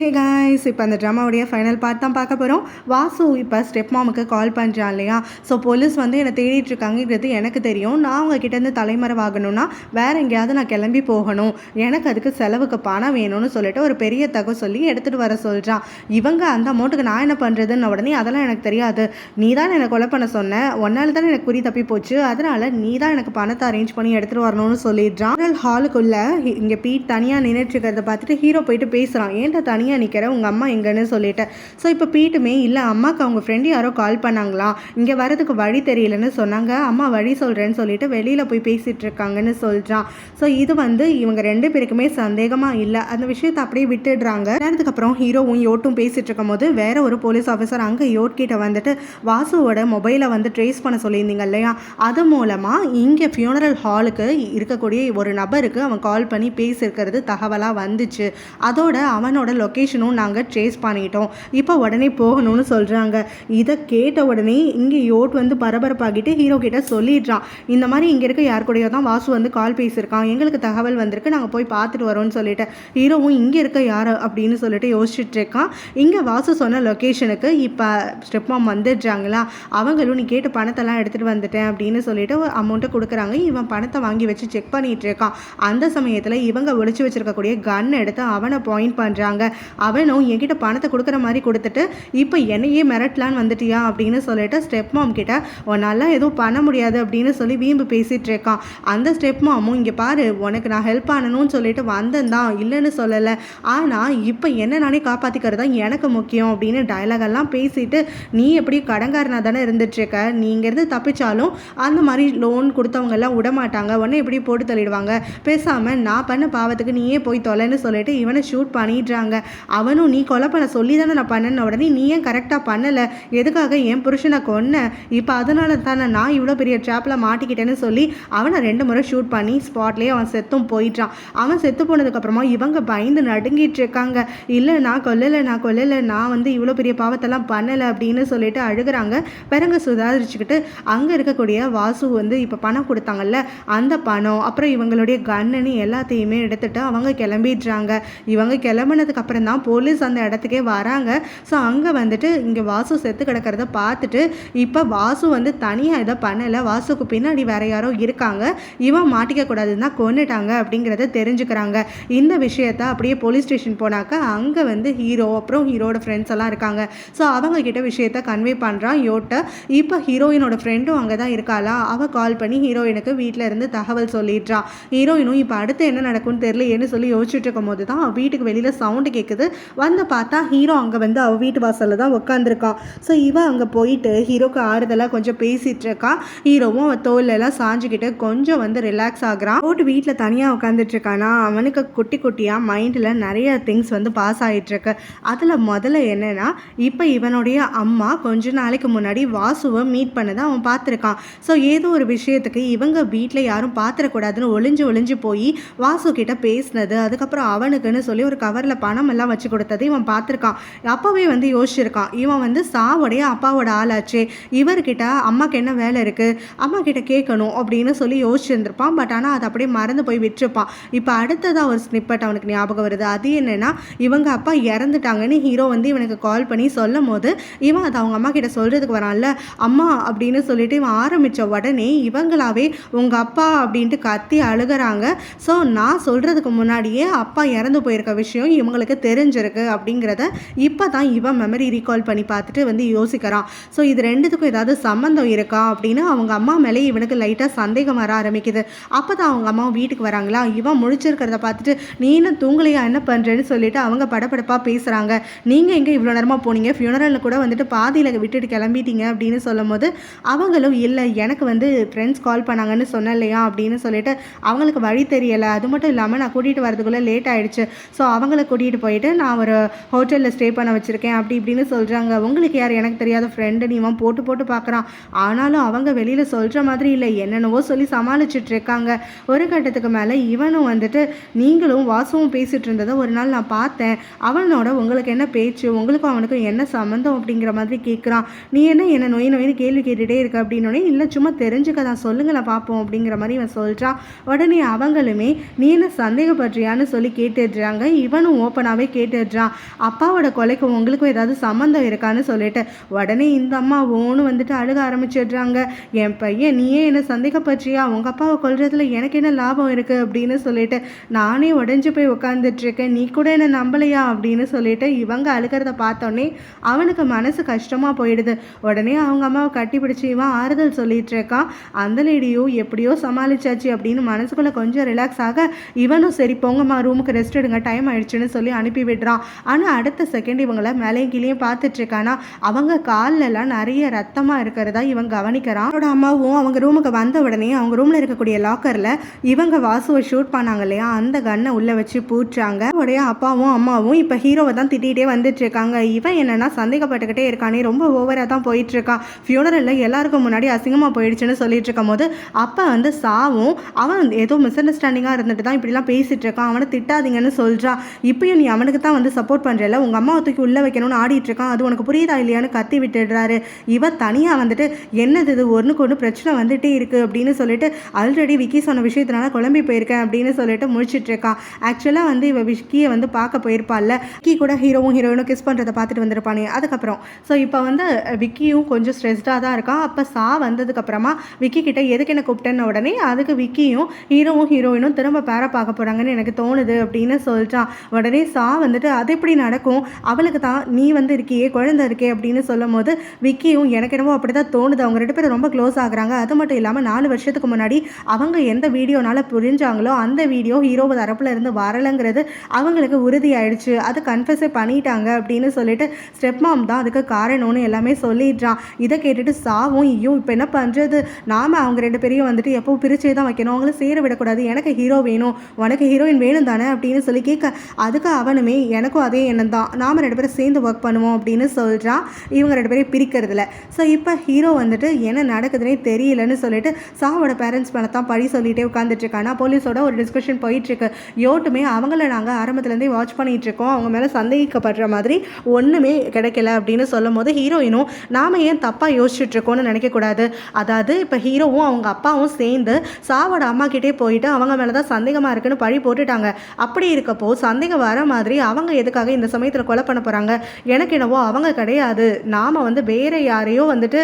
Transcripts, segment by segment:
Hey guys, இப்போ அந்த ட்ராமாவுடைய final part தான் பார்க்க போகிறோம். வாசு இப்போ ஸ்டெப் மாமுக்கு கால் பண்ணுறான் இல்லையா? ஸோ போலீஸ் வந்து என்னை தேடிட்டு இருக்காங்கிறது எனக்கு தெரியும். நான் அவங்க கிட்டேருந்து தலைமறைவாகணும்னா வேறு எங்கேயாவது நான் கிளம்பி போகணும், எனக்கு அதுக்கு செலவுக்கு பணம் வேணும்னு சொல்லிட்டு ஒரு பெரிய தொகை சொல்லி எடுத்துகிட்டு வர சொல்கிறான். இவங்க அந்த அமௌண்ட்டுக்கு நான் என்ன பண்ணுறதுன்னு உடனே அதெல்லாம் எனக்கு தெரியாது, நீ தான் என்னை கொலை பண்ண சொன்ன, ஒன்றால் தானே எனக்கு குறி தப்பி போச்சு, அதனால் நீ தான் எனக்கு பணத்தை அரேஞ்ச் பண்ணி எடுத்துகிட்டு வரணும்னு சொல்லிடுறான். ஹாலுக்குள்ளே இங்கே பீட் தனியாக நின்றுட்டுருக்கிறத பார்த்துட்டு ஹீரோ போயிட்டு பேசுகிறான், ஏன்டா தனியாக நிற்கிறேன், உங்கள் அம்மா எங்கன்னு சொல்லிட்டு. ஸோ இப்போ பீட்டுமே இல்லை, அம்மாவுக்கு அவங்க ஃப்ரெண்டு யாரோ கால் பண்ணாங்களாம், இங்கே வரதுக்கு வழி தெரியலன்னு சொன்னாங்க, அம்மா வழி சொல்கிறேன்னு சொல்லிட்டு வெளியில் போய் பேசிகிட்டு இருக்காங்கன்னு சொல்கிறான். ஸோ இது வந்து இவங்க ரெண்டு பேருக்குமே சந்தேகமாக இல்லை, அந்த விஷயத்தை அப்படியே விட்டுடுறாங்க. நேரத்துக்கு அப்புறம் ஹீரோவும் யோட்டும் பேசிகிட்டு இருக்கும் போது வேற ஒரு போலீஸ் ஆஃபீஸர் அங்கே யோட் கிட்ட வந்துட்டு வாசுவோட மொபைலை வந்து ட்ரேஸ் பண்ண சொல்லியிருந்தீங்க இல்லையா, அது மூலமாக இங்கே ஃபியூனரல் ஹாலுக்கு இருக்கக்கூடிய ஒரு நபருக்கு அவன் கால் பண்ணி பேசியிருக்கிறது தகவலாக வந்துச்சு, அதோட அவனோட லொக்கேஷனும் நாங்கள் ட்ரேஸ் பண்ணிட்டோம், இப்போ உடனே போகணும்னு சொல்கிறாங்க. இதை கேட்ட உடனே இங்கே யோட் வந்து பரபரப்பாகிட்டு ஹீரோ கிட்ட சொல்லிடுறான், இந்த மாதிரி இங்கே இருக்க யார் கூடயோ தான் வாசு வந்து கால் பேசியிருக்கான், எங்களுக்கு தகவல் வந்திருக்கு, நாங்கள் போய் பார்த்துட்டு வரோம்னு சொல்லிட்டு. ஹீரோவும் இங்கே இருக்க யார் அப்படின்னு சொல்லிட்டு யோசிச்சுட்டு இருக்கான். இங்கே வாசு சொன்ன லொக்கேஷனுக்கு இப்போ ஸ்டெப் மாம் வந்துடுறாங்களா, அவங்களும் நீ கேட்டு பணத்தெல்லாம் எடுத்துகிட்டு வந்துட்டேன் அப்படின்னு சொல்லிட்டு அமௌண்ட்டை கொடுக்குறாங்க. இவன் பணத்தை வாங்கி வச்சு செக் பண்ணிட்டு இருக்கான். அந்த சமயத்தில் இவங்க ஒழிச்சு வச்சிருக்கக்கூடிய கன் எடுத்து அவனை பாயிண்ட் பண்ணுறாங்க. அவனும் என்கிட்ட பணத்தை கொடுக்குற மாதிரி கொடுத்துட்டு இப்போ என்னையே மிரட்டலான்னு வந்துட்டியா அப்படின்னு சொல்லிட்டு ஸ்டெப் மாம் கிட்ட உன்னால எதுவும் பண்ண முடியாது அப்படின்னு சொல்லி வீம்பு பேசிகிட்டு இருக்கான். அந்த ஸ்டெப் மாமும் இங்கே பாரு, உனக்கு நான் ஹெல்ப் பண்ணணும்னு சொல்லிட்டு வந்தேன் தான், இல்லைன்னு சொல்லலை, ஆனால் இப்போ என்ன நானே காப்பாற்றிக்கிறது தான் எனக்கு முக்கியம் அப்படின்னு டயலாகெல்லாம் பேசிட்டு, நீ எப்படி கடங்காரனாக தானே இருந்துட்டுருக்க, நீ இங்கேருந்து தப்பிச்சாலும் அந்த மாதிரி லோன் கொடுத்தவங்கெல்லாம் விட மாட்டாங்க, உடனே எப்படி போட்டு தள்ளிடுவாங்க, பேசாமல் நான் பண்ண பாவத்துக்கு நீயே போய் தொலைன்னு சொல்லிட்டு இவனை ஷூட் பண்ணிடுறாங்க. அவனும் நீ கொலை பண்ண சொல்லி தானே நான் பண்ணேன்னு உடனே நீ ஏன் கரெக்டாக பண்ணலை, எதுக்காக என் புருஷனை கொன்ன, இப்போ அதனால தானே நான் இவ்வளோ பெரிய ட்ராப்பில் மாட்டிக்கிட்டேன்னு சொல்லி அவனை 2 முறை ஷூட் பண்ணி ஸ்பாட்லேயே அவன் செத்தும் போயிட்டான். அவன் செத்து போனதுக்கப்புறமா இவங்க பயந்து நடுங்கிட்டு இருக்காங்க, இல்லை நான் கொல்லலை நான் வந்து இவ்வளோ பெரிய பாவத்தெல்லாம் பண்ணலை அப்படின்னு சொல்லிட்டு அழுகிறாங்க. பிறகு சுதாரிச்சுக்கிட்டு அங்கே இருக்கக்கூடிய வாசு வந்து இப்போ பணம் கொடுத்தாங்கல்ல, அந்த பணம் அப்புறம் இவங்களுடைய கன்னு எல்லாத்தையுமே எடுத்துகிட்டு அவங்க கிளம்பிடுறாங்க. இவங்க கிளம்புனதுக்கு அப்புறம் தான் போலீஸ் அந்த இடத்துக்கே வராங்க. ஸோ அங்கே வந்துட்டு இங்கே வாசு செத்து கிடக்கிறத பார்த்துட்டு இப்போ வாசு வந்து தனியாக இதை பண்ணலை, வாசுக்கு பின்னாடி வேற யாரோ இருக்காங்க, இவன் மாட்டிக்க கூடாதுன்னு தான் கொன்னுட்டாங்க அப்படிங்கிறத தெரிஞ்சுக்கிறாங்க. இந்த விஷயத்த அப்படியே போலீஸ் ஸ்டேஷன் போனாக்க அங்கே வந்து ஹீரோ அப்புறம் ஹீரோட ஃப்ரெண்ட்ஸ் எல்லாம் இருக்காங்க. ஸோ அவங்க கிட்ட விஷயத்த கன்வே பண்ணுறான் யோட்ட. இப்போ ஹீரோயினோட ஃப்ரெண்டும் அங்கே தான் இருக்காளா, அவள் கால் பண்ணி ஹீரோயினுக்கு வீட்டில் இருந்து தகவல் சொல்லிடுறான். ஹீரோயினும் இப்போ அடுத்து என்ன நடக்கும்னு தெரியலையேன்னு சொல்லி யோசிச்சுட்டு இருக்கும் போது தான் வீட்டுக்கு வெளியில் சவுண்டு கேட்குது. வந்து பார்த்தா ஹீரோ அங்கே வந்து அவள் வீட்டு வாசலில் தான் உட்காந்துருக்கான். ஸோ இவன் அங்கே போயிட்டு ஹீரோக்கு ஆறுதலாக கொஞ்சம் பேசிகிட்டு இருக்கான். ஹீரோவும் அவன் தோல்லெல்லாம் சாஞ்சுக்கிட்டு கொஞ்சம் வந்து ரிலாக்ஸ் ஆகுறான். போட்டு வீட்டில் தனியாக உட்காந்துட்டு இருக்கானா, அவனுக்கு குட்டி குட்டியாக மைண்டில் நிறைய திங்ஸ் வந்து பாஸ் ஆகிட்டுருக்கு. அதில் முதல்ல என்னென்னா, இப்போ இவனுடைய அம்மா கொஞ்ச நாளைக்கு முன்னாடி வாசுவை மீட் பண்ணதை அவன் பார்த்துருக்கான். ஸோ ஏதோ ஒரு விஷயத்துக்கு இவங்க வீட்டில் யாரும் பார்த்துடக்கூடாதுன்னு ஒளிஞ்சு போய் வாசு கிட்ட பேசினது, அதுக்கப்புறம் அவனுக்குன்னு சொல்லி ஒரு கவரில் பணம் எல்லாம் வச்சு கொடுத்தது இவன் பார்த்துருக்கான். அப்போவே வந்து யோசிச்சிருக்கான், இவன் வந்து சாவோடைய அப்பாவோட ஆளாச்சே, இவர்கிட்ட அம்மாக்கு என்ன வேலை இருக்குது, அம்மா கிட்ட கேட்கணும் அப்படின்னு சொல்லி யோசிச்சுருந்துருப்பான். பட் ஆனால் அதை அப்படியே மறந்து போய் விட்டுருப்பான். இப்போ அடுத்ததாக ஒரு ஸ்னிப்பட் அவனுக்கு ஞாபகம் வருது. அது என்னென்னா, இவங்க அப்பா இறந்துட்டாங்கன்னு ஹீரோ வந்து இவனுக்கு கால் பண்ணி சொல்லும் போது இவன் அதை அவங்க அம்மா கிட்ட சொல்கிறதுக்கு வரான்ல, அம்மா அப்படின்னு சொல்லிட்டு இவன் ஆரம்பித்த உடனே இவங்களாவே உங்கள் அப்பா அப்படின்ட்டு கத்தி அழுகிறாங்க. ஸோ நான் சொல்கிறதுக்கு முன்னாடியே அப்பா இறந்து போயிருக்க விஷயம் இவங்களுக்கு தெரிஞ்சிருக்கு அப்படிங்கிறத இப்போ தான் இவன் மெமரி ரீகால் பண்ணி பார்த்துட்டு வந்து யோசிக்கிறான். ஸோ இது ரெண்டுத்துக்கும் ஏதாவது சம்மந்தம் இருக்கா அப்படின்னு அவங்க அம்மா மேலே இவனுக்கு லைட்டாக சந்தேகம் வர ஆரம்பிக்குது. அப்போ தான் அவங்க அம்மா வீட்டுக்கு வராங்களா, இவன் முழிச்சிருக்கிறத பார்த்துட்டு நீ என்ன தூங்கலையா, என்ன பண்ணுறேன்னு சொல்லிட்டு அவங்க படப்படப்பாக பேசுகிறாங்க. நீங்கள் எங்கே இவ்வளோ நேரமாக போனீங்க, ஃபியூனரலில் கூட வந்துட்டு பாதியில் விட்டுட்டு கிளம்பிட்டீங்க அப்படின்னு சொல்லும் போது அவங்களும் இல்லை, எனக்கு வந்து ஃப்ரெண்ட்ஸ் கால் பண்ணாங்கன்னு சொன்னேன் இல்லையா அப்படின்னு சொல்லிட்டு அவங்களுக்கு வழி தெரியலை, அது மட்டும் இல்லாமல் நான் கூட்டிகிட்டு வரதுக்குள்ளே லேட் ஆகிடுச்சு, ஸோ அவங்கள கூட்டிகிட்டு போயிட்டு நான் ஒரு ஹோட்டலில் ஸ்டே பண்ண வச்சுருக்கேன் அப்படி இப்படின்னு சொல்கிறாங்க. உங்களுக்கு யார், எனக்கு தெரியாத ஃப்ரெண்டுன்னு இவன் போட்டு பார்க்குறான். ஆனாலும் அவங்க வெளியில் சொல்கிற மாதிரி இல்லை, என்னென்னவோ சொல்லி சமாளிச்சுட்டு இருக்காங்க. ஒரு கட்டத்துக்கு மேலே இவனும் வந்துட்டு நீங்களும் வாசுவும் பேசிகிட்டு இருந்ததை ஒரு நாள் நான் பார்த்தேன், அவனோட உங்களுக்கு என்ன பேச்சு, உங்களுக்கும் அவனுக்கும் என்ன சம்மந்தம் அப்படிங்கிற மாதிரி கேட்குறான். நீ என்ன நோயின்னு கேள்வி கேட்டுகிட்டே இருக்க அப்படின்னோடனே, இல்லை சும்மா தெரிஞ்சுக்க தான், சொல்லுங்களேன் பார்ப்போம் அப்படிங்கிற மாதிரி இவன் சொல்கிறான். உடனே அவங்களுமே நீ என்ன சந்தேகப்படுறியான்னு சொல்லி கேட்டுடுறாங்க. இவனும் ஓப்பனாகவே கேட்டுடுறான், அப்பாவோட கொலைக்கும் உங்களுக்கும் ஏதாவது சம்மந்தம் இருக்கான்னு சொல்லிட்டு. உடனே இந்த அம்மா ஓன்னு வந்துட்டு அழுக ஆரம்பிச்சிடுறாங்க. என் பையன் நீயே என்னை சந்தேகப்பற்றியா, உங்கள் அப்பாவை கொல்றதுல எனக்கு என்ன லாபம் இருக்குது அப்படின்னு சொல்லிட்டு நானே உடஞ்சி போய் உட்காந்துட்ருக்கேன், நீ கூட என்ன நம்பலையா அப்படின்னு சொல்லிட்டு இவங்க அழுகிறத பார்த்தோன்னே அவனுக்கு மனசு கஷ்டமாக போயிடுது. உடனே அவங்க அம்மாவை கட்டி பிடிச்சி இவன் ஆறுதல் சொல்லிட்டு இருக்கான். அந்த லேடியும் எப்படியோ சமாளிச்சாச்சு அப்படின்னு மனசுக்குள்ளே கொஞ்சம் ரிலாக்ஸ் ஆக இவனும் சரி போங்கம்மா ரூமுக்கு ரெஸ்ட் எடுங்க டைம் ஆயிடுச்சுன்னு சொல்லி அனுப்பி விடுறான். ஆனால் அடுத்த செகண்ட் இவங்களை மேலேயும் கீழேயும் பார்த்துட்டு இருக்கானா அவங்க கால்லெல்லாம் நிறைய ரத்தமாக இருக்கிறதா இவன் கவனிக்கிறான். அவனோட அம்மாவும் அவங்க ரூமுக்கு வந்த உடனே அவங்க ரூமில் இருக்கக்கூடிய லாக்கரில் இவங்க வாசுவை ஷூட் பண்ணாங்க இல்லையா அந்த கன்னை உள்ளே வச்சு பூச்சாங்க. அவருடைய அப்பாவும் அம்மாவும் இப்போ ஹீரோவை தான் திட்டிகிட்டே வந்துட்டு இருக்காங்க. இவன் என்னன்னா சந்தேகப்பட்டுக்கிட்டே இருக்கானே, ரொம்ப ஓவராக தான் போயிட்டு இருக்கான். ஃபியூனரலில் எல்லாருக்கும் முன்னாடி அசிங்கமாக போயிடுச்சுன்னு சொல்லிட்டு இருக்கும் போது அப்போ வந்து சாவும் அவன் ஏதோ மிஸ் அண்டர்ஸ்டாண்டிங்காக இருந்துட்டு தான் இப்படிலாம் பேசிட்டு இருக்கான், அவனை திட்டாதீங்கன்னு சொல்கிறான். இப்பயும் நீ அவனுக்கு தான் வந்து சப்போர்ட் பண்ணுறல, உங்கள் அம்மாவை தூக்கி உள்ளே வைக்கணும்னு ஆடிட்டு இருக்கான், அது உனக்கு புரியுதா இல்லையான்னு கத்தி விட்டுடுறாரு. இவ தனியாக வந்துட்டு என்னது இது ஒன்றுக்கு ஒன்று பிரச்சனை வந்துட்டே இருக்குது அப்படின்னு சொல்லிட்டு ஆல்ரெடி விக்கி சொன்ன விஷயத்தினால குழம்பி போயிருக்கேன் அப்படின்னு சொல்லிட்டு முடிச்சிட்டு இருக்கான். ஆக்சுவலாக வந்து இவ விக்கியை வந்து பார்க்க போயிருப்பாள்ல, விக்கி கூட ஹீரோவும் ஹீரோயினும் கிஸ் பண்ணுறதை பார்த்துட்டு வந்திருப்பானே அதுக்கப்புறம். ஸோ இப்போ வந்து விக்கியும் கொஞ்சம் ஸ்ட்ரெஸ்டாக தான் இருக்கான். அப்போ சா வந்ததுக்கப்புறமா விக்கி கிட்ட எதுக்கு என்ன கூப்பிட்டேன்னு உடனே அதுக்கு விக்கியும் ஹீரோவும் ஹீரோயினும் திரும்ப பேர பார்க்க போகிறாங்கன்னு எனக்கு தோணுது அப்படின்னு சொல்லிட்டான். உடனே சா வந்துட்டு அது எப்படி நடக்கும், அவளுக்கு தான் நீ வந்து இருக்கியே குழந்தை இருக்கே அப்படின்னு சொல்லும் போது விக்கியும் எனக்கு என்னவோ அப்படி தான் தோணுது, அவங்க 2 பேரும் ரொம்ப க்ளோஸ் ஆகுறாங்க. அது மட்டும் இல்லாமல் 4 வருஷத்துக்கு முன்னாடி அவங்க எந்த வீடியோனால புரிஞ்சாங்களோ அந்த வீடியோ ஹீரோவை தரப்புல இருந்து வரலைங்கிறது அவங்களுக்கு உறுதியாயிடுச்சு, அது கன்ஃபெஸே பண்ணிட்டாங்க அப்படின்னு சொல்லிட்டு ஸ்டெப் மாம் தான் அதுக்கு காரணம்னு எல்லாமே சொல்லிடுறான். இதை கேட்டுட்டு சாவும் ஐயோ இப்போ என்ன பண்ணுறது, நாம் அவங்க 2 பேரையும் வந்துட்டு எப்போ பிரிச்சே தான் வைக்கணும், அவங்கள சேர விடக்கூடாது, எனக்கு ஹீரோ வேணும் உனக்கு ஹீரோயின் வேணும் தானே அப்படின்னு சொல்லி கேட்க அதுக்கு அவனுமே எனக்கும் அதே எண்ணம் தான், நாம் 2 பேரும் சேர்ந்து ஒர்க் பண்ணுவோம் அப்படின்னு சொல்கிறான். இவங்க 2 பேரையும் பிரிக்கிறதுல. ஸோ இப்போ ஹீரோ வந்துட்டு என்ன நடக்குதுன்னே தெரியலன்னு சொல்லிட்டு சாவோட பேரண்ட்ஸ் மேலே தான் பழி சொல்லிகிட்டே உட்காந்துட்டு இருக்கானா. போலீஸோட ஒரு டிஸ்கஷன் போயிட்டுருக்கு. யோட்டுமே அவங்கள நாங்கள் ஆரம்பத்துலேருந்தே வாட்ச் பண்ணிகிட்டு இருக்கோம், அவங்க மேலே சந்தேகிக்கப்படுற மாதிரி ஒன்றுமே கிடைக்கல அப்படின்னு சொல்லும் போது ஹீரோயினும் நாம் ஏன் தப்பாக யோசிச்சுட்ருக்கோன்னு நினைக்கக்கூடாது, அதாவது இப்போ ஹீரோவும் அவங்க அப்பாவும் சேர்ந்து சாவோட அம்மா கிட்டே போயிட்டு அவங்க மேலே தான் சந்தேகமாக இருக்குன்னு பழி போட்டுட்டாங்க. அப்படி இருக்கப்போ சந்தேகம் வர மாதிரி அவங்க எதுக்காக இந்த சமயத்தில் கொலை பண்ண போகிறாங்க, எனக்கு என்னவோ அவங்க கிடையாது, நாம் வந்து வேறு யாரையோ வந்துட்டு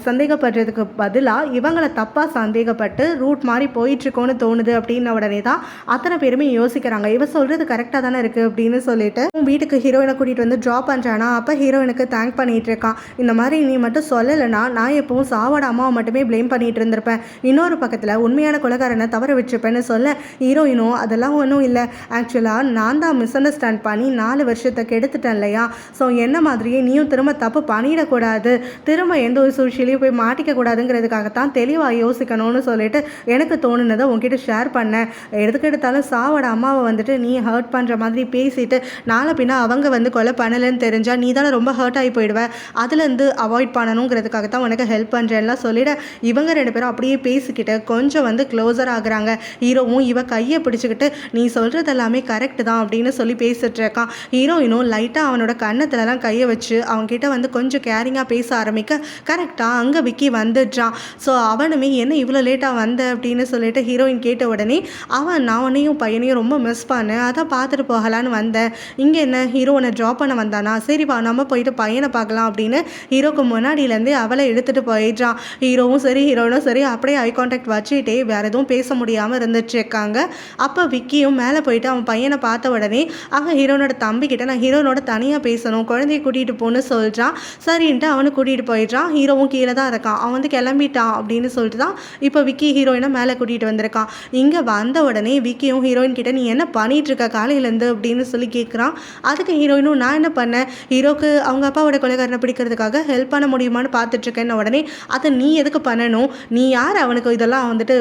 சந்தேகப்படுறதுக்கு பதிலாக இவங்களை தப்பாக சந்தேகப்பட்டு ரூட் மாதிரி போயிட்டுருக்கோன்னு தோணுது அப்படின்ன உடனே தான் அத்தனை பேருமே யோசிக்கிறாங்க. இவ சொல்கிறது கரெக்டாக தானே இருக்குது அப்படின்னு சொல்லிட்டு வீட்டுக்கு ஹீரோயினை கூட்டிகிட்டு வந்து ட்ராப் பண்ணுறானா. அப்போ ஹீரோயினுக்கு தேங்க் பண்ணிகிட்டு இருக்கான். இந்த மாதிரி நீ மட்டும் சொல்லலைன்னா நான் எப்பவும் சாவோட அம்மாவை மட்டுமே ப்ளேம் பண்ணிகிட்டு இருந்திருப்பேன், இன்னொரு பக்கத்தில் உண்மையான கொலைகாரனை தவற வச்சுருப்பேன்னு சொல்ல ஹீரோயினும் அதெல்லாம் ஒன்றும் இல்லை, ஆக்சுவலாக நான் தான் மிஸ் அண்டர்ஸ்டாண்ட் பண்ணி 4 வருஷத்தை கெடுத்துட்டேன் இல்லையா, ஸோ என்ன மாதிரியே நீயும் திரும்ப தப்பு பண்ணிடக்கூடாது, திரும்ப எந்த ஒரு சூழ்ச்சியிலையும் போய் மாட்டிக்க கூடாதுங்கிறதுக்காகத்தான் தெளிவாக யோசிக்கணும்னு சொல்லிட்டு எனக்கு தோணுனதை உங்ககிட்ட ஷேர் பண்ணேன். எதுக்கு எடுத்தாலும் சாவோட அம்மாவை வந்துட்டு நீ ஹர்ட் பண்ணுற மாதிரி பேசிட்டு நாளை பின்னா அவங்க வந்து கொலை பண்ணலைன்னு தெரிஞ்சால் நீ தானே ரொம்ப ஹர்ட் ஆகி போயிடுவேன், அதுலேருந்து அவாய்ட் பண்ணணுங்கிறதுக்காகத்தான் உனக்கு ஹெல்ப் பண்ணுறேன்லாம் சொல்லிட இவங்க 2 பேரும் அப்படியே பேசிக்கிட்டு கொஞ்சம் வந்து க்ளோஸர் ஆகுறாங்க. ஹீரோவும் இவ கையை பிடிச்சிக்கிட்டு நீ சொல்கிறது எல்லாமே கரெக்டு தான் அப்படின்னு சொல்லி பேசிட்டு இருக்கான். ஹீரோயினும் லைட்டாக அவனோட கன்னத்துலலாம் கையை வச்சு அவன்கிட்ட வந்து கொஞ்சம் கேரிங்காக பேச ஆரம்பிக்க கரெக்டாக அங்கே விக்கி வந்துடுறான். ஸோ அவனுமே என்ன இவ்வளோ லேட்டாக வந்த அப்படின்னு சொல்லிட்டு ஹீரோயின் கேட்ட உடனே அவன் நான் உன்னையும் பையனையும் ரொம்ப மிஸ் பண்ணேன், அதை பார்த்துட்டு போகலான்னு வந்தேன், இங்கே என்ன ஹீரோனை ட்ராப் பண்ண வந்தானா, சரிப்பா நம்ம போயிட்டு பையனை பார்க்கலாம் அப்படின்னு ஹீரோக்கு முன்னாடியிலேருந்தே அவளை எடுத்துகிட்டு போயிடுறான். ஹீரோவும் சரி ஹீரோயினும் சரி அப்படியே ஐ கான்டாக்ட் வச்சுட்டே வேறு எதுவும் பேச முடியாமல் இருந்துட்டு இருக்காங்க. அப்போ விக்கியும் மேலே போயிட்டு அவன் பையனை பார்த்த உடனே அங்கே ஹீரோனோட தம்பிக்கிட்ட நான் ஹீரோனோட தனியாக பேசணும் குழந்தைய கூட்டிகிட்டு போன்னு சொல்கிறான். சரின்ட்டு அவனு கூட்டிகிட்டு போயிடுறான். ஹீரோவும் கீழே தான் இருக்கான், அவன் வந்து கிளம்பிட்டான் அப்படின்னு சொல்லிட்டு தான் இப்போ விக்கி ஹீரோயினை மேலே கூட்டிகிட்டு வந்திருக்கான். இங்கே வந்த உடனே விக்கியும் ஹீரோயின் கிட்ட நீ என்ன பண்ணிட்டு இருக்க காலையிலேருந்து அப்படின்னு சொல்லி கேட்குறான். அதுக்கு ஹீரோயினும் நான் என்ன பண்ணேன், ஹீரோக்கு அவங்க அப்பாவோட கொலைகாரனை பிடிக்கிறதுக்காக ஹெல்ப் பண்ண முடியுமான்னு பார்த்துட்ருக்கேன்னு உடனே அதை நீ எதுக்கு பண்ணணும், நீ யார் அவனுக்கு இதெல்லாம் வந்துட்டு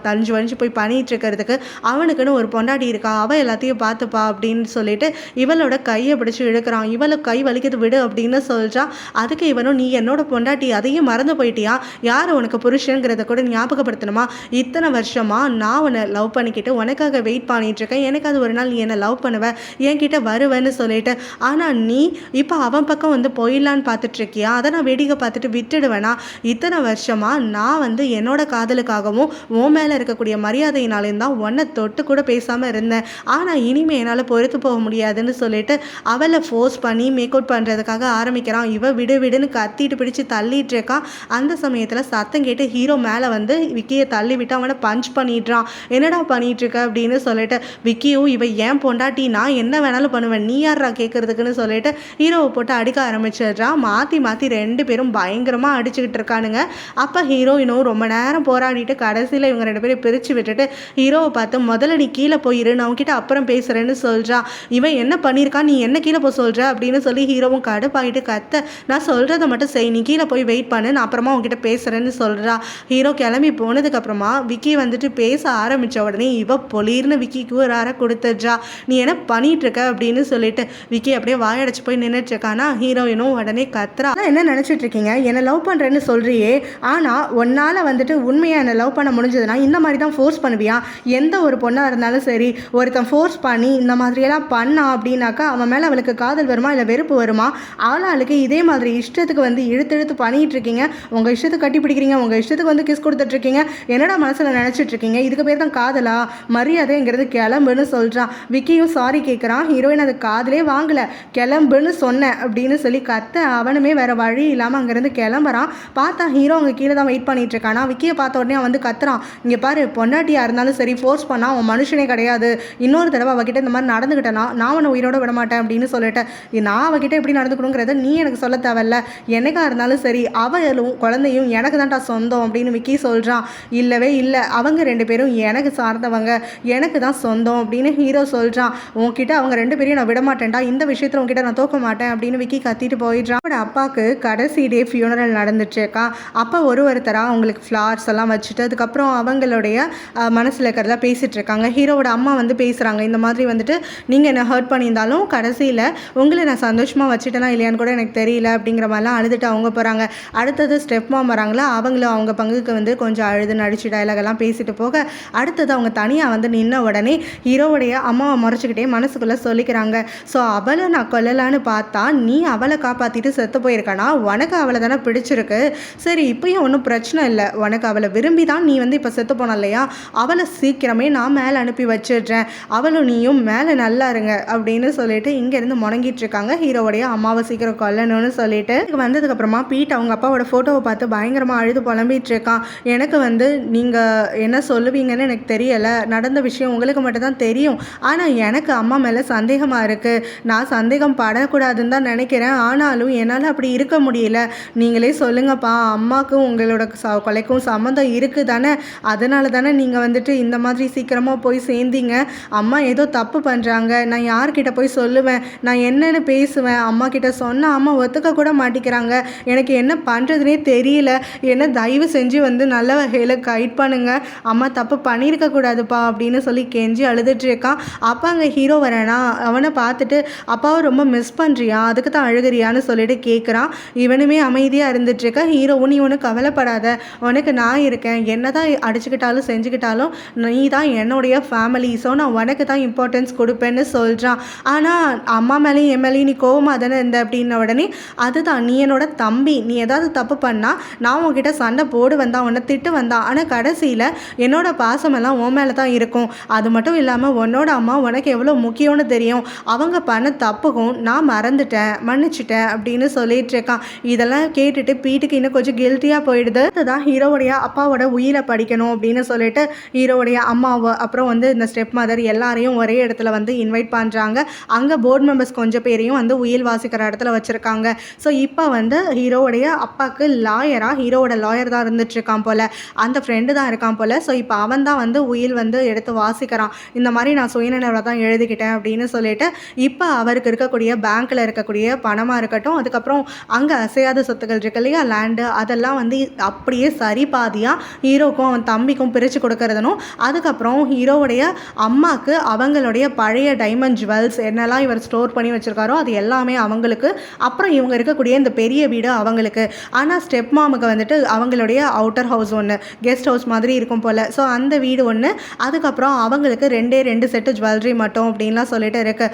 தஞ்சு வழிஞ்சு போய் பண்ணிட்டு இருக்கிறதுக்கு, அவனுக்குன்னு ஒரு பொண்டாட்டி இருக்கா, அவள் எல்லாத்தையும் பார்த்துப்பா அப்படின்னு சொல்லிட்டு இவளோட கையை பிடிச்சி இழுக்கிறான். இவளுக்கு கை வலிக்குது விடு அப்படின்னு சொல்கிறான். அதுக்கு இவனும் நீ என்னோட பொண்டாட்டி அதையும் மறந்து போயிட்டியா, யார் உனக்கு புருஷங்கிறத கூட ஞாபகப்படுத்தணுமா, இத்தனை வருஷமாக நான் உன்னை லவ் பண்ணிக்கிட்டு உனக்காக வெயிட் பண்ணிகிட்ருக்கேன், எனக்கு அது ஒரு நாள் நீ என்னை லவ் பண்ணுவேன் என்கிட்ட வருவேன்னு சொல்லிட்டு, ஆனால் நீ இப்போ அவன் பக்கம் வந்து போயிடலான்னு பார்த்துட்ருக்கியா, அதை நான் வேடிக்கை பார்த்துட்டு விட்டுடுவேனா, இத்தனை வருஷமாக நான் வந்து என்னோட காதலுக்காகவும் உன் மேலே இருக்கக்கூடிய மரியாதையினாலேயும் தான் உன்னை தொட்டு கூட பேசாமல் இருந்தேன், ஆனால் இனிமேல் என்னால் பொறுத்து போக முடியாதுன்னு சொல்லிட்டு அவளை ஃபோர்ஸ் பண்ணி மேக் அவுட் பண்ணுறதுக்காக ஆரம்பிக்கிறான். இவ விடு விடுன்னு கத்திட்டு பிடிச்சி தள்ளிட்டு இருக்கான். அந்த சமயத்தில் சத்தம் கேட்டு ஹீரோ மேலே வந்து விக்கியை தள்ளி விட்டு அவனை பஞ்ச் பண்ணிடுறான். என்னடா பண்ணிட்டு இருக்க அப்படின்னு சொல்லிட்டு விக்கியும் இவ ஏன் பொண்டாட்டி, நான் என்ன வேணாலும் பண்ணுவேன், நீ யாரா கேட்கறதுக்குன்னு சொல்லிட்டு ஹீரோவை போட்டு அடிக்க ஆரம்பிச்சிடுறான். மாற்றி மாற்றி 2 பேரும் பயங்கரமாக அடிச்சுக்கிட்டு இருக்கானுங்க. அப்போ ஹீரோயினும் ரொம்ப நேரம் போராடிட்டு கடைசியில் இவங்க 2 பேரும் பிரித்து விட்டுட்டு ஹீரோவை பார்த்து முதல்ல நீ கீழே போயிரு, நான் உன்கிட்ட அப்புறம் பேசுகிறேன்னு சொல்கிறான். இவன் என்ன பண்ணியிருக்கான், நீ என்ன கீழே போய் சொல்கிற அப்படின்னு சொல்லி ஹீரோவும் கடுப்பாயிட்டு கத்த, நான் சொல்கிறத மட்டும் செய், நீ கீழே போய் வெயிட் பண்ணு, நான் அப்புறமா உன்கிட்ட பேசுகிறேன்னு சொல்கிறா. ஹீரோ கிளம்பி போனதுக்கப்புறமா விக்கி வந்துட்டு பேச ஆரம்பித்த உடனே இவ பொலிர்னு விக்கிக்கு ஒரு அறை கொடுத்துட்றா. நீ என்ன பண்ணிட்டு இருக்க அப்படின்னு சொல்லிட்டு விக்கி அப்படியே வாயடைச்சு போய் நின்றுட்டு இருக்கானா. ஹீரோயினும் உடனே கத்துறா, என்ன நினச்சிட்டு இருக்கீங்க, என்னை லவ் பண்ணுறேன்னு சொல்கிறியே, ஆனால் உன்னால் வந்துட்டு உண்மையாக என்னை லவ் பண்ண முடிஞ்சதுன்னா இந்த மாதிரி தான் ஃபோர்ஸ் பண்ணுவியா? எந்த ஒரு பொண்ணாக இருந்தாலும் சரி, ஒருத்தன் ஃபோர்ஸ் பண்ணி இந்த மாதிரியெல்லாம் பண்ணா அப்படின்னாக்கா அவன் மேலே அவளுக்கு காதல் வருமா இல்லை வெறுப்பு வருமா? அவளுக்கு இதே மாதிரி இஷ்டத்துக்கு வந்து இழுத்து இழுத்து பண்ணிகிட்டு இருக்கீங்க, உங்கள் இஷ்டத்துக்கு கட்டி பிடிக்கிறீங்க, உங்கள் இஷ்டத்துக்கு வந்து கிஸ் கொடுத்துட்ருக்கீங்க, என்னடா மனசில் நினச்சிட்டு இருக்கீங்க, இதுக்கு பேர் தான் காதலா? மரியாதைங்கிறது கிளம்புன்னு சொல்கிறான். விக்கியும் சாரி கேட்குறான். ஹீரோயின் அது காதலே வாங்கலை, கிளம்புன்னு சொன்னேன் அப்படின்னு சொல்லி கத்த அவனுமே வேறு வழி இல்லாமல் அங்கேருந்து கிளம்புறான். பார்த்தா ஹீரோ அங்கே கீழே தான் வெயிட் பண்ணிட்டு இருக்கானா. விக்கியை பார்த்த உடனே அவன் வந்து கத்துறான், இங்கே பாரு, பொண்டாட்டியாக இருந்தாலும் சரி ஃபோர்ஸ் பண்ணால் அவன் மனுஷனே கிடையாது, இன்னொரு தடவை அவகிட்ட இந்த மாதிரி நடந்துக்கிட்டேன்னா நான் அவனை உயிரோட விட மாட்டேன் அப்படின்னு சொல்லிட்டேன். நான் அவகிட்ட எப்படி நடந்துக்கணுங்கிறத நீ எனக்கு சொல்ல தேவையில்ல, என்னைக்கா இருந்தாலும் சரி அவளும் குழந்தையும் எனக்கு தான்டா சொந்தம் அப்படின்னு விக்கி சொல்கிறான். இல்லவே இல்லை, அவங்க 2 பேரும் எனக்கு சார்ந்தவங்க, எனக்கு தான் சொந்தம் அப்படின்னு ஹீரோ சொல்கிறான். உன்கிட்ட அவங்க 2 பேரையும் நான் விட மாட்டேன்டா, இந்த விஷயத்தில் உன்கிட்ட நான் தோக்க மாட்டேன் அப்படின்னு விக்கி கத்திட்டு போயிடுறான். அவனோட அப்பாவுக்கு கடைசி டே ஃபியூனரல் நடந்துட்டுருக்கா. அப்போ ஒருத்தராக அவங்களுக்கு ஃப்ளார்ஸ் எல்லாம் வச்சுட்டு அதுக்கப்புறம் அவங்களுடைய மனசில் இருக்கிறதா பேசிகிட்டு இருக்காங்க. ஹீரோவோட அம்மா வந்து பேசுகிறாங்க, இந்த மாதிரி வந்துட்டு நீங்கள் என்னை ஹர்ட் பண்ணியிருந்தாலும் கடைசியில் உங்களை நான் சந்தோஷமாக வச்சுட்டேனா இல்லையான்னு கூட எனக்கு தெரியல அப்படிங்கிற மாதிரிலாம் அழுதுட்டு அவங்க போகிறாங்க. அடுத்தது ஸ்டெப் மாம் வராங்களா, அவங்களும் அவங்க பங்குக்கு வந்து கொஞ்சம் அழுது நடிச்சு டயலாகெல்லாம் பேசிட்டு போக அடுத்தது அவங்க தனியாக வந்து நின்ன உடனே ஹீரோவுடைய அம்மாவை முறைச்சிக்கிட்டே மனசுக்குள்ளே சொல்லிக்கிறாங்க. ஸோ அவளை நான் கொல்லலான்னு பார்த்தா நீ அவளை காப்பாற்றிட்டு செத்து போயிருக்கானா, உனக்கு அவளை தானே பிடிச்சிருக்கு, சரி இப்போயும் ஒன்றும் பிரச்சனை இல்லை, உனக்கு அவளை விரும்பி தான் நீ வந்து இப்போ செத்து போன இல்லையா, அவளை சீக்கிரமே நான் மேலே அனுப்பி வச்சிடுறேன், அவளும் நீயும் மேலே நல்லா இருங்க அப்படின்னு சொல்லிட்டு இங்கேருந்து முடங்கிட்டு இருக்காங்க. ஹீரோவுடைய அம்மாவை சீக்கிரம் கொல்லணும்னு சொல்லிட்டு வந்ததுக்கப்புறமா பீட் அவங்க அப்பாவோட ஃபோட்டோவை பார்த்து பயங்கரமாக அழுது புலம்பிட்டு இருக்கான். எனக்கு வந்து நீங்கள் என்ன சொல்லுவீங்கன்னு எனக்கு தெரியலை, நடந்த விஷயம் உங்களுக்கு மட்டும் தான் தெரியும், ஆனால் எனக்கு அம்மா மேலே சந்தேகமாக இருக்குது, நான் சந்தேகம் படக்கூடாதுன்னு தான் நினைக்கிறேன், ஆனாலும் என்னால் அப்படி இருக்க முடியல, நீங்களே சொல்லுங்கப்பா, அம்மாவுக்கும் உங்களோட கொலைக்கும் சம்மந்தம் இருக்குது தானே, அதனால தானே நீங்கள் வந்துட்டு இந்த மாதிரி சீக்கிரமாக போய் சேர்ந்தீங்க, அம்மா ஏதோ தப்பு பண்ணுறாங்க, நான் யார்கிட்ட போய் சொல்லுவேன், நான் என்னென்னு பேசுவேன், அம்மா கிட்ட சொன்னால் அம்மா ஒத்துக்க கூட மாட்டிக்கிறாங்க, எனக்கு என்ன பண்ணுறதுனே தெரியல, என்ன தயவு செஞ்சு வந்து நல்ல வகையில் கைட் பண்ணுங்க, அம்மா தப்பு பண்ணியிருக்க கூடாதுப்பா அப்படின்னு சொல்லி கெஞ்சி அழுதுட்டு இருக்கான். அப்போ அங்கே ஹீரோ வரேனா அவனை பார்த்துட்டு அப்பாவை ரொம்ப மிஸ் பண்ணுறியா, அதுக்கு தான் அழுகிறியான்னு சொல்லிட்டு கேட்குறான். இவனுமே அமைதியாக இருந்துட்டு இருக்க. ஹீரோவும் நீ ஒன்று கவலைப்படாத, உனக்கு நான் இருக்கேன், என்ன தான் அடிச்சுக்கிட்டாலும் செஞ்சுக்கிட்டாலும் நீ தான் என்னுடைய ஃபேமிலி, ஸோ நான் உனக்கு தான் இம்பார்ட்டன்ஸ் கொடுப்பேன்னு சொல்கிறான். ஆனால் அம்மா மேலேயும் என் மேலேயும் நீ கோவமாக தானே இருந்த அப்படின்ன உடனே அதுதான் நீ என்னோட தம்பி, நீ ஏதாவது தப்பு பண்ணால் நான் உன்கிட்ட சண்டை போடு வந்தான், உன்னை திட்டு வந்தான், ஆனால் கடைசியில் என்னோட பாசமெல்லாம் உன் மேலே தான் இருக்கும், அது மட்டும் இல்லாமல் உன்னோட அம்மா உனக்கு எவ்வளோ முக்கியம்னு தெரியும், அவங்க பண்ண தப்புக்கும் நான் மறந்துட்டேன் மன்னிச்சிட்டேன் அப்படின்னு சொல்லிட்டு இருக்கான். இதெல்லாம் கேட்டுட்டு பீட்டுக்கு இன்னும் கொஞ்சம் கில்ட்டியாக போயிடுது. அதுதான் ஹீரோவுடைய அப்பாவோட உயிரை படிக்கணும் அப்படின்னு சொல்லிட்டு ஹீரோவுடைய அம்மாவை அப்புறம் வந்து இந்த ஸ்டெப் மதர் எல்லாரையும் ஒரே இடத்துல வந்து இன்வைட் பண்ணுறாங்க. அங்கே போர்டு மெம்பர்ஸ் கொஞ்சம் பேரையும் வந்து உயில் வாசிக்கிற இடத்துல வச்சுருக்காங்க. ஸோ இப்போ வந்து ஹீரோவுடைய அப்பாவுக்கு லாயராக ஹீரோவோட லாயர் தான் இருந்துட்டு இருக்கான் போல், அந்த ஃப்ரெண்டு தான் இருக்கான் போல். ஸோ இப்போ அவன் தான் வந்து உயில் வந்து எடுத்து வாசிக்கிறான், இந்த மாதிரி நான் சுயநினைவில் தான் எழுதிக்கிட்டேன் அப்படின்னு சொல்லிட்டு இப்போ அவருக்கு இருக்கக்கூடிய பேங்க்கில் இருக்கக்கூடிய பணமாக இருக்கட்டும், அதுக்கப்புறம் அங்கே அசையாத சொத்துக்கள் இருக்கு இல்லையா, லேண்டு, அதெல்லாம் வந்து அப்படியே சரி பாதியாக ஹீரோக்கும் அவன் தம்பிக்கும் பிரித்து கொடுக்கறதுனும், அதுக்கப்புறம் ஹீரோவுடைய அம்மாவுக்கு அவங்களுடைய பழைய டைமண்ட் ஜுவல்ஸ் என்னெல்லாம் இவர் ஸ்டோர் பண்ணி வச்சுருக்காரோ அது எல்லாமே அவங்களுக்கு, அப்புறம் இவங்க இருக்கக்கூடிய இந்த பெரிய வீடு அவங்களுக்கு. ஆனால் ஸ்டெப் மாமுக்கு வந்துட்டு அவங்களுடைய அவுட்டர் ஹவுஸ் ஒன்று கெஸ்ட் ஹவுஸ் மாதிரி இருக்கும் போல், ஸோ அந்த வீடு ஒன்று, அதுக்கப்புறம் அவங்களுக்கு 2 செட்டு ஜுவல்லரி மட்டும் அப்படின்லாம் சொல்லிட்டு இருக்கு.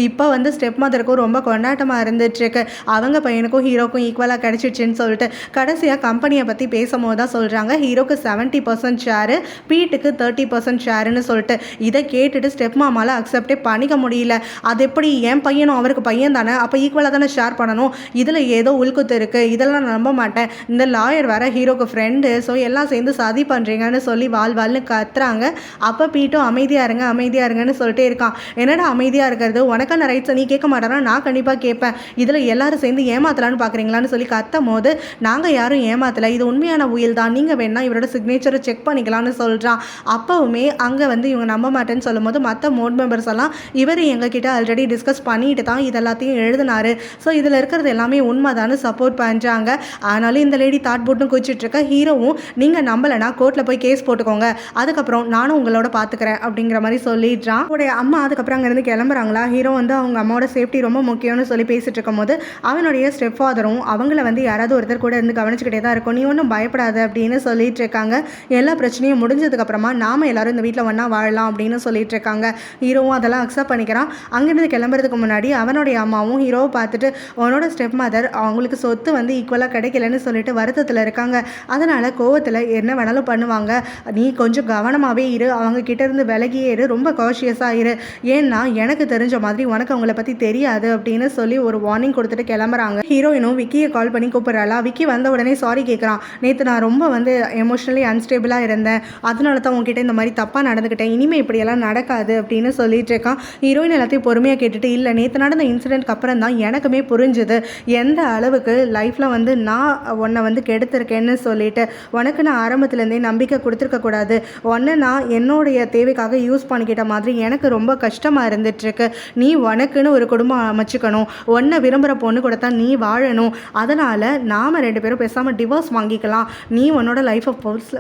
இப்போ வந்து ஸ்டெப் மதருக்கும் ரொம்ப கொண்டாட்டமாக இருந்துட்டுருக்கு, அவங்க பையனுக்கும் ஹீரோக்கும் ஈக்குவலாக கிடச்சிடுச்சின்னு சொல்லிட்டு. கடைசியாக கம்பெனியை பற்றி பேசும்போது தான் சொல்கிறாங்க ஹீரோக்கு 70% ஷேரு, பீட்டுக்கு 30% ஷேருன்னு சொல்லிட்டு. இதை கேட்டுட்டு ஸ்டெப் மாமாவில் அக்செப்டே பண்ணி பண்ணிக்க முடியல. அது எப்படி என் பையனும் அவருக்கு பையன் தானே, அப்போ ஈக்குவலாக தானே ஷேர் பண்ணணும். இதில் ஏதோ உள்குத்து இருக்குது, இதெல்லாம் நான் நம்ப மாட்டேன். இந்த லாயர் வேற ஹீரோக்கு ஃப்ரெண்டு, ஸோ எல்லாம் சேர்ந்து சதி பண்ணுறீங்கன்னு சொல்லி வாழ்னு கத்துறாங்க. அப்போ பீட்டும் அமைதியாக இருங்க அமைதியாக இருங்கன்னு சொல்லிட்டே இருக்கான். என்னடா அமைதியாக இருக்கிறது, உனக்கான ரைட்ஸை நீ கேட்க மாட்டேன்னா நான் கண்டிப்பாக கேட்பேன். இதில் எல்லாரும் சேர்ந்து ஏமாத்தலான்னு பார்க்குறீங்களான்னு சொல்லி கத்தும் போது, நாங்கள் யாரும் ஏமாத்தலை, இது உண்மையான உயில் தான், நீங்கள் வேணா இவரோட சிக்னேச்சரை செக் பண்ணிக்கலான்னு சொல்கிறான். அப்போவுமே அங்கே வந்து இவங்க நம்ப மாட்டேன்னு சொல்லும் போது மற்ற மோட் மெம்பர்ஸ் எல்லாம் இவர் எங்ககிட்ட ஆல்ரெடி டிஸ்கஸ் பண்ணிட்டு தான் இது எல்லாத்தையும் எழுதினாரு, ஸோ இதில் இருக்கிறது எல்லாமே உண்மைதான்னு சப்போர்ட் பண்ணுறாங்க. ஆனாலும் இந்த லேடி தாட் போட்டும் குச்சிட்டு இருக்க. ஹீரோவும் நீங்கள் நம்பலைன்னா கோர்ட்டில் போய் கேஸ் போட்டுக்கோங்க, அதுக்கப்புறம் நானும் உங்களோட பார்த்துக்கிறேன் அப்படிங்கிற மாதிரி சொல்லிடுறான். அவருடைய அம்மா அதுக்கப்புறம் அங்கேருந்து கிளம்புறாங்களா. ஹீரோ வந்து அவங்க அம்மாவோட சேஃப்டி ரொம்ப முக்கியம்னு சொல்லி பேசிட்டு இருக்கும் போது அவனுடைய ஸ்டெப் ஃபாதரும் அவங்கள வந்து யாராவது ஒருத்தர் கூட இருந்து கவனிச்சுக்கிட்டே தான் இருக்கும், நீ ஒன்றும் பயப்படாது அப்படின்னு சொல்லிட்டு இருக்காங்க. எல்லா பிரச்சனையும் முடிஞ்சதுக்கப்புறமா நாம எல்லாரும் இந்த வீட்டில் ஒன்றா வாழலாம் அப்படின்னு சொல்லிட்டு இருக்காங்க. ஹீரோவும் அதெல்லாம் அக்செப்ட் பண்ணிக்கிறான். அங்கேருந்து கிளம்புறதுக்கு முன்னாடி அவனுடைய அம்மாவும் ஹீரோவை பார்த்துட்டு உன்னோட ஸ்டெப் மதர் அவங்களுக்கு சொத்து வந்து ஈக்குவலாக கிடைக்கலன்னு சொல்லிட்டு வருத்தத்தில் இருக்காங்க, அதனால் கோவத்தில் என்ன வேணாலும் பண்ணுவாங்க, நீ கொஞ்சம் கவனமாகவே இரு, அவங்க கிட்ட இருந்து விலகியே இரு, ரொம்ப காஷியஸாக இரு, ஏன்னா எனக்கு தெரிஞ்ச மாதிரி உனக்கு அவங்கள பற்றி தெரியாது அப்படின்னு சொல்லி ஒரு வார்னிங் கொடுத்துட்டு கிளம்புறாங்க. ஹீரோயினும் விக்கியை கால் பண்ணி கூப்பிட்றாளா. விக்கி வந்த உடனே சாரி கேட்குறான், நேற்று நான் ரொம்ப வந்து எமோஷ்னலி அன்ஸ்டேபிளாக இருந்தேன், அதனால தான் உங்ககிட்ட இந்த மாதிரி தப்பாக நடந்துக்கிட்டேன், இனிமேல் இப்படியெல்லாம் நடக்காது அப்படின்னு சொல்லிட்டு இருக்கான். ஹீரோயின் எல்லாத்தையும் பொறுமையாக கேட்டுட்டு, இல்லை நேற்று நடந்த இன்சிடென்ட்க்கு அப்புறம் தான் எனக்குமே புரிஞ்சுது எந்த அளவுக்கு லைஃப்பில் வந்து நான் உன்னை வந்து கெடுத்திருக்கேன்னு சொல்லிட்டு, உனக்கு நான் ஆரம்பத்துலேருந்தே நம்பிக்கை கொடுத்துருக்கக்கூடாது, உன்னை நான் என்னுடைய தேவைக்காக யூஸ் பண்ணிக்கிட்ட மாதிரி எனக்கு ரொம்ப கஷ்டமாக இருந்துகிட்ருக்கு, நீ உனக்குன்னு ஒரு குடும்பம் அமைச்சுக்கணும், உன்னை விரும்புகிற பொண்ணு கூட தான் நீ வாழணும், அதனால் நாம் 2 பேரும் பேசாமல் டிவோர்ஸ் வாங்கிக்கலாம், நீ உன்னோட லைஃப்பை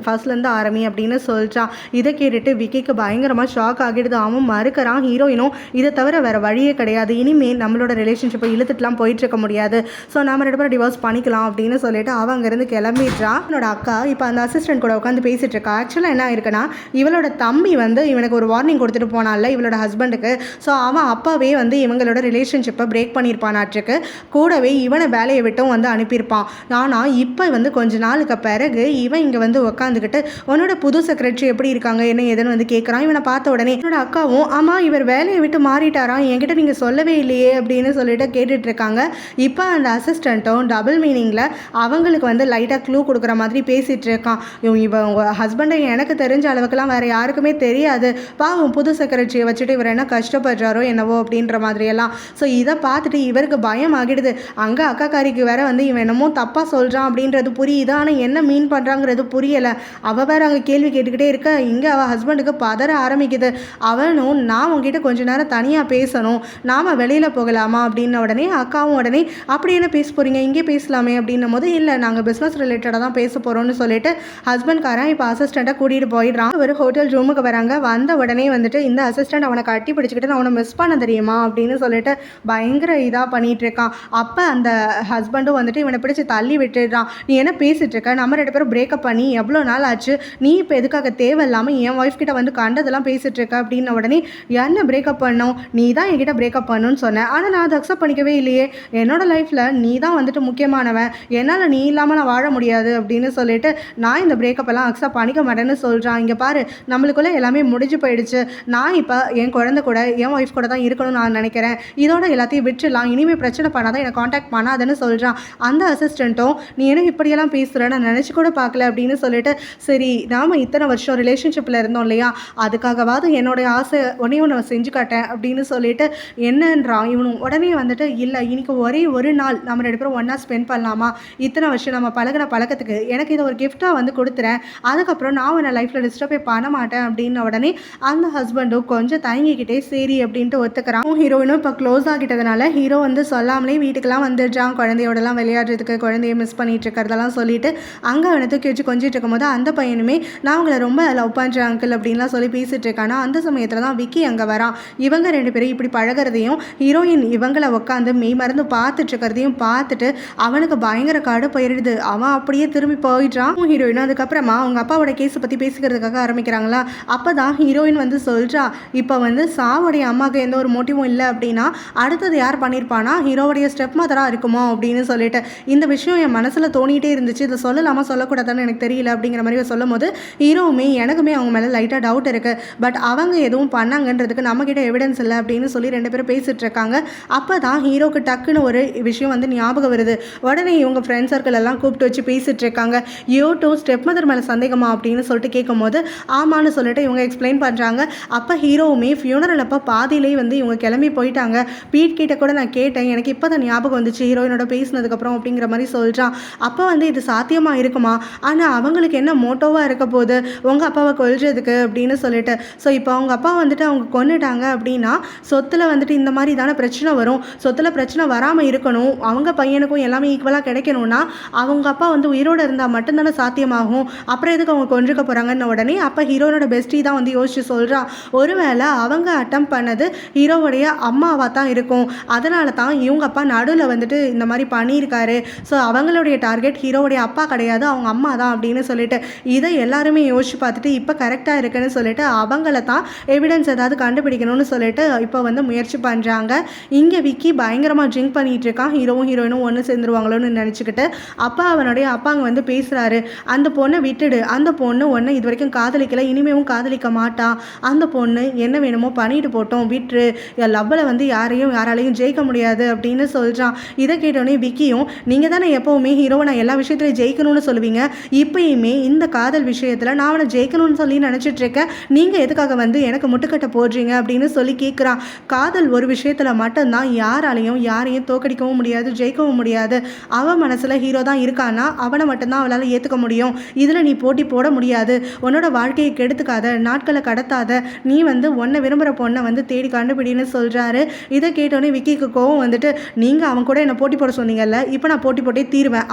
ஃபர்ஸ்ட்லேருந்து ஆரம்பி அப்படின்னு சொல்லிட்டான். இதை கேட்டுட்டு விக்கிக்கு பயங்கரமாக ஷாக் ஆகிடுது. அவன் மறுக்கிறான். ஹீரோயினும் இதை தவிர வேறு வழியே கிடையாது, இனிமேல் நம்மளோட ரிலேஷன்ஷிப்பை இழுத்துட்டுலாம் போயிட்டுருக்க முடியாது, ஸோ நாம் 2 பேரும் டிவோர்ஸ் பண்ணிக்கலாம் அப்படின்னு சொல்லிட்டு அவன் அங்கேருந்து கிளம்பிடுறான். என்னோட அக்கா இப்போ அந்த அசிஸ்டன்ட் கூட உட்காந்து பேசிகிட்டு இருக்கா. ஆக்சுவலாக என்ன இருக்குன்னா, இவளோட தம்பி வந்து இவனுக்கு ஒரு வார்னிங் கொடுத்துட்டு போனால இவளோட ஹஸ்பண்டுக்கு, ஸோ அவன் அப்பாவே வந்து இவங்களோட ரிலேஷன்ஷிப்பை பிரேக் பண்ணியிருப்பானாட்டுருக்கு, கூடவே இவனை வேலையை விட்டும் வந்து அனுப்பியிருப்பான். ஆனால் இப்போ வந்து கொஞ்ச நாளுக்கு பிறகு இவன் இங்கே வந்து உட்காந்துக்கிட்டு உன்னோட புது செக்ரட்டரி எப்படி இருக்காங்க என்ன ஏதுன்னு வந்து கேட்குறான். இவனை பார்த்த உடனே என்னோட அக்காவும், ஆமாம் இவர் வேலையை விட்டு மாறிட்டாராம், என்கிட்ட நீங்கள் சொல்லவே இல்லையே அப்படின்னு சொல்லிட்டு கேட்டுட்டு இருக்காங்க. இப்போ அந்த அசிஸ்டண்ட்டும் டபுள் மீனிங்கில் அவங்களுக்கு வந்து லைட்டாக க்ளூ கொடுக்குற மாதிரி பேசிகிட்டு இருக்கான். இவன் உங்கள் ஹஸ்பண்டை எனக்கு தெரிஞ்ச அளவுக்குலாம் வேறு யாருக்குமே தெரியாது, பாவம் புது செக்ரட்டரியை வச்சுட்டு இவர் என்ன கஷ்டப்படுறாரோ என்னவோ அப்படின்ற மாதிரியெல்லாம். ஸோ இதை பார்த்துட்டு இவருக்கு பயம் ஆகிடுது. அங்கே அக்காக்காரிக்கு வேற வந்து இவன் என்னமோ தப்பாக சொல்கிறான் அப்படின்றது புரியுது, ஆனால் என்ன மீன் பண்ணுறாங்கிறது புரியலை. அவள் வேறு அங்கே கேள்வி கேட்டுக்கிட்டே இருக்க, இங்கே அவள் ஹஸ்பண்டுக்கு பதற ஆரம்பிக்குது. அவனும் நான் உங்ககிட்ட கொஞ்ச நேரம் தனியாக பேசணும், நாம் வெளியில் போகலாமா அப்படின்ன உடனே அக்காவும் உடனே அப்படி என்ன பேச போகிறீங்க, இங்கே பேசலாமே அப்படின்னும் போது, இல்லை நாங்கள் பிஸ்னஸ் ரிலேட்டடாக தான் பேச போகிறோம்னு சொல்லிட்டு ஹஸ்பண்ட்காரன் இப்போ அசிஸ்டண்ட்டை கூட்டிகிட்டு போயிடுறான். ஒரு ஹோட்டல் ரூமுக்கு வராங்க. வந்த உடனே வந்துட்டு இந்த அசிஸ்டண்ட் அவனை கட்டி பிடிச்சிக்கிட்டு நான் அவனை மிஸ் பண்ண தெரியுமா அப்படின்னு சொல்லிட்டு பயங்கர இதாக பண்ணிகிட்டு இருக்கான். அப்போ அந்த ஹஸ்பண்டும் வந்துட்டு இவனை பிடிச்சி தள்ளி விட்டுடுறான். நீ என்ன பேசிகிட்டு இருக்க, நம்ம 2 பேரும் பிரேக்கப் பண்ணி எவ்வளோ நாள் ஆச்சு, நீ இப்போ எதுக்காக தேவையில்லாமல் என் ஒய்ஃப் கிட்ட வந்து கண்டதெல்லாம் பேசிகிட்டு இருக்க அப்படின்ன உடனே, என்ன பிரேக்கப் பண்ணோம், நீ தான் என்கிட்ட பிரேக்கப் பண்ணணும்னு சொன்னேன், ஆனால் நான் அதை அக்செப்ட் பண்ணிக்கவே இல்லையே, என்னோட லைஃப்பில் நீ தான் வந்துட்டு முக்கியமானவன், என்னால் நீ இல்லாமல் நான் வாழ முடியாது அப்படின்னு சொல்லிட்டு நான் இந்த பிரேக்கப் எல்லாம் அக்செப்ட் பண்ணிக்க மாட்டேன்னு சொல்கிறான். இங்கே பாரு, நம்மளுக்குள்ளே எல்லாமே முடிஞ்சு போயிடுச்சு, நான் இப்போ என் குழந்தை கூட என் ஒய்ஃப் கூட தான் இருக்கணும்னு நான் நினைக்கிறேன், இதோட எல்லாத்தையும் விட்டுலாம், இனிமேல் பிரச்சனை பண்ணாதான் என்னை காண்டாக்ட் பண்ணாதுன்னு சொல்கிறான். அந்த அசிஸ்டண்ட்டும் நீ என்ன இப்படியெல்லாம் பேசுகிற, நான் நினச்சி கூட பார்க்கல அப்படின்னு சொல்லிட்டு, சரி நாம் இத்தனை வருஷம் ரிலேஷன்ஷிப்பில் இருந்தோம் இல்லையா, அதுக்காகவாது என்னோடய ஆசை ஒன்று செஞ்சு காட்டேன் அப்படின்னு சொல்லிட்டு என்னன்றான். இவனும் உடனே வந்துட்டு, இல்லை இன்னைக்கு ஒரே ஒரு நாள் நம்ம 2 பேரும் ஒன்றா ஸ்பெண்ட் பண்ணலாமா, இத்தனை வருஷம் நம்ம பழகின பழக்கத்துக்கு எனக்கு இதை ஒரு கிஃப்டாக வந்து கொடுத்துறேன், அதுக்கப்புறம் நான் உன்னை லைஃப்பில் டிஸ்டர்பே பண்ண மாட்டேன் அப்படின்ன உடனே அந்த ஹஸ்பண்டும் கொஞ்சம் தயங்கிக்கிட்டே சரி அப்படின்ட்டு ஒத்துக்கிறான். ஹீரோயினும் இப்போ க்ளோஸ் ஆகிட்டதுனால ஹீரோ வந்து சொல்லாமலே வீட்டுக்கெல்லாம் வந்துடுறான். குழந்தையோடலாம் விளையாடுறதுக்கு, குழந்தைய மிஸ் பண்ணிட்டு இருக்கிறதெல்லாம் சொல்லிட்டு அங்கே அவனை தூக்கி வச்சு கொஞ்சிட்டு இருக்கும்போது அந்த பையனுமே நான் அவங்கள ரொம்ப லவ் பண்ணுறேன் அங்கிள் அப்படின்லாம் சொல்லி பேசிட்டு இருக்கானா. அந்த சமயத்தில் தான் விக்கி அங்கே வரான். இவங்க 2 பேரும் இப்படி பழகிறதையும் ஹீரோயின் இவங்களை உட்காந்து மெய் மறந்து பார்த்துட்டு இருக்கிறதையும் பார்த்துட்டு அவனுக்கு பயங்கர கடுப்பாயிடுது. அவன் அப்படியே திரும்பி போயிடுறான். ஹீரோயினும் அதுக்கப்புறமா அவங்க அப்பாவோட கேஸை பற்றி பேசிக்கிறதுக்காக ஆரம்பிக்கிறாங்களா. அப்போ தான் ஹீரோயின் வந்து சொல்கிறா, இப்போ வந்து சாவுடைய அம்மாவுக்கு எந்த ஒரு மோட்டிவும் இல்லை அப்படின்னா அடுத்தது யார் பண்ணியிருப்பானா, ஹீரோவுடைய ஸ்டெப் மதராக இருக்குமோ அப்படின்னு சொல்லிட்டு, இந்த விஷயம் என் மனசில் தோணிகிட்டே இருந்துச்சு, இதை சொல்லலாமா சொல்லக்கூடாதான்னு எனக்கு தெரியல அப்படிங்கிற மாதிரி சொல்லும் போது ஹீரோவுமே எனக்குமே அவங்க மேலே லைட்டாக டவுட் இருக்குது, பட் அவங்க எதுவும் பண்ணாங்கன்றதுக்கு நம்ம நம்மக்கிட்ட எவிடன்ஸ் இல்லை அப்படின்னு சொல்லி 2 பேரும் பேசிகிட்டு இருக்காங்க. அப்போ தான் ஹீரோக்கு டக்குன்னு ஒரு விஷயம் வந்து ஞாபகம் வருது. உடனே இவங்க ஃப்ரெண்ட் சர்க்கிள் எல்லாம் கூப்பிட்டு வச்சு பேசிகிட்டு இருக்காங்க. யூ டூ ஸ்டெப் மதர் மேலே சந்தேகமா அப்படின்னு சொல்லிட்டு கேட்கும்போது ஆமான்னு சொல்லிட்டு இவங்க எக்ஸ்பிளைன் பண்ணுறாங்க. அப்போ ஹீரோவுமே ஃபியூனரல் அப்போ பாதியிலேயே வந்து இவங்க கிளம்பி போயிட்டாங்க. பீட் கிட்ட கூட நான் கேட்டேன், எனக்கு இப்போ தான் ஞாபகம் வந்துச்சு ஹீரோயினோட பேசினதுக்கப்புறம் அப்படிங்கிற மாதிரி சொல்கிறான். அப்போ வந்து இது சாத்தியமாக இருக்குமா, ஆனால் அவங்களுக்கு என்ன மோட்டோவாக இருக்க போகுது உங்கள் அப்பாவை கொல்றதுக்கு அப்படின்னு சொல்லிட்டு. ஸோ இப்போ அவங்க அப்பா வந்துட்டு அவங்க கொன்னுட்டாங்க அப்படின்னா சொத்தில் வந்துட்டு இந்த மாதிரி தானே பிரச்சனை வரும். சொத்தில் பிரச்சனை வராமல் இருக்கணும், அவங்க பையனுக்கும் எல்லாமே ஈக்குவலாக கிடைக்கணும்னா அவங்க அப்பா வந்து உயிரோடு இருந்தால் மட்டும்தானே சாத்தியமாகும். அப்புறம் எதுக்கு அவங்க கொன்றுக்க போகிறாங்கன்னு உடனே அப்போ ஹீரோனோட பெஸ்டி தான் வந்து யோசிச்சு சொல்கிறா, ஒருவேளை அவங்க அட்டம் பண்ணது ஹீரோவுடைய அம்மாவாக தான் இருக்கும், அதனால தான் இவங்க அப்பா நடுவில் வந்துட்டு இந்த மாதிரி பண்ணியிருக்காரு. ஸோ அவங்களுடைய டார்கெட் ஹீரோவுடைய அப்பா கிடையாது, அவங்க அம்மா தான் அப்படின்னு சொல்லிட்டு இதை எல்லாருமே யோசிச்சு பார்த்துட்டு இப்போ கரெக்டாக இருக்குன்னு சொல்லிட்டு அவங்கள தான் எவிடன்ஸ் ஏதாவது கண்டுபிடிக்கணும்னு சொல்லிட்டு இப்போ வந்து முயற்சி பண்ணுறாங்க. இங்கே விக்கி பயங்கரமாக ட்ரிங்க் பண்ணிகிட்டு இருக்கான். ஹீரோவும் ஹீரோயினும் ஒன்று சேர்ந்துருவாங்களோன்னு நினச்சிக்கிட்டு அப்போ அவனுடைய அப்பாங்க வந்து பேசுகிறாரு, அந்த பொண்ணை விட்டுடு, அந்த பொண்ணு ஒன்று இது வரைக்கும் காதலிக்கலை, இனிமேவும் காதலிக்க மாட்டான், அந்த பொண்ணு என்ன வேணுமோ பண்ணிட்டு போட்டோம், விட்டுரு, லவ்வில் வந்து யாராலையும் ஜெயிக்க முடியாது அப்படின்னு சொல்கிறான். இதை கேட்டோடனே விக்கியும் நீங்கள் தானே எப்போவுமே ஹீரோவை நான் எல்லா விஷயத்துலையும் ஜெயிக்கணும்னு சொல்லுவீங்க, இப்போயுமே இந்த காதல் விஷயத்தில் நான் அவனை ஜெயிக்கணும்னு சொல்லி நினச்சிட்ருக்கேன், நீங்கள் எதுக்காக வந்து எனக்கு முட்டுக்கட்டை போடுறீங்க அப்படின்னு சொல்லி கேட்குறான். காதல் ஒரு விஷயத்தில் மட்டும்தான் யாராலையும் யாரையும் தோக்கடிக்கவும் முடியாது, ஜெயிக்கவும் முடியாது. அவன் மனசில் ஹீரோ தான் இருக்கான்னா அவனை மட்டும்தான் அவளால் ஏற்றுக்க முடியும். இதில் நீ போட்டி போட முடியாது, உன்னோட வாழ்க்கையை கெடுத்துக்காத, நாட்களை கடத்தாத, நீ வந்து உன்னை விரும்புகிற பொண்ணை வந்து தேடி கண்டுபிடின்னு சொல்கிறாரு. இதை கேட்டோன்னே விக்கிக்கு கோவம் வந்துட்டு, நீங்கள் அவன் கூட என்னை போட்டி போட சொன்னீங்கல்ல, இப்போ நான் போட்டி போட்டே தீருவேன்,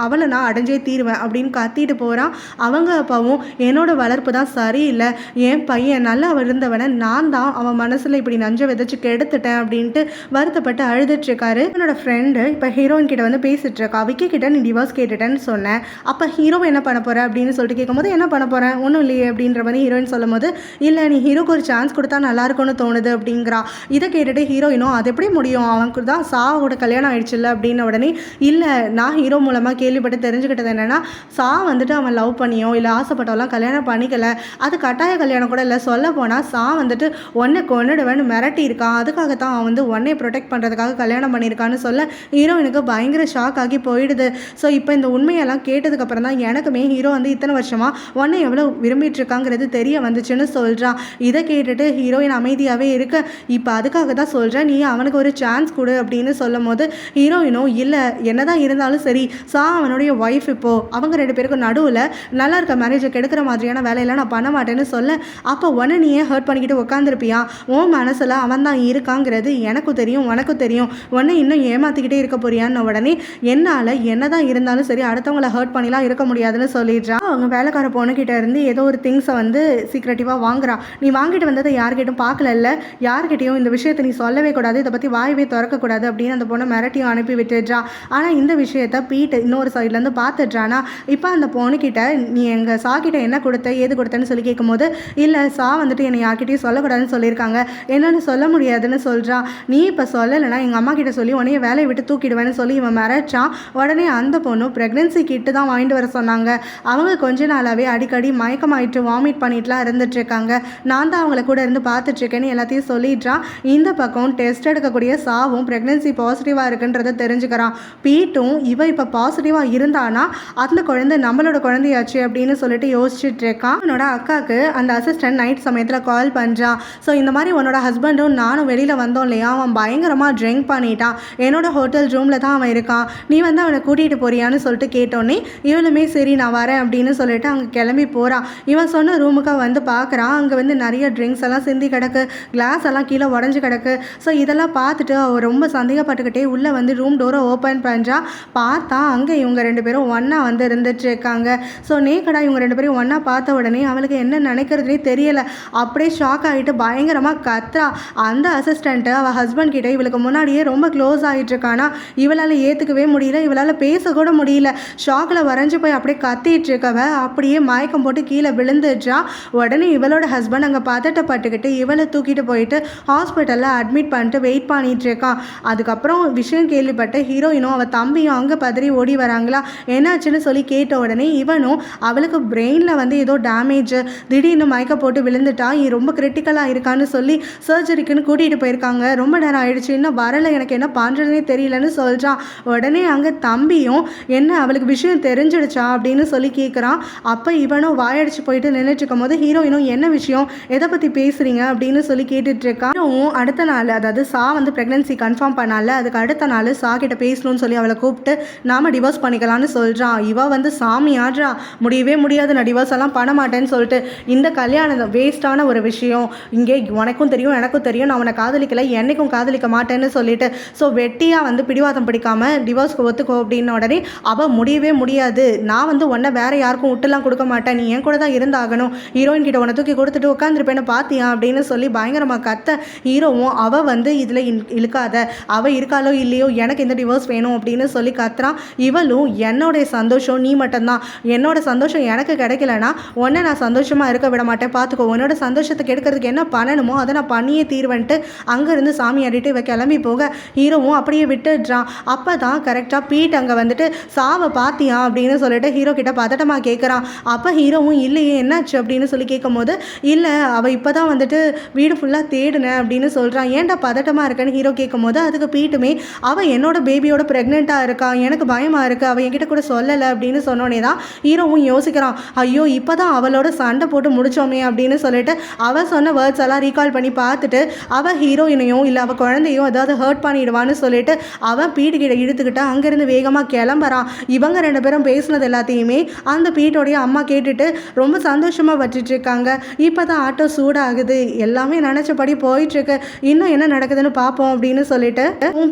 அவளை நான் அடைஞ்சே தீருவேன் அப்படின்னு கத்திட்டு போகிறான். அவங்க அப்பாவும் என்னோட வளர்ப்பு தான் சரியில்லை, என் பையன் நல்லா இருந்தவனை நான் தான் அவன் மனசில் இப்படி நஞ்சை விதைச்சு கெடுத்துட்டேன் அப்படின்ட்டு வருத்தப்பட்டு அழுதுட்ருக்காரு. என்னோட ஃப்ரெண்டு இப்போ ஹீரோயின் கிட்ட வந்து பேசிட்டு இருக்கா, விக்கி கிட்ட நீ டிவோர்ஸ் கேட்டுட்டேன்னு சொன்னேன், அப்போ ஹீரோவை என்ன பண்ண போகிற அப்படின்னு சொல்லிட்டு கேட்கும்போது என்ன பண்ண போகிறேன் ஒன்றும் இல்லையே அப்படின்ற மாதிரி ஹீரோயின் சொல்லும் போது, இல்லை நீ ஹீரோக்கு ஒரு சான்ஸ் கொடுத்தா நல்லாயிருக்கும்னு தோணுது அப்படிங்கிறா. இதை கேட்டுட்டு ஹீரோயினும் அது எப்படி முடியும், அவனுக்கு தான் சாவோட கல்யாணம் ஆயிடுச்சுல்ல அப்படின்ன உடனே, இல்லை நான் ஹீரோ மூலமாக கேள்விப்பட்டு தெரிஞ்சுக்கிட்டது என்னென்னா சா வந்துட்டு அவன் லவ் பண்ணியோ இல்லை ஆசைப்பட்டோலாம் கல்யாணம் பண்ணிக்கல, அது கட்டாய கல்யாணம் கூட இல்லை, சொல்ல போனால் சா வந்துட்டு ஒன்றை கொன்னுடுவேன்னு மிரட்டி இருக்கான், அதுக்காகத்தான் அவன் வந்து ஒன்னை ப்ரொடெக்ட் பண்ணுறதுக்காக கல்யாணம் பண்ணியிருக்கான்னு சொல்ல ஹீரோயினுக்கு பயங்கர ஷாக் ஆகி போயிடுது. ஸோ இப்போ இந்த உண்மையெல்லாம் கேட்டதுக்கப்புறம் தான் எனக்குமே ஹீரோ வந்து இத்தனை வருஷமாக ஒன்னை எவ்வளோ விரும்பிட்டு இருக்காங்கிறது தெரிய வந்துச்சுன்னு சொல்கிறான். இதை கேட்டுட்டு ஹீரோயின் அமைதியாகவே இருக்க, இப்போ அதுக்காக தான் சொல்கிறேன், நீ அவனுக்கு ஒரு சான்ஸ் கொடு அப்படின்னு சொல்லும் போது ஹீரோயினும் இல்லை என்னதான் இருந்தாலும் சரி சா அவனுடைய ஒய்ஃப், இப்போது அவங்க 2 பேருக்கும் நடுவில் நல்லா இருக்க மேரேஜை கெடுக்கிற மாதிரியான வேலையெல்லாம் நான் பண்ண மாட்டேன்னு சொல்ல, அப்போ ஒன்று நீ ஏன் ஹர்ட் பண்ணிக்கிட்டு உட்காந்துருப்பியா, உன் மனசில் அவன் தான் இருக்காங்கிறது எனக்கும் தெரியும் உனக்கும் தெரியும், உன்னை இன்னும் ஏமாற்றிக்கிட்டே இருக்க போறியான்னு உடனே என்னால் என்னதான் இருந்தாலும் சரி அடுத்தவங்களை ஹர்ட் பண்ணிலாம் இருக்க முடியாதுன்னு சொல்லிடுறான். அவங்க வேலைக்கார பொண்ணுக்கிட்ட இருந்து ஏதோ ஒரு திங்ஸை வந்து சீக்ரெட்டிவாக வாங்குறான். நீ வாங்கிட்டு வந்ததை யார்கிட்டும் பார்க்கல, யார்கிட்டையும் இந்த விஷயத்தை நீ சொல்லவே கூடாது, இதை பற்றி வாயவே திறக்கக்கூடாது அப்படின்னு அந்த பொண்ணை மிரட்டியும் அனுப்பி விட்டுடுறான். ஆனால் இந்த விஷயத்தை பீட் இன்னொரு சைட்லேருந்து பார்த்துடுறானா. இப்போ அந்த பொண்ணுக்கிட்ட நீ எங்கள் சா கிட்ட என்ன கொடுத்த ஏது கொடுத்தேன்னு சொல்லி கேட்கும்போது, இல்லை சா வந்துட்டு என்னை யார்கிட்டையும் சொல்லக்கூடாதுன்னு சொல்லியிருக்காங்க, என்னன்னு சொல்ல முடியாதுன்னு சொல்கிறான். நீ இப்போ சொல்லலைன்னா எங்கள் அம்மா கிட்ட சொல்லி உன்னைய வேலையை விட்டு தூக்கிடுவேன்னு சொல்லி இவன் மிரட்டான். உடனே அந்த பொண்ணு ப்ரெக்னென்சி கிட்டு தான் வாங்கிட்டு வர சொன்னாங்க, அவங்க கொஞ்ச நாளாகவே அடிக்கடி மயக்கமாயிட்டு வாமிட் பண்ணிட்டுலாம் இருந்துட்டுருக்காங்க, நான் தான் அவங்கள கூட இருந்து பார்த்துட்ருக்கேன்னு எல்லாத்தையும் சொல்லிடுறான். இந்த பக்கம் டெஸ்ட் எடுக்கக்கூடிய சாவும் ப்ரெக்னென்சி பாசிட்டிவாக இருக்குன்றதை தெரிஞ்சுக்கிறான். பீட்டும் இவ இப்போ பாசிட்டிவாக இருந்தானா அந்த குழந்தை நம்மளோட குழந்தையாச்சு அப்படின்னு சொல்லிட்டு யோசிச்சுட்டு இருக்கான். என்னோட அக்காவுக்கு அந்த அசிஸ்டன்ட் நைட் சமயத்தில் கால் பண்ணுறான். ஸோ இந்த மாதிரி உன்னோட ஹஸ்பண்டும் நானும் வெளியில் வந்தோம் இல்லையா, அவன் பயங்கரமாக ட்ரிங்க் பண்ணிட்டான், என்னோட ஹோட்டல் ரூமில் தான் அவன் இருக்கான், நீ வந்து அவனை கூட்டிகிட்டு போறியான்னு சொல்லிட்டு கேட்டோன்னே இவனுமே சரி நான் வரேன் அப்படின்னு சொல்லிட்டு அங்கே கிளம்பி போகிறான். இவன் சொன்ன ரூமுக்கு வந்து பார்க்குறான், அங்கே வந்து நிறைய ட்ரிங்க்ஸ் எல்லாம் சிந்தி கிடக்கு, கிளாஸ் எல்லாம் கீழே உடஞ்சி கிடக்கு. ஸோ இதெல்லாம் பார்த்துட்டு அவள் ரொம்ப சந்தேகப்பட்டுக்கிட்டே உள்ளே வந்து ரூம் டோரை ஓப்பன் பண்ணுறா. பார்த்தா அங்கே இவங்க 2 பேரும் ஒன்றா வந்து இருந்துட்டு இருக்காங்க. ஸோ நேக்கடா இவங்க 2 பேரும் ஒன்றா பார்த்த உடனே அவளுக்கு என்ன நினைக்கிறதுனே தெரியலை, அப்படியே ஷாக் ஆகிட்டு பயங்கரமாக கத்துறா. அந்த அசிஸ்டண்ட்டு அவள் ஹஸ்பண்ட் கிட்டே இவளுக்கு முன்னாடியே ரொம்ப க்ளோஸ் ஆகிட்டு இருக்கானா, இவளால் ஏற்றுக்கவே முடியல, இவளால் பேசக்கூட முடியல, ஷாக்கில் வரைஞ்சி போய் அப்படியே கத்திட்டு இருக்கவ அப்படியே மயக்கம் போட்டு கீழே விழுந்துடுறா. உடனே இவளோட ஹஸ்பண்ட் அங்கே பதட்டப்பட்டுக்கிட்டு இவளை தூக்கிட்டு போயிட்டு ஹாஸ்பிட்டலில் அட்மிட் பண்ணிட்டு வெயிட் பண்ணிட்டு இருக்கான். அதுக்கப்புறம் விஷயம் கேள்விப்பட்ட ஹீரோயினும் அவள் தம்பியும் அங்கே பதறி ஓடி வராங்களா, என்னாச்சுன்னு சொல்லி கேட்ட உடனே இவனும் அவளுக்கு பிரெயினில் வந்து ஏதோ டேமேஜ், திடீர்னு மயக்க போட்டு விழுந்துட்டா, ரொம்ப கிரிட்டிக்கலாக இருக்கான்னு சொல்லி சர்ஜரிக்குன்னு கூட்டிகிட்டு போயிருக்காங்க, ரொம்ப நேரம் ஆயிடுச்சு, இன்னும் வரலை, எனக்கு என்ன பண்ணுறதுனே தெரியலன்னு சொல்கிறான். உடனே அங்கே தம்பியும் என்ன அவளுக்கு விஷயம் தெரிஞ்சிடுச்சா அப்படின்னு சொல்லி கேட்குறான். அப்போ இவனும் வாயடிச்சு போயிட்டு நின்றுட்டு இருக்கும் போது ஹீரோயினும் என்ன விஷயம், எதை பற்றி பேசுகிறீங்க அப்படின்னு சொல்லி கேட்டுட்டு இருக்கான். ஹீரோவும் அடுத்த நாள், அதாவது சா வந்து ப்ரெக்னன்சி கன்ஃபார்ம் பண்ணால, அதுக்கு அடுத்த நாள் சா கிட்ட பேசணும்னு சொல்லி அவளை கூப்பிட்டு நாம டிவோர்ஸ் பண்ணிக்கலாம்னு சொல்கிறான். இவ வந்து சாமி ஆடுறா, முடியவே முடியாது, நான் டிவோர்ஸ் எல்லாம் பண்ண மாட்டேன்னு சொல்லிட்டு, இந்த கல்யாணம் வேஸ்டான ஒரு விஷயம், இங்கே உனக்கும் தெரியும் எனக்கும் தெரியும், நான் உன்னை காதலிக்கலை, என்னைக்கும் காதலிக்க மாட்டேன்னு சொல்லிட்டு ஸோ வெட்டியாக வந்து பிடிவாதம் பிடிக்காம டிவோர்ஸ்க்கு ஒத்துக்கோ அப்படின்னு உடனே அவள் முடியவே முடியாது, நான் வந்து உன்னை வேற யாருக்கும் விட்டுலாம் கொடுக்க மாட்டேன், நீ என் கூட தான் இருந்தாகணும், ஹீரோயின் கிட்ட உன்னை தூக்கி கொடுத்துட்டு உட்காந்துருப்பேன்னு பார்த்தியா அப்படின்னு சொல்லி பயங்கரமாக கத்த. ஹீரோவும் அவள் வந்து இதில் இழுக்காத, அவள் இருக்காளோ இல்லையோ எனக்கு இந்த டிவோர்ஸ் வேணும் அப்படின்னு சொல்லி கத்துறான். இவளும் என்னோடைய சந்தோஷம் நீ மட்டும்தான், என்னோட சந்தோஷம் எனக்கு கிடைக்கலனா உன்னை நான் சந்தோஷமாக இருக்க விட மாட்டேன், பார்த்துக்கோ, உன்னோட சந்தோஷத்துக்கு எடுக்கிறதுக்கு என்ன பண்ணணுமோ அதை நான் பண்ணியே தீர்வன்ட்டு அங்கேருந்து சாமி ஆடிட்டு இவ கிளம்பி போக ஹீரோவும் அப்படியே விட்டுடுறான். அப்போ தான் கரெக்டாக பீட் அங்கே வந்துட்டு சாவை பார்த்தியா அப்படின்னு சொல்லிட்டு ஹீரோ கிட்ட பதட்டமாக கேட்குறான். அப்போ ஹீரோவும் இல்லையே என்னாச்சு அப்படின்னு சொல்லி கேட்கும் போது இல்லை அவள் இப்போ தான் வந்துட்டு வீடு ஃபுல்லாக தேடினேன் அப்படின்னு சொல்கிறான். ஏன்டா பதட்டமாக இருக்கேன்னு ஹீரோ கேட்கும் போது அதுக்கு பீட்டுமே அவள் என்னோட பேபியோட ப்ரெக்னெண்ட்டாக இருக்கா, எனக்கு பயமாக இருக்குது, அவள் என்கிட்ட கூட சொல்லலை அப்படின்னு சொன்னோன்னே தான் ஹீரோவும் யோசிக்கிறான். ஐயோ இப்போ தான் அவளோட சண்டை போட்டு முடிச்சோமே அப்படின்னு சொல்லிட்டு அவள் சொன்ன வேர்ட்ஸ் எல்லாம் ரீகால் பண்ணி பார்த்துட்டு அவள் ஹீரோயினையும் இல்லை அவள் குழந்தையும் ஏதாவது ஹர்ட் பண்ணிடுவான்னு சொல்லிட்டு அவன் பீட்டு கிட்ட இழுத்துக்கிட்டு அங்கேருந்து வேகமாக கிளம்புறான். இவங்க ரெண்டு பேரும் பேசினது எல்லாத்தையுமே அந்த பீட்டோடைய அம்மா கேட்டுட்டு ரொம்ப சந்தோஷமாக வச்சுட்டு இருக்காங்க. இப்போ தான் ஆட்டோ சூடாகுது, எல்லாமே நினச்சபடி போயிட்டுருக்கு, இன்னும் என்ன நடக்குதுன்னு பார்ப்போம் அப்படின்னு சொல்லிட்டு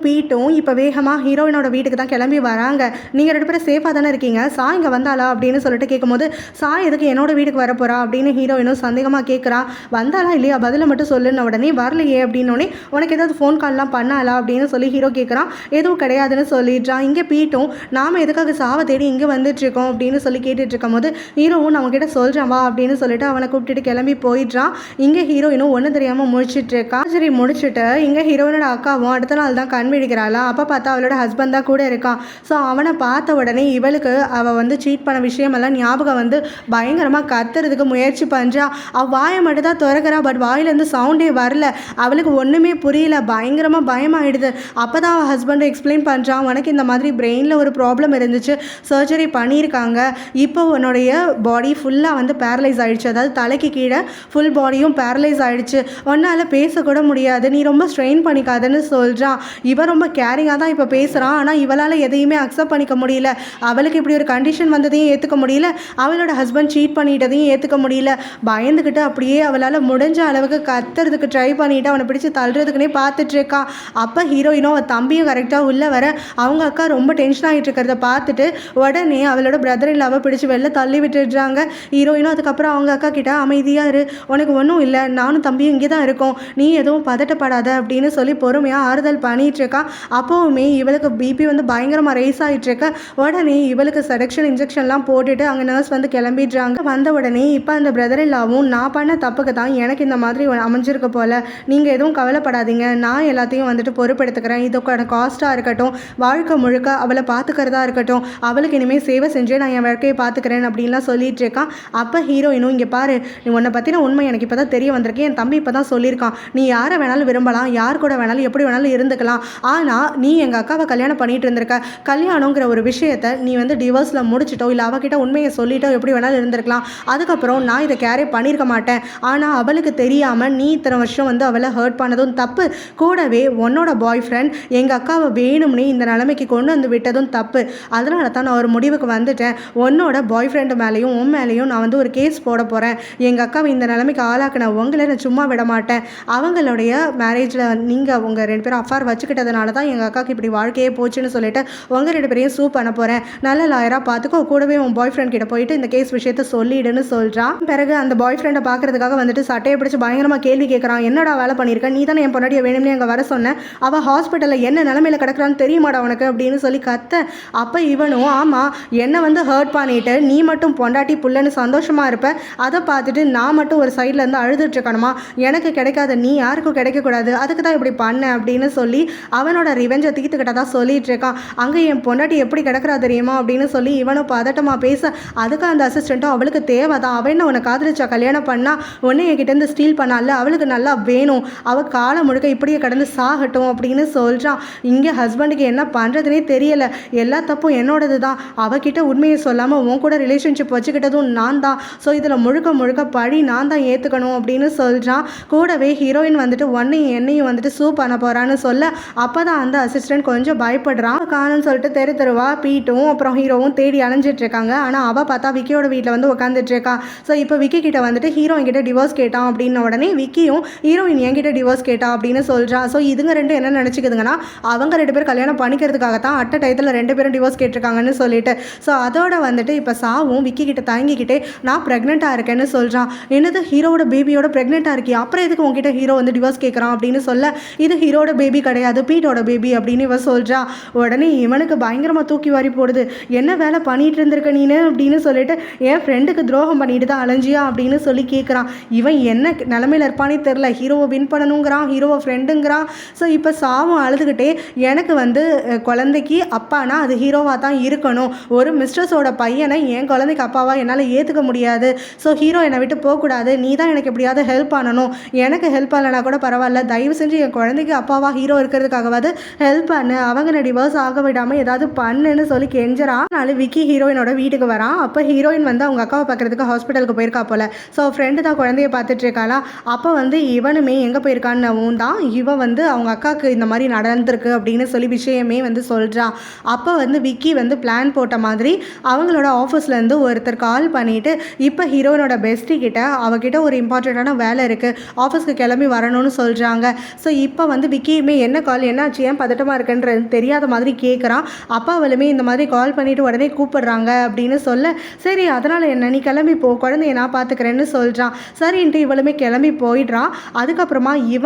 பீட்டும் இப்போ வேகமாக ஹீரோயினோட வீட்டுக்கு தான் கிளம்பி வராங்க. நீங்கள் ரெண்டு பேரும் சேஃபாக தானே இருக்கீங்க, சா இங்கே வந்தாளா அப்படின்னு சொல்லிட்டு கேட்கும்போது சா எதுக்கு என்னோட வீட்டுக்கு வரப்போறா அப்படின்னு ஹீரோயினும் சந்தேகமாக கேட்குறான். வந்தாளா இல்லையா பதிலை மட்டும் சொல்லுன்னு உடனே வரலையே அப்படின்னோடனே உனக்கு ஏதாவது ஃபோன் கால்லாம் பண்ணாளா அப்படின்னு சொல்லி ஹீரோ கேட்குறான். எதுவும் கிடையாதுன்னு சொல்லிடுறான். இங்கே பீட்டும் நாம் எதுக்காக சாவை தேடி இங்கே வந்துட்டுருக்கோம் அப்படின்னு சொல்லி கேட்டுட்டு இருக்கும் போது ஹீரோவும் நம்ம கிட்ட சொல்கிறான் வா அப்படின்னு சொல்லிட்டு அவனை கூப்பிட்டுட்டு கிளம்பி போயிடுறான். இங்கே ஹீரோயினும் ஒன்றும் தெரியாமல் முடிச்சுட்டு இருக்கான். சரி முடிச்சுட்டு இங்கே ஹீரோயினோட அக்காவும் அடுத்த நாள் தான் கண் விழிக்கிறாளா. அப்போ பார்த்தா அவளோட ஹஸ்பண்ட் தான் கூட இருக்கான். ஸோ அவனை பார்த்த உடனே இவளுக்கு அவள் வந்து சீட் பண்ண விஷயமெல்லாம் ஞாபகம் வந்து பயங்கரமாக கத்துறதுக்கு முயற்சி பண்ணுறா. அவள் வாயை மட்டும் தான் திறக்கிறா, பட் வாயிலேருந்து சவுண்டே வரல. அவளுக்கு ஒன்றுமே புரியல, பயங்கரமாக பயமாயிடுது. அப்போ தான் அவள் ஹஸ்பண்ட் எக்ஸ்பிளைன் பண்ணுறான், உனக்கு இந்த மாதிரி பிரெயினில் ஒரு ப்ராப்ளம் இருந்துச்சு, சர்ஜரி பண்ணியிருக்காங்க, இப்போ உன்னுடைய பாடி ஃபுல்லாக வந்து பேரலைஸ் ஆகிடுச்சு, அதாவது தலைக்கு கீழே ஃபுல் பாடியும் பேரலைஸ் ஆகிடுச்சு, உன்னால் பேசக்கூட முடியாது, நீ ரொம்ப ஸ்ட்ரெயின் பண்ணிக்காதுன்னு சொல்கிறான். இவன் ரொம்ப கேரிங்காக தான் இப்போ பேசுகிறான். ஆனால் இவளால் எதையுமே அக்செப்ட் பண்ணிக்க முடியல. அவளுக்கு இப்படி ஒரு கண்டிஷன் வந்ததையும் ஏற்றுக்க முடியல, அவளோட ஹஸ்பண்ட் சீட் பண்ணிட்டதையும் ஏற்றுக்க முடியல. பயந்துக்கிட்டு அப்படியே அவளால் முடிஞ்ச அளவுக்கு கத்துறதுக்கு ட்ரை பண்ணிவிட்டு அவனை பிடிச்சி தள்ளுறதுக்குனே பார்த்துட்ருக்கான். அப்போ ஹீரோயினும் அவள் தம்பியும் கரெக்டாக உள்ளே வர அவங்க அக்கா ரொம்ப டென்ஷன் ஆகிட்டு இருக்கிறத பார்த்துட்டு உடனே அவளோட பிரதர் இல்லாவை பிடிச்சி வெளில தள்ளி விட்டுடுறாங்க. ஹீரோயினும் அதுக்கப்புறம் அவங்க அக்கா கிட்ட அமைதியாக இரு, உனக்கு ஒன்றும் இல்லை, நானும் தம்பியும் இங்கே தான் இருக்கோம், நீ எதுவும் பதட்டப்படாத அப்படின்னு சொல்லி பொறுமையாக ஆறுதல் பண்ணிகிட்ருக்கான். அப்போவுமே இவளுக்கு பிபி வந்து பயங்கரமாக ரைஸ் ஆகிட்டுருக்க. உடனே இவளுக்கு செடக்ஷன் இன்ஜெக்ஷன்லாம் போட்டுட்டு அங்கே நர்ஸ் வந்து கிளம்பிடுறாங்க. வந்த உடனே இப்போ அந்த பிரதர் இல்லாவும் நான் பண்ண தப்புக்கு தான் எனக்கு இந்த மாதிரி அமைஞ்சிருக்க போல், நீங்கள் எதுவும் கவலைப்படாதீங்க, நான் எல்லாத்தையும் வந்துட்டு பொறுப்பெடுத்துக்கிறேன், இதுக்கான காஸ்ட்டாக இருக்கட்டும், வாழ்க்கை முழுக்க அவளை பார்த்துக்கிறதா இருக்கட்டும், அவளுக்கு இனிமேல் சேவை செஞ்சு நான் என் வாழ்க்கையை பார்த்துக்கிறேன் அப்படின்லாம் சொல்லிட்டு இருக்கான். அப்போ ஹீரோயினும் இங்கே பாரு, நீ உன்னை பற்றின உண்மை எனக்கு இப்போ தான் தெரிய வந்திருக்கு, என் தம்பி இப்போ தான் சொல்லியிருக்கான், நீ யாரை வேணாலும் விரும்பலாம், யார் கூட வேணாலும் எப்படி வேணாலும் இருந்துக்கலாம், ஆனால் நீ எங்கள் அக்காவை கல்யாணம் பண்ணிட்டு இருந்திருக்க, கல்யாணங்கிற ஒரு விஷயத்தை நீ வந்து டிவோர்ஸில் முடிச்சிட்டோ இல்லை அவகிட்ட உண்மையை சொல்லிட்டோ எப்படி வேணாலும் இருந்திருக்கலாம், அதுக்கப்புறம் நான் இதை கேரே பண்ணியிருக்க மாட்டேன், ஆனால் அவளுக்கு தெரியாமல் நீ இத்தனை வருஷம் வந்து அவளை ஹர்ட் பண்ணதும் தப்பு, கூடவே உன்னோட பாய் ஃப்ரெண்ட் எங்கள் அக்காவை வேணும்னே இந்த நிலைமைக்கு கொண்டு வந்து விட்டதும் தப்பு, அதனால தான் நான் ஒரு முடிவுக்கு வந்துட்டேன், உன்னோட பாய் ஃப்ரெண்டு மேலேயும் உன் மேலேயும் நான் வந்து ஒரு கேஸ் போட போகிறேன், எங்கள் அக்காவை இந்த நிலைமைக்கு ஆளாக்கின உங்களை நான் சும்மா விட மாட்டேன், அவங்களுடைய மேரேஜில் நீங்கள் உங்கள் ரெண்டு பேரும் அஃபார் வச்சுக்கிட்டதுனால தான் எங்கள் அக்காவுக்கு இப்படி வாழ்க்கையே போச்சுன்னு சொல்லிட்டு உங்கள் ரெண்டு பேரையும் சூ பண்ண போகிறேன், நல்ல லாயராக பார்த்துக்கோ, கூடவே உன் பாய் ஃப்ரெண்ட் கிட்ட போயிட்டு இந்த கேஸ் விஷயத்தை சொல்லிடுன்னு சொல்கிறான். பிறகு அந்த பாய் ஃப்ரெண்டை பார்க்கறதுக்காக வந்துட்டு சட்டையை பிடிச்சி பயங்கரமாக கேள்வி கேட்குறான், என்னடா வேலை பண்ணியிருக்கேன், நீ தானே என் பொண்டாட்டியை வேணும்னே அங்கே வர சொன்னேன், அவள் ஹாஸ்பிட்டலில் என்ன நிலமையில் கிடக்குறான்னு தெரியுமாடா உனக்கு அப்படின்னு சொல்லி கத்த. அப்போ இவனும் ஆமாம், என்னை வந்து ஹர்ட் பண்ணிட்டு நீ மட்டும் பொண்டாட்டி புள்ளன்னு சந்தோஷமாக இருப்ப, அதை பார்த்துட்டு நான் மட்டும் ஒரு சைடில் இருந்து அழுதுட்ருக்கணுமா, எனக்கு கிடைக்காத நீ யாருக்கும் கிடைக்கக்கூடாது, அதுக்கு தான் இப்படி பண்ண அப்படின்னு சொல்லி அவனோட ரிவெஞ்சை தீர்த்துக்கிட்டதா சொல்லிட்டு இருக்கான். அங்கே என் பொண்டாட்டி எப்படி கிடக்குறா தெரியுமா அப்படின்னு சொல்லி இவனும் பதட்டமாக பேச, அதுக்கு அந்த அசிஸ்டண்ட்டும் அவளுக்கு தேவை தான், அவன் என்ன உன்னை காதலிச்சா கல்யாணம் பண்ணா, ஒன்று என்கிட்டேருந்து ஸ்டீல் பண்ணால, அவளுக்கு அவளுக்கு நல்லா வேணும், அவள் காலம் முழுக்க இப்படியே கடந்து சாகட்டும் அப்படின்னு சொல்கிறான். இங்கே ஹஸ்பண்டுக்கு என்ன பண்ணுறதுனே தெரியலை. எல்லா தப்பும் என்னோடது தான். அவகிட்ட உண்மையை சொல்லாமல் உன் கூட ரிலேஷன்ஷிப் வச்சுக்கிட்டதும் நான் தான். ஸோ இதில் முழுக்க முழுக்க பழி நான் தான் ஏற்றுக்கணும் அப்படின்னு சொல்கிறான். கூடவே ஹீரோயின் வந்துட்டு ஒன்னையும் என்னையும் வந்துட்டு சூ பண்ண போகிறான்னு சொல்ல அப்போ தான் அந்த அசிஸ்டன்ட் கொஞ்சம் பயப்படுறான். காணுன்னு சொல்லிட்டு தெரு தெருவா பீட்டும் அப்புறம் ஹீரோவும் தேடி அலைஞ்சிட்டு இருக்காங்க. ஆனால் அவள் பார்த்தா விக்கியோட வீட்டில் வந்து உட்காந்துட்டு இருக்கா. ஸோ இப்போ விக்கி கிட்ட வந்துட்டு ஹீரோயின் கிட்ட டிவோர்ஸ் கேட்டான் அப்படின்ன உடனே விக்கியும் ஹீரோயின் என்கிட்ட டிவோர்ஸ் கேட்டா அப்படின்னு சொல்கிறா. ஸோ இதுங்க ரெண்டு என்ன நினச்சிக்குதுங்கன்னா அவங்க ரெண்டு பேரும் கல்யாணம் பண்ணிக்கிறதுக்காகத்தான் அட்ட டயத்தில் ரெண்டு பேரும் டிவோர்ஸ் கேட்டிருக்காங்கன்னு சொல்லிட்டு. ஸோ அதோட வந்துட்டு இப்போ சாவும் விக்கி கிட்ட தயங்கிக்கிட்டே நான் ப்ரெக்னெண்ட்டாக இருக்கேன்னு சொல்கிறான். என்னது ஹீரோட பேபியோட ப்ரெக்னெண்ட்டாக இருக்கி, அப்புறம் எதுக்கு உங்ககிட்ட ஹீரோ வந்து டிவோர்ஸ் கேட்குறான் அப்படின்னு சொல்ல இது ஹீரோட பேபி கிடையாது, பீட்டோட பேபி அப்படின்னு இவ சொல்கிறா. உடனே இவனுக்கு பயங்கரமாக தூக்கி வாரி போடுது. என்ன வேலை பண்ணிட்டு இருந்திருக்க நீனு அப்படின்னு சொல்லிட்டு என் ஃப்ரெண்டுக்கு துரோகம் பண்ணிட்டு தான் அலைஞ்சியா அப்படின்னு சொல்லி கேட்குறான். இவன் என்ன நிலமையில இருப்பானே தெரில. ஹீரோவை வின் பண்ணணுங்கிறான், ஹீரோவை ஃப்ரெண்டுங்கிறான். ஸோ இப்போ சாவும் அழுதுகிட்டே எனக்கு வந்து குழந்தைக்கு அப்பானா அது ஹீரோவாக தான் இருக்கணும், ஒரு மிஸ்ட்ரஸோட பையனை என் குழந்தைக்கு அப்பாவா என்னால் ஏற்றுக்க முடியாது. ஸோ ஹீரோ என்னை விட்டு போகக்கூடாது, நீ தான் எனக்கு எப்படியாவது ஹெல்ப் பண்ணணும், எனக்கு ஹெல்ப் பண்ணலனா கூட பரவாயில்ல, தயவு செஞ்சு என் குழந்தைக்கு அப்பாவா ஹீரோ இருக்கிறதுக்காகவாது ஹெல்ப் பண்ணு, அவங்க டிவோர்ஸ் ஆக விடாமல் ஏதாவது பண்ணுன்னு சொல்லி கெஞ்சரா. அதனால விக்கி ஹீரோயினோட வீட்டுக்கு வரான். அப்போ ஹீரோயின் வந்து அவங்க அக்காவை பார்க்கறதுக்கு ஹாஸ்பிட்டலுக்கு போயிருக்கா போல. ஸோ ஃப்ரெண்டு தான் குழந்தைய பார்த்துட்டு இருக்காளா. அப்போ வந்து இவனுமே எங்கே போயிருக்கான்னு தான் இவன் வந்து அவங்க அக்காவுக்கு இந்த மாதிரி நடந்திருக்கு அப்படின்னு சொல்லி விஷயமே வந்து சொல்கிறான். அப்போ வந்து விக்கி வந்து பிளான் போட்ட மாதிரி அவங்களோட ஆஃபீஸ்லேருந்து ஒருத்தர் கால் பண்ணிவிட்டு இப்போ ஹீரோயினோட பெஸ்டி கிட்ட அவகிட்ட ஒரு இம்பார்ட்டண்ட்டான வேலை இருக்குது, ஆஃபீஸ்க்கு கிளம்பி வரணும்னு சொல்கிறாங்க. ஸோ இப்போ வந்து விக்கியுமே என்ன கால் என்னாச்சு ஏன் பதட்டமாக இருக்குன்றது தெரியாத மாதிரி கேட்குறான். அப்பா அவளுமே இந்த மாதிரி கால் பண்ணிவிட்டு உடனே கூப்பிடுறாங்க அப்படின்னு சொல்ல சரி அதனால் என்ன நீ கிளம்பி போ, குழந்தைய நான் பார்த்துக்கிறேன்னு சொல்கிறான். சரின்ட்டு இவளுமே கிளம்பி போயிடுறான். அதுக்கப்புறமா இவ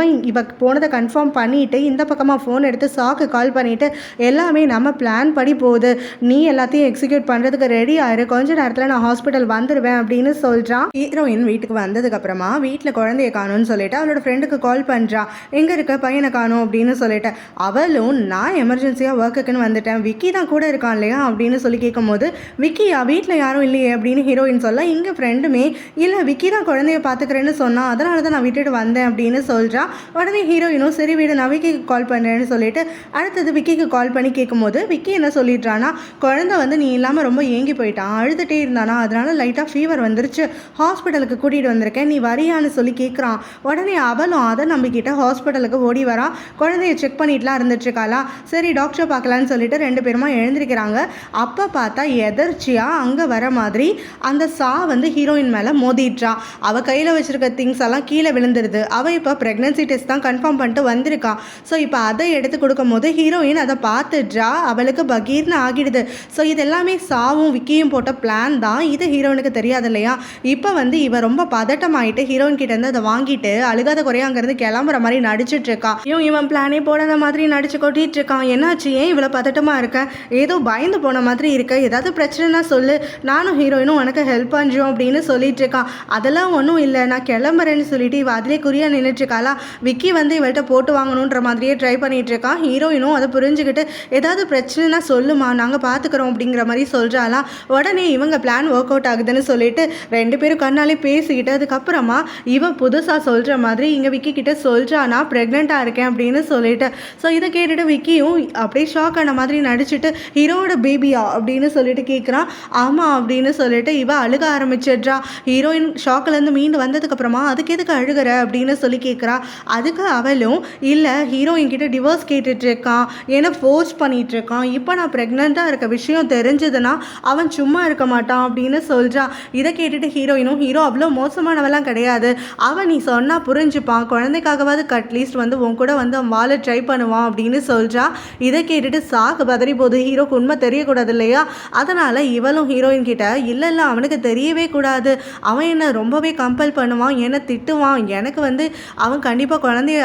போனதை கன்ஃபார்ம் பண்ணிவிட்டு இந்த பக்கமாக ஃபோன் எடுத்து சாக்கு கால் பண்ணிவிட்டு எல்லாமே நம்ம பிளான் படி போகுது, நீ எல்லாத்தையும் எக்ஸிக்யூட் பண்ணுறதுக்கு ரெடி ஆயிரு, கொஞ்ச நேரத்தில் நான் ஹாஸ்பிட்டல் வந்துடுவேன் அப்படின்னு சொல்கிறான். ஹீரோயின் வீட்டுக்கு வந்ததுக்கப்புறமா வீட்டில் குழந்தைய காணும்னு சொல்லிட்டு அவளோட ஃப்ரெண்டுக்கு கால் பண்ணுறான். எங்கே இருக்க பையனை காணும் அப்படின்னு சொல்லிட்டு அவளும் நான் எமர்ஜென்சியாக ஒர்க்குக்குன்னு வந்துட்டேன், விக்கி தான் கூட இருக்கான் இல்லையா அப்படின்னு சொல்லி கேட்கும்போது விக்கியா வீட்டில் யாரும் இல்லையே அப்படின்னு ஹீரோயின் சொல்ல இங்கே ஃப்ரெண்டுமே இல்லை விக்கி தான் குழந்தைய பார்த்துக்கிறேன்னு சொன்னான், அதனால தான் நான் விட்டுட்டு வந்தேன் அப்படின்னு சொல்கிறான். உடனே ஹீரோயினும் சரி வீடு நான் விக்கிக்கு கால் பண்ணுறேன்னு சொல்லிட்டு அடுத்தது விக்கிக்கு கால் பண்ணி கேட்கும்போது விக்கி என்ன சொல்லிடுறான்னா குழந்தை வந்து நீ இல்லாமல் ரொம்ப ஏங்கி போயிட்டான், அழுதுகிட்டே இருந்தானா, அதனால லைட்டாக ஃபீவர் வந்துருச்சு, ஹாஸ்பிட்டலுக்கு கூட்டிகிட்டு வந்திருக்கேன், நீ வரியான்னு சொல்லி கேட்குறான். உடனே அவளும் அதை நம்பிக்கிட்ட ஹாஸ்பிட்டலுக்கு ஓடி வரான். குழந்தைய செக் பண்ணிட்டுலாம் இருந்துட்டுருக்காளா. சரி டாக்டரை பார்க்கலான்னு சொல்லிட்டு ரெண்டு பேருமா எழுந்திருக்கிறாங்க. அப்போ பார்த்தா எதர்ச்சியாக அங்கே வர மாதிரி அந்த சா வந்து ஹீரோயின் மேலே மோதிடுறா. அவள் கையில் வச்சுருக்க திங்ஸ் எல்லாம் கீழே விழுந்துருது. அவள் இப்போ ப்ரெக்னன்சி டெஸ்ட் தான் கன்ஃபார்ம் பண்ணிட்டு வந்திருக்கா. ஸோ இப்போ அதை எடுத்து கொடுக்கும் போது ஹீரோயின் அதை பார்த்துட்றா. அவளுக்கு பகீர்னு ஆகிடுது. ஸோ இது எல்லாமே சாவும் விக்கியும் போட்ட பிளான் தான், இது ஹீரோயினுக்கு தெரியாது இல்லையா. இப்போ வந்து இவ ரொம்ப பதட்டமாயிட்டு ஹீரோயின் கிட்டேருந்து அதை வாங்கிட்டு அழுகாத குறையா அங்கேருந்து கிளம்புற மாதிரி நடிச்சிட்டு இருக்கா. இவன் பிளானே போடாத மாதிரி நடிச்சு கொட்டிட்டு இருக்கான். என்னாச்சு ஏன் இவ்வளோ பதட்டமாக இருக்க, ஏதோ பயந்து போன மாதிரி இருக்க, ஏதாவது பிரச்சனைனா சொல்லு, நானும் ஹீரோயினும் உனக்கு ஹெல்ப் பண்ணுறோம் அப்படின்னு சொல்லிட்டு இருக்கான். அதெல்லாம் ஒன்றும் இல்லை நான் கிளம்புறேன்னு சொல்லிட்டு இவ அதிலே குறியா நின்றுட்டுருக்காளா. விக்கி வந்து இவள்கிட்ட போட்டு வாங்கணுன்ற மாதிரியே ட்ரை பண்ணிட்டு இருக்கான். ஹீரோயினும் அதை புரிஞ்சுக்கிட்டு ஏதாவது பிரச்சனைனா சொல்லுமா நாங்கள் பார்த்துக்குறோம் அப்படிங்கிற மாதிரி சொல்கிறாளா. உடனே இவங்க பிளான் ஒர்க் அவுட் ஆகுதுன்னு சொல்லிட்டு ரெண்டு பேரும் கண்ணாலே பேசிக்கிட்டு அதுக்கப்புறமா இவன் புதுசாக சொல்கிற மாதிரி இங்கே விக்கி கிட்ட சொல்கிறா நான் ப்ரெக்னெண்ட்டாக இருக்கேன் அப்படின்னு சொல்லிட்டு. ஸோ இதை கேட்டுட்டு விக்கியும் அப்படியே ஷாக் ஆன மாதிரி நடிச்சுட்டு ஹீரோவோட பேபியா அப்படின்னு சொல்லிட்டு கேட்குறான். ஆமாம் அப்படின்னு சொல்லிட்டு இவ அழுக ஆரம்பிச்சிடுறா. ஹீரோயின் ஷாக்கிலேருந்து மீண்டு வந்ததுக்கப்புறமா அதுக்கு எதுக்கு அழுகிற அப்படின்னு சொல்லி கேட்குறா. அதுக்கு அவளும் இல்லை ஹீரோயின் கிட்ட டிவோர்ஸ் கேட்டுட்ருக்கான், ஏன்னா ஃபோர்ஸ் பண்ணிகிட்ருக்கான், இப்போ நான் ப்ரெக்னெண்ட்டாக இருக்க விஷயம் தெரிஞ்சதுன்னா அவன் சும்மா இருக்க மாட்டான் அப்படின்னு சொல்கிறான். இதை கேட்டுட்டு ஹீரோயினும் ஹீரோ அவ்வளோ மோசமானவெல்லாம் கிடையாது, அவன் நீ சொன்னால் புரிஞ்சுப்பான், குழந்தைக்காகவாது அட்லீஸ்ட் வந்து உன் கூட வந்து அவன் வாழ ட்ரை பண்ணுவான் அப்படின்னு சொல்கிறா. இதை கேட்டுட்டு சாக்கு பதறி போது ஹீரோக்கு உண்மை தெரியக்கூடாது இல்லையா. அதனால் இவளும் ஹீரோயின் கிட்ட இல்லை இல்லை அவனுக்கு தெரியவே கூடாது, அவன் என்னை ரொம்பவே கம்பல் பண்ணுவான், என்னை திட்டுவான், எனக்கு வந்து அவன் கண்டிப்பாக குழந்தைய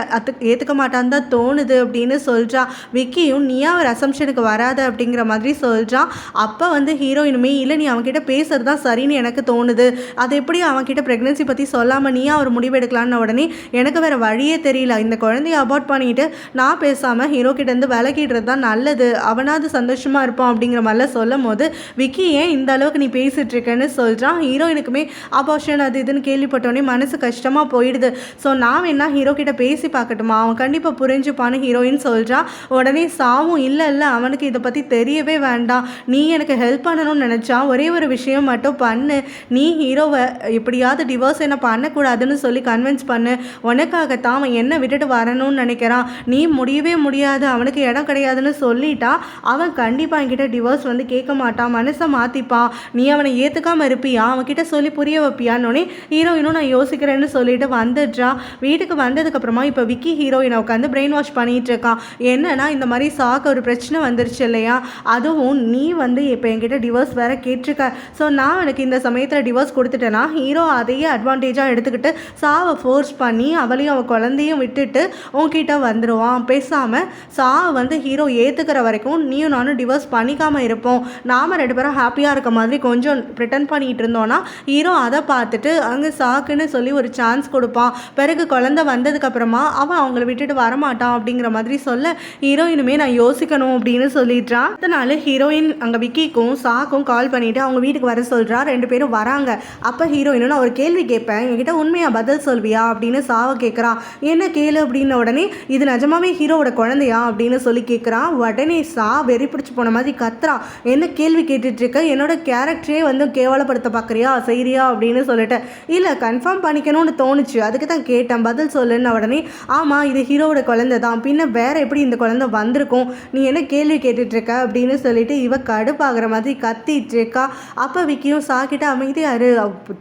ஏற்றுக்க மாட்டான்னு தான் தோணுது அப்படின்னு சொல்கிறா. விக்கியும் நீயா ஒரு அசம்ஷனுக்கு வராத அப்படிங்கிற மாதிரி சொல்கிறான். அப்போ வந்து ஹீரோயினுமே இல்லை நீ அவன்கிட்ட பேசுறது தான் சரின்னு எனக்கு தோணுது, அது எப்படி அவன்கிட்ட ப்ரெக்னன்சி பற்றி சொல்லாமல் நீயா ஒரு முடிவு எடுக்கலான்னு உடனே எனக்கு வேறு வழியே தெரியல, இந்த குழந்தைய அபார்ட் பண்ணிவிட்டு நான் பேசாமல் ஹீரோ கிட்டேருந்து விலகிடுறது தான் நல்லது, அவனாவது சந்தோஷமாக இருப்பான் அப்படிங்கிற மாதிரிலாம் சொல்லும் போது விக்கி ஏன் இந்த அளவுக்கு நீ பேசிகிட்டு இருக்கேன்னு சொல்கிறான். ஹீரோயினுக்குமே அபார்ஷன் அது இதுன்னு கேள்விப்பட்டோடனே மனசு கஷ்டமாக போயிடுது. ஆகிடுது. ஸோ நான் வேணா ஹீரோ கிட்ட பேசி பார்க்கட்டுமா, அவன் கண்டிப்பாக புரிஞ்சுப்பான்னு ஹீரோயின் சொல்கிறா. உடனே சாவும் இல்லை இல்லை அவனுக்கு இதை பற்றி தெரியவே வேண்டாம், நீ எனக்கு ஹெல்ப் பண்ணணும்னு நினச்சா ஒரே ஒரு விஷயம் மட்டும் பண்ணு, நீ ஹீரோவை எப்படியாவது டிவோர்ஸ் என்ன பண்ணக்கூடாதுன்னு சொல்லி கன்வின்ஸ் பண்ணு, உனக்காகத்தான் அவன் என்ன விட்டுட்டு வரணும்னு நினைக்கிறான், நீ முடியவே முடியாது அவனுக்கு இடம் கிடையாதுன்னு சொல்லிட்டா அவன் கண்டிப்பாக என்கிட்ட டிவோர்ஸ் வந்து கேட்க மாட்டான், மனசை மாற்றிப்பான், நீ அவனை ஏற்றுக்காமல் இருப்பியா, அவன்கிட்ட சொல்லி புரிய வைப்பியான்னு ஹீரோயினும் நான் யோசிக்கிறேன்னு சொல்லிட்டு வந்துடுறா. வீட்டுக்கு வந்ததுக்கப்புறமா இப்போ விக்கி ஹீரோயினை உட்காந்து பிரெயின் வாஷ் பண்ணிகிட்டு இருக்கான். என்னன்னா இந்த மாதிரி சாக்கு ஒரு பிரச்சனை வந்துருச்சு இல்லையா, அதுவும் நீ வந்து இப்போ என்கிட்ட டிவோர்ஸ் வேற கேட்டிருக்க, ஸோ நான் எனக்கு இந்த சமயத்தில் டிவோர்ஸ் கொடுத்துட்டேன்னா ஹீரோ அதையே அட்வான்டேஜாக எடுத்துக்கிட்டு சாவை ஃபோர்ஸ் பண்ணி அவளையும் அவள் குழந்தையும் விட்டுட்டு உன்கிட்ட வந்துடுவான். பேசாமல் சாவை வந்து ஹீரோ ஏற்றுக்கிற வரைக்கும் நீயும் நானும் டிவோர்ஸ் பண்ணிக்காமல் இருப்போம், நாம் 2 பேரும் ஹாப்பியாக இருக்க மாதிரி கொஞ்சம் ப்ரிட்டன் பண்ணிகிட்டு இருந்தோன்னா ஹீரோ அதை பார்த்துட்டு அங்கே சாக்குன்னு சொல்லி ஒரு சான்ஸ் கொடுப்பான். பிறகு குழந்தை வந்ததுக்கப்புறமா அவன் அவங்கள விட்டுட்டு வரமாட்டான் அப்படிங்கிற மாதிரி சொல்ல ஹீரோயினுமே நான் யோசிக்கணும் அப்படின்னு சொல்லிடுறான். அதனால ஹீரோயின் அங்கே விக்கிக்கும் சாக்கும் கால் பண்ணிவிட்டு அவங்க வீட்டுக்கு வர சொல்கிறா. 2 பேரும் வராங்க. அப்போ ஹீரோயினும் நான் ஒரு கேள்வி கேட்பேன், என்கிட்ட உண்மையாக பதில் சொல்வியா அப்படின்னு சாவை கேட்குறான். என்ன கேளு அப்படின்ன உடனே இது நிஜமாவே ஹீரோவோட குழந்தையா அப்படின்னு சொல்லி கேட்குறான். உடனே சா வெறி பிடிச்சி போன மாதிரி கத்துறா, என்ன கேள்வி கேட்டுட்ருக்க, என்னோட கேரக்டரே வந்து கேவலப்படுத்த பார்க்குறியா செய்கிறியா அப்படின்னு சொல்லிட்டு, இல்லை கன்ஃபார்ம் பண்ணிக்கணும்னு தோணுச்சு அதுக்கு தான் கேட்டேன், பதில் சொல்லுன்னு. உடனே ஆமாம் இது ஹீரோவோட குழந்தை தான், பின்ன வேற எப்படி இந்த குழந்தை வந்திருக்கும், நீ என்ன கேள்வி கேட்டுட்ருக்க அப்படின்னு சொல்லிட்டு இவ கடுப்பாகிற மாதிரி கத்திட்டு இருக்கா. அப்போ விக்கியும் சாக்கிட்ட அமைதியாரு,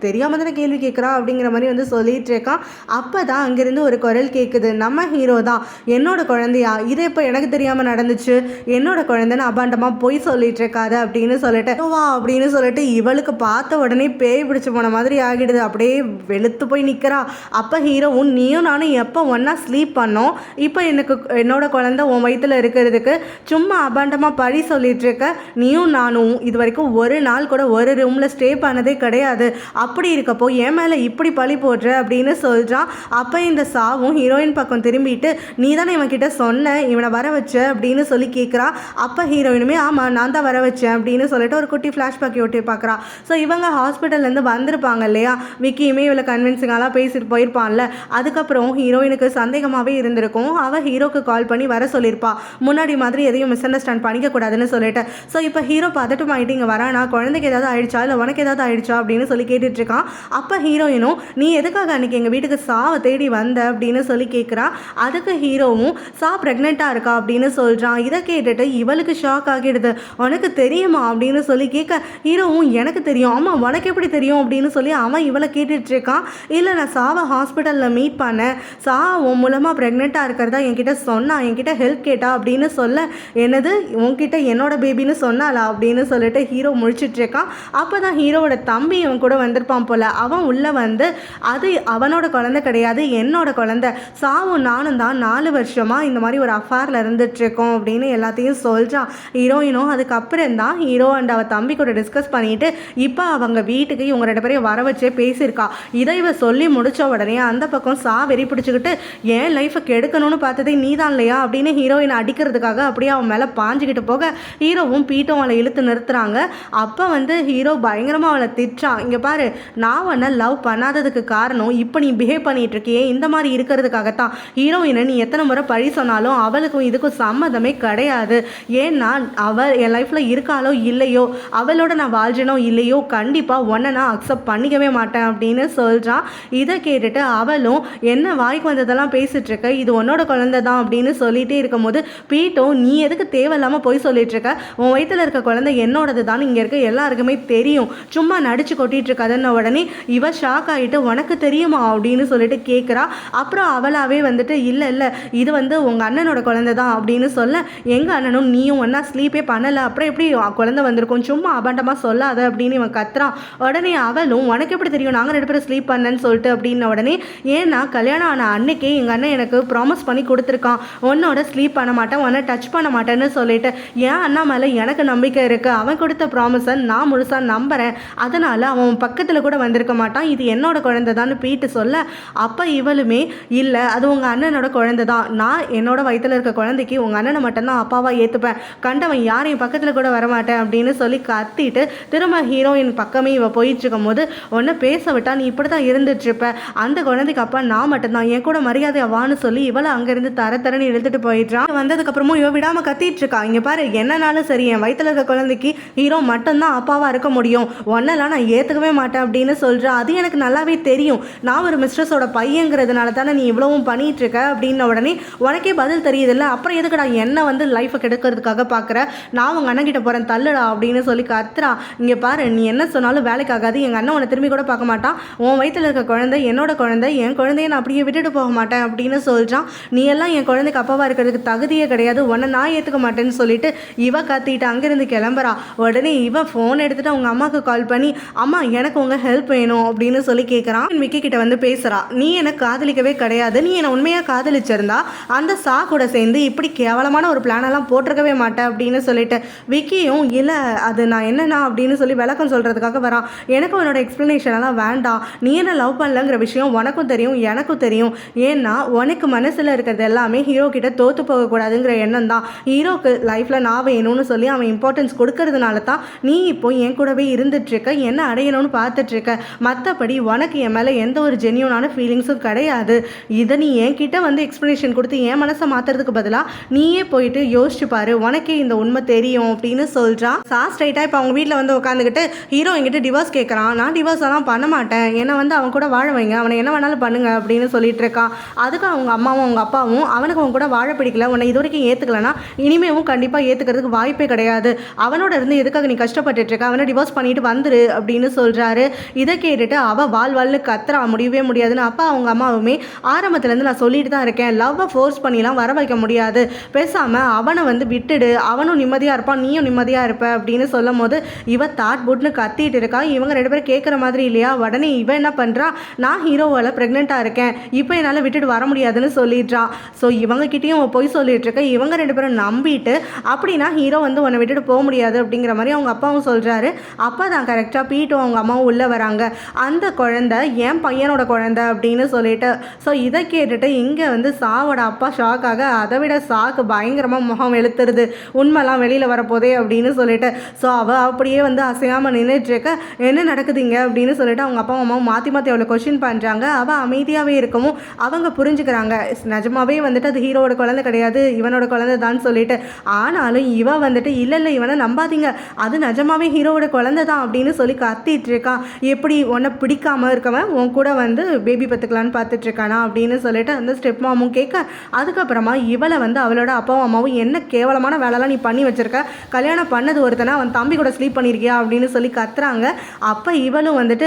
தெரியாமல் தானே கேள்வி கேட்குறா அப்படிங்கிற மாதிரி வந்து சொல்லிட்டு இருக்கான். அப்போ தான் அங்கேருந்து ஒரு குரல் கேட்குது, நம்ம ஹீரோ தான், என்னோட குழந்தையா, இது இப்போ எனக்கு தெரியாமல் நடந்துச்சு, என்னோட குழந்தைன்னு அபாண்டமாக போய் சொல்லிட்டு இருக்காது அப்படின்னு சொல்லிட்டு வா அப்படின்னு சொல்லிட்டு இவளுக்கு பார்த்த உடனே பேய் பிடிச்சி போன மாதிரி ஆகிடுது, அப்படியே வெளுத்து போய் நிற்கிறா. அப்போ ஹீரோவும் நீயும் நானும் எப்போ ஒன்றா ஸ்லீப் பண்ணோம், இப்போ எனக்கு என்னோட குழந்தை உன் வயிற்றில் இருக்கிறதுக்கு சும்மா அபாண்டமாக பழி சொல்லிட்டு இருக்க, நீயும் நானும் இது வரைக்கும் ஒரு நாள் கூட ஒரு ரூமில் ஸ்டே பண்ணதே கிடையாது, அப்படி இருக்கப்போ என் மேலே இப்படி பழி போடுற அப்படின்னு சொல்கிறான். அப்போ இந்த சாவும் ஹீரோயின் பக்கம் திரும்பிட்டு நீ தானே இவன்கிட்ட சொன்ன இவனை வர வச்ச அப்படின்னு சொல்லி கேட்குறா. அப்போ ஹீரோயினுமே ஆமாம் நான் தான் வர வச்சேன் அப்படின்னு சொல்லிட்டு ஒரு குட்டி ஃப்ளாஷ்பேக் ஒட்டி பார்க்குறா. ஸோ இவங்க ஹாஸ்பிட்டல்லேருந்து வந்திருப்பாங்க இல்லையா, விக்கியுமே இவளை கன்வின்சிங்காலாம் பேசிட்டு போயிருப்பான்ல, அதுக்கப்புறம் ஹீரோயினுக்கு சந்தேகமாகவே இருந்திருக்கும். அவள் ஹீரோக்கு கால் பண்ணி வர சொல்லியிருப்பா, முன்னாடி மாதிரி எதையும் மிஸ் அண்டர்ஸ்டாண்ட் பண்ணிக்கக்கூடாதுன்னு சொல்லிட்டு. ஸோ இப்போ ஹீரோ பதட்டம் ஆகிட்டு இங்கே வரானா, குழந்தைக்கு ஏதாவது ஆயிடுச்சா இல்லை உனக்கு ஏதாவது ஆயிடுச்சா அப்படின்னு சொல்லி கேட்டுட்ருக்கான். அப்போ ஹீரோயினும் நீ எதுக்காக அன்றைக்கி எங்கள் வீட்டுக்கு சாவை தேடி வந்த அப்படின்னு சொல்லி கேட்குறா. அதுக்கு ஹீரோவும் சா ப்ரெக்னெண்ட்டாக இருக்கா அப்படின்னு சொல்கிறான். இதை கேட்டுட்டு இவளுக்கு ஷாக் ஆகிடுது, உனக்கு தெரியுமா அப்படின்னு சொல்லி கேட்க ஹீரோவும் எனக்கு தெரியும், ஆமாம் உனக்கு எப்படி தெரியும் அப்படின்னு சொல்லி அவன் இவளை கேட்டுட்ருக்கான். இல்லை நான் சாவை ஹாஸ்பிட்டலில் மீட் பண்ணேன், சா உன் மூலமாக ப்ரெக்னெண்ட்டாக இருக்கிறதா என்கிட்ட சொன்னா, என்கிட்ட ஹெல்ப் கேட்டா அப்படின்னு சொல்ல, என்னது உன்கிட்ட என்னோட பேபின்னு சொன்னாலா அப்படின்னு சொல்லிட்டு ஹீரோ முழிச்சிட்ருக்கான். அப்போ தான் ஹீரோவோட தம்பி இவன் கூட வந்திருப்பான் போல், அவன் உள்ளே வந்து அது அவனோட குழந்தை கிடையாது என்னோட குழந்தை, சாவும் நானும் தான் 4 வருஷமாக இந்த மாதிரி ஒரு அஃபேரில் இருந்துகிட்ருக்கோம் அப்படின்னு எல்லாத்தையும் சொல்கிறான். ஹீரோயினும் அதுக்கப்புறம் தான் ஹீரோ அண்ட் அவள் தம்பி கூட டிஸ்கஸ் பண்ணிவிட்டு இப்போ அவங்க வீட்டுக்கு இவங்க 2 பேரையும் வர வச்சே பேசியிருக்கா. இதை இவ சொல்லி முடித்த உடனே அந்த பக்கம் சா வெறி பிடிச்சிக்கிட்டு என் லைஃபை கெடுக்கணும்னு பார்த்ததே நீ தான் இல்லையா அப்படின்னு ஹீரோயினை அடிக்கிறதுக்காக அப்படியே அவன் மேலே பாஞ்சிக்கிட்டு போக ஹீரோவும் பீட்டும் அவளை இழுத்து நிறுத்துறாங்க. அப்போ வந்து ஹீரோ பயங்கரமாக அவளை திட்டான், இங்கே பாரு நான் உன்னை லவ் பண்ணாததுக்கு காரணம் இப்போ நீ பிஹேவ் பண்ணிட்டு இருக்கியே இந்த மாதிரி இருக்கிறதுக்காகத்தான், ஹீரோயினை நீ எத்தனை முறை பழி சொன்னாலும் அவளுக்கும் இதுக்கும் சம்மதமே கிடையாது, ஏன்னா அவள் என் லைஃப்பில் இருக்காளோ இல்லையோ அவளோட நான் வாழ்றனோ இல்லையோ கண்டிப்பாக உன்னை நான் அக்செப்ட் பண்ணிக்கவே மாட்டேன் அப்படின்னு சொல்கிறான். இதை கேட்டுட்டு அவளும் என்ன வாய்க்கு வந்ததெல்லாம் பேசிகிட்டு இருக்க, இது உன்னோட குழந்தை தான் அப்படின்னு சொல்லிகிட்டே இருக்கும்போது பீட்டும் நீ எதுக்கு தேவையில்லாமல் போய் சொல்லிட்டு இருக்க, உன் வயிற்றில் இருக்க குழந்தை என்னோடது தான் இங்கே இருக்க எல்லாருக்குமே தெரியும், சும்மா நடிச்சு கொட்டிட்டு இருக்காதுன்னு உடனே இவ ஷாக் ஆகிட்டு உனக்கு தெரியுமா அப்படின்னு சொல்லிட்டு கேட்குறா. அப்புறம் அவளாவே வந்துட்டு இல்லை இல்லை இது வந்து உங்கள் அண்ணனோட குழந்தை தான் அப்படின்னு சொல்ல, எங்கள் அண்ணனும் நீயும் ஒன்றா ஸ்லீப்பே பண்ணலை அப்புறம் எப்படி குழந்தை வந்திருக்கும் சும்மா அபாண்டமாக சொல்லாத அப்படின்னு இவன் கத்துறான். உடனே அவளும் உனக்கு எப்படி தெரியும் நாங்கள் 2 பேரும் ஸ்லீப் பண்ணேன்னு சொல்லிட்டு அப்படின்ன உடனே ஏன்னா கல்யாணம் ஆன அன்னைக்கே எங்கள் அண்ணன் எனக்கு ப்ராமிஸ் பண்ணி கொடுத்துருக்கான் உன்னோட ஸ்லீப் பண்ண மாட்டேன் உன்னை டச் பண்ண மாட்டேன்னு சொல்லிட்டு, ஏன் அண்ணா மேலே எனக்கு நம்பிக்கை இருக்குது, அவன் கொடுத்த ப்ராமிஸை நான் முழுசாக நம்புகிறேன், அதனால் அவன் பக்கத்தில் கூட வந்திருக்க மாட்டான், இது என்னோட குழந்தை தான் பீட்டு சொல்ல, அப்போ இவளுமே இல்லை அது உங்கள் அண்ணனோட குழந்தை தான், நான் என்னோட வயிற்றில் இருக்க குழந்தைக்கு உங்கள் அண்ணனை மட்டும்தான் அப்பாவாக ஏற்றுப்பேன், கண்டவன் யாரையும் பக்கத்தில் கூட வரமாட்டேன் அப்படின்னு சொல்லி கத்திட்டு திரும்ப ஹீரோயின் பக்கமே இவ போயிட்டு இருக்கும் போது உன்னை பேச விட்டா நீ இப்படி தான் இருந்துட்டுருப்ப, அந்த குழந்தைக்கு அப்பா நான் மட்டும்தான், என் கூட மரியாதை வான்னு சொல்லி இவளை அங்கேருந்து தரன்னு இழுத்துட்டு போயிடுறான். வந்ததுக்கப்புறமும் இவ விடாமல் கத்திட்டு இருக்கா, இங்கே பாரு என்னன்னாலும் சரி என் வயிற்றுல இருக்க குழந்தைக்கு ஹீரோ மட்டும்தான் அப்பாவாக இருக்க முடியும், ஒன்னெல்லாம் நான் ஏற்றுக்கவே மாட்டேன் அப்படின்னு சொல்கிறா. அது எனக்கு நல்லாவே தெரியும், நான் ஒரு மிஸ்ட்ரஸோட பையங்கிறதுனால தானே நீ இவ்வளவும் பண்ணிட்டு இருக்க அப்படின்ன உடனே உனக்கே பதில் தெரியுதுல்ல, அப்புறம் எதுக்குடா என்ன வந்து லைஃபை கெடுக்கிறதுக்காக பார்க்குற, நான் உங்கள் அண்ணன் கிட்ட போகிறேன் தள்ளுடா அப்படின்னு சொல்லி கத்துறா. இங்கே பாரு நீ என்ன சொன்னாலும் வேலைக்கு ஆகாது, எங்கள் அண்ணன் உன்னை திரும்பி கூட பார்க்க மாட்டான், உன் வயிற்றுல இருக்க குழந்தை என்னோட குழந்தை, என் குழந்தைய நான் அப்படியே விட்டுட்டு போக மாட்டேன் அப்படின்னு சொல்கிறான். நீ எல்லாம் என் குழந்தைக்கு அப்பாவாக இருக்கிறதுக்கு தகுதியே கிடையாது, உன்னை நான் ஏற்றுக்க மாட்டேன்னு சொல்லிட்டு இவ கத்திட்டு அங்கேருந்து கிளம்புறா. உடனே இவன் ஃபோன் எடுத்துட்டு அவங்க அம்மாவுக்கு கால் பண்ணி அம்மா எனக்கு உங்கள் ஹெல்ப் வேணும் அப்படின்னு சொல்லி கேட்குறான். விக்கி கிட்ட வந்து பேசுகிறா, நீ எனக்கு காதலிக்கவே கிடையாது, நீ என்னை உண்மையாக காதலிச்சிருந்தா அந்த சா கூட சேர்ந்து இப்படி கேவலமான ஒரு பிளானெல்லாம் போட்டிருக்கவே மாட்டேன் அப்படின்னு சொல்லிட்டு விக்கியும் இல்லை அது நான் என்னன்னா அப்படின்னு சொல்லி விளக்கம் சொல்கிறதுக்காக வரான். எனக்கும் என்னோட எக்ஸ்ப்ளனேஷன் எல்லாம் வேண்டாம், நீ என்ன லவ் பண்ணலங்கிற விஷயம் உனக்கும் தெரியும் எனக்கும் தெரியும், ஏன்னா உனக்கு மனசில் இருக்கிறது எல்லாமே ஹீரோ கிட்ட தோற்று போகக்கூடாதுங்கிற எண்ணம் தான், ஹீரோக்கு லைஃப்பில் நான் வேணும்னு சொல்லி அவன் இம்பார்ட்டன்ஸ் கொடுக்கறதுனால தான் நீ இப்போ என் கூடவே இருந்துட்டுருக்க, என்ன அடையணும்னு பார்த்துட்ருக்க, மற்றபடி உனக்கு என் மேலே எந்த ஒரு ஜென்யூனான ஃபீலிங்ஸும் கிடையாது, இதை நீ என்கிட்ட வந்து எக்ஸ்ப்ளனேஷன் கொடுத்து என் மனசை மாற்றுறதுக்கு பதிலாக நீயே போயிட்டு யோசிச்சு பாரு, உனக்கே இந்த உண்மை தெரியும் அப்படின்னு சொல்கிறான். ஸ்ட்ரைட்டாக இப்போ அவங்க வீட்டில் வந்து உட்காந்துக்கிட்டு ஹீரோ என்கிட்ட டிவோர்ஸ் கேட்குறான், நான் டிவோர்ஸ் எல்லாம் பண்ண மாட்டேன், என்னை வந்து அவன் கூட வாழ வைங்க, அவனை என்ன வேணாலும் பண்ணுங்க அப்படின்னு சொல்லிட்டு இருக்கான். அதுக்கு அவங்க அம்மாவும் அவங்க அப்பாவும் அவனுக்கு அவன் கூட வாழ பிடிக்கல, உன்னை இது வரைக்கும் ஏற்றுக்கலன்னா இனிமேவும் கண்டிப்பாக ஏற்றுக்கிறதுக்கு வாய்ப்பே கிடையாது, அவனோட இருந்து எதுக்காக நீ கஷ்டப்பட்டுட்டு இருக்க, அவனை டிவோர்ஸ் பண்ணிட்டு வந்துரு அப்படின்னு சொல்கிறாரு. இதை கேட்டுட்டு அவள் வாழ்வாள்னு கத்துறா, முடியவே முடியாதுன்னு. அப்பா அவங்க அம்மாவுமே ஆரம்பத்துலேருந்து நான் சொல்லிட்டு தான் இருக்கேன், லவ்வை ஃபோர்ஸ் பண்ணிலாம் வர வைக்க முடியாது, பேசாமல் அவனை வந்து விட்டுடு, அவனும் நிம்மதியாக இருப்பான் நீயும் நிம்மதியாக இருப்ப அப்படின்னு சொல்லும் போது இவ தாட் புட்னு கத்திட்டு இருக்கா. இவங்க 2 பேரும் கேட்குற மாதிரி இல்லையா. உடனே இவ என்ன பண்ணுறா, நான் ஹீரோவால் ப்ரெக்னெண்ட்டாக இருக்கேன், இப்போ என்னால் விட்டுட்டு வர முடியாதுன்னு சொல்லிடுறான். ஸோ இவங்க கிட்டேயும் போய் சொல்லிட்டு இருக்க. இவங்க 2 பேரும் நம்பிட்டு அப்படின்னா ஹீரோ வந்து உன்னை விட்டுட்டு போக முடியாது அப்படிங்கிற மாதிரி அவங்க அப்பாவும் சொல்கிறாரு. அப்போ தான் கரெக்டாக பீட்டும் அவங்க அம்மாவும் உள்ளே வராங்க. அந்த குழந்தை என் பையனோட குழந்தை அப்படின்னு சொல்லிட்டு ஸோ இதை கேட்டுட்டு இங்கே வந்து சாவோட அப்பா ஷாக்காக அதை விட சாக்கு பயங்கரமாக முகம் வெளுத்துருது, உண்மைலாம் வெளியில் வரப்போதே அப்படின்னு சொல்லிட்டு. ஸோ அவள் அப்படியே வந்து அசையாமல் நின்றுட்டுருக்க, என்ன நடக்குதுங்க அப்படின்னு சொல்லிட்டு அவங்க அப்பா அம்மாவும் மாற்றி மாற்றி அவளை கொஸ்டின் பண்ணுறாங்க. அவள் அமைதியாகவே இருக்கவும் அவங்க புரிஞ்சுக்கிறாங்க, நிஜமாவே வந்துட்டு அது ஹீரோவோட குழந்தை கிடையாது இவனோட குழந்தை தான் சொல்லிட்டு. ஆனாலும் இவன் வந்துட்டு இல்லை இவனை நம்பாதீங்க, அது நிஜமாவே ஹீரோவோட குழந்தை தான் அப்படின்னு சொல்லி கத்திட்டு இருக்கான். எப்படி உன்னை பிடிக்காம இருக்கவன் உன் கூட வந்து பேபி பத்துக்கலான்னு பார்த்துட்டு இருக்கானா அப்படின்னு சொல்லிட்டு அந்த ஸ்டெப் மாமும் கேட்க, அதுக்கப்புறமா இவளை வந்து அவளோட அப்பாவும் அம்மாவும் என்ன கேவலமான வேலைலாம் நீ பண்ணி வச்சிருக்க, கல்யாணம் பண்ணது ஒருத்தனை அவன் தம்பி கூட ஸ்லீப் பண்ணியிருக்கியா அப்படின்னு சொல்லி கத்துறாங்க. அப்போ இவளும் வந்துட்டு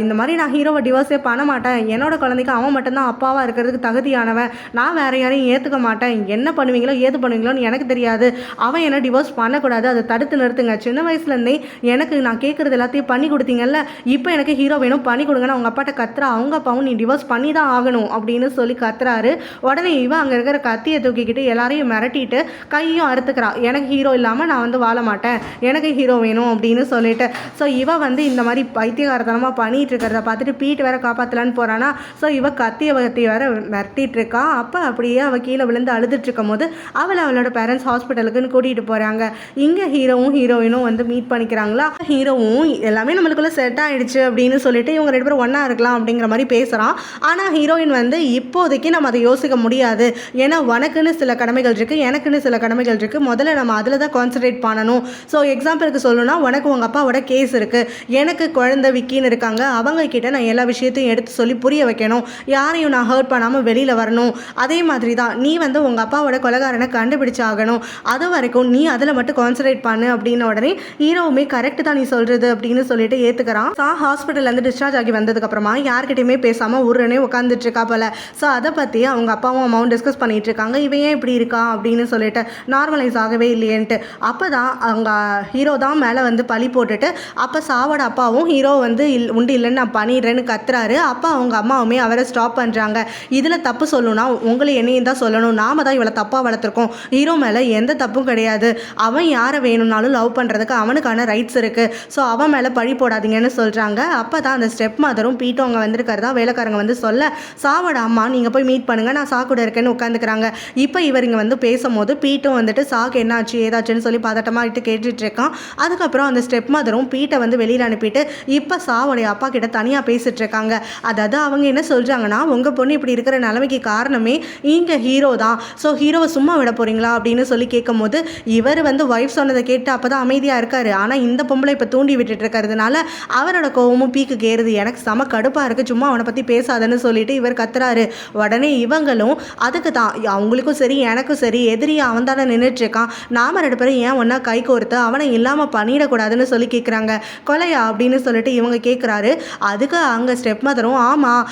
இந்த மாதிரி நான் ஹீரோவை டிவோர்ஸே பண்ண மாட்டேன், என்னோட குழந்தைக்கு அவன் மட்டும்தான் அப்பாவாக இருக்கிறதுக்கு தகுதியானவன், நான் வேற யாரையும் ஏற்றுக்க மாட்டேன், என்ன பண்ணுவீங்களோ ஏது பண்ணுவீங்களோன்னு எனக்கு தெரியாது, அவன் என்ன டிவோர்ஸ் பண்ணக்கூடாது, அதை தடுத்து நிறுத்துங்க, சின்ன வயசுலேருந்தே எனக்கு நான் கேட்குறது எல்லாத்தையும் பண்ணி கொடுத்தீங்கல்ல, இப்போ எனக்கு ஹீரோ வேணும் பண்ணி கொடுங்கன்னு அவங்க அப்பாட்ட கத்துறா. அவங்க அப்பாவும் நீ டிவோர்ஸ் பண்ணி தான் ஆகணும் அப்படின்னு சொல்லி கத்துறாரு. உடனே இவன் அங்கே இருக்கிற கத்தியை தூக்கிக்கிட்டு எல்லாரையும் மிரட்டிட்டு கையும் அறுத்துக்கிறா, எனக்கு ஹீரோ இல்லாமல் நான் வந்து வாழ மாட்டேன், எனக்கு ஹீரோ வேணும் அப்படின்னு சொல்லிட்டு. ஸோ இவ வந்து இந்த மாதிரி பைத்தியகாரத்தனமாக பண்ணிட்டு இருக்கிறத பார்த்துட்டு பீட்டு வேற காப்பாற்றலான்னு போகிறானா. ஸோ இவ கத்தியை வேற மிரட்டிட்டு இருக்கா. அப்போ அப்படியே அவள் கீழே விழுந்து அழுதுட்டு இருக்கும் போது அவளோட பேரண்ட்ஸ் ஹாஸ்பிட்டலுக்குன்னு கூட்டிகிட்டு போகிறாங்க. இங்கே ஹீரோவும் ஹீரோயினும் வந்து மீட் பண்ணிக்கிறாங்களா. ஹீரோவும் எல்லாமே நம்மளுக்குள்ள செட் ஆகிடுச்சு அப்படின்னு சொல்லிட்டு இவங்க 2 பேரும் ஒன்றா இருக்கலாம் அப்படிங்கிற மாதிரி பேசுகிறான். ஆனால் ஹீரோயின் வந்து இப்போதைக்கு நம்ம அதை யோசிக்க முடியாது, ஏன்னா உனக்குன்னு சில கடமைகள் இருக்குது எனக்குன்னு சில கடமைகள் இருக்குது, முதல்ல நம்ம அதில் தான் கான்சன்ட்ரேட் பண்ணணும். ஸோ எக்ஸாம்பிளுக்கு சொல்லணும்னா உனக்கு உங்கள் அப்பாவோட கேஸ் இருக்குது, எனக்கு குழந்தை விக்கின்னு இருக்காங்க, அவங்க கிட்ட நான் எல்லா விஷயத்தையும் எடுத்து சொல்லி புரிய வைக்கணும், யாரையும் நான் ஹர்ட் பண்ணாமல் வெளியில் வரணும். அதே மாதிரி தான் நீ வந்து உங்கள் அப்பாவோட கொலைகாரனை கண்டுபிடிச்சாகணும், அது வரைக்கும் நீ அதில் மட்டும் கான்சன்ட்ரேட் பண்ணு அப்படின்னு. உடனே ஹீரோவுமே கரெக்ட் தான் நீ சொல்கிறது அப்படின்னு சொல்லிட்டு ஏற்றுக்கிறான். ஹாஸ்பிட்டல்லேருந்து டிஸ்சார்ஜ் ஆகி வந்ததுக்கப்புறமா யார்கிட்டையுமே பேசாமல் உடனே உட்காந்துட்டு இருக்கா போல. ஸோ அதை பற்றி அவங்க அப்பாவும் அம்மாவும் டிஸ்கஸ் பண்ணிட்டு இருக்காங்க, இவன் ஏன் இப்படி இருக்கா அப்படின்னு சொல்லிட்டு, நார்மலைஸ் ஆகவே இல்லையேன்ட்டு. அப்போ தான் அவங்க ஹீரோ தான் மேலே வந்து பழி போட்டுட்டு அப்போ சாவோட அப்பாவும் ஹீரோ வந்து உண்டு இல்லைன்னு நான் பண்ணிடுறேன்னு கத்துறாரு. அப்போ அவங்க அம்மாவுமே அவரை ஸ்டாப் பண்ணுறாங்க. இதில் தப்பு சொல்லணும்னா உங்களை என்னையும் தான் சொல்லணும், நாம தான் இவளை தப்பாக வளர்த்துருக்கோம், ஹீரோ மேலே எந்த தப்பும் கிடையாது, அவன் யாரை வேணும்னாலும் லவ் பண்ணுறதுக்கு அவனுக்கான ரைட்ஸ் இருக்குது, ஸோ அவன் மேலே பழி போடாதீங்கன்னு சொல்கிறாங்க. அப்போ தான் அந்த ஸ்டெப் மதரும் பீட்டும் அங்கே வந்திருக்கிறதா வேலைக்காரங்க வந்து சொல்ல, சாவோட அம்மா நீங்கள் போய் மீட் பண்ணுங்கள் நான் சா கூட இருக்கேன்னு உட்காந்துக்கிறாங்க. இப்போ இவர் இங்கே வந்து பேசும்போது பீட்டும் வந்துட்டு சாக்கு என்னாச்சு ஏதாச்சுன்னு சொல்லி பதட்டமாகிட்டு கேட்டுட்டு இருக்கான். அதுக்கப்புறம் அந்த ஸ்டெப் மதரும் பீட்டை வந்து வெளியில் அனுப்பிட்டு இப்போ சாவோடைய அப்பா கிட்ட தனியாக பேசிட்டு இருக்காங்க. அதாவது அவங்க என்ன சொல்கிறாங்கன்னா, உங்கள் பொண்ணு இப்படி இருக்கிற நிலைமைக்கு காரணமே இங்கே ஹீரோ தான். ஸோ ஹீரோவை சும்மா விட போகிறீங்களா அப்படின்னு சொல்லி கேட்கும்போது, இவர் வந்து ஒய்ஃப் சொன்னதை கேட்டு அப்போ தான் அமைதியாக இருக்காரு. ஆனால் இந்த பொம்பளை இப்போ தூண்டி விட்டுட்டு இருக்கிறதுனால அவரோட கோவமும் பீக்குக்கு ஏறுது. எனக்கு செம கடுப்பாக இருக்குது, சும்மா அவனை பற்றி பேசாதன்னு சொல்லிட்டு இவர் கத்துறாரு. உடனே இவங்களும் அதுக்கு தான் அவங்களுக்கும் சரி எனக்கும் சரி எதிரியா அவன் தானே நின்றுட்டுருக்கான், நாம 2 பேரும் ஏன் ஒன்றா கை கோர்த்து அவனை இல்லாமல் பண்ணிடக்கூடாதுன்னு சொல்லி கேட்குறாங்க. கொலையா அப்படின்னு சொல்லிட்டு இவங்க கேட்குறாரு. அதுக்கு அங்கே ஸ்டெப் மதரும், ஆமாம்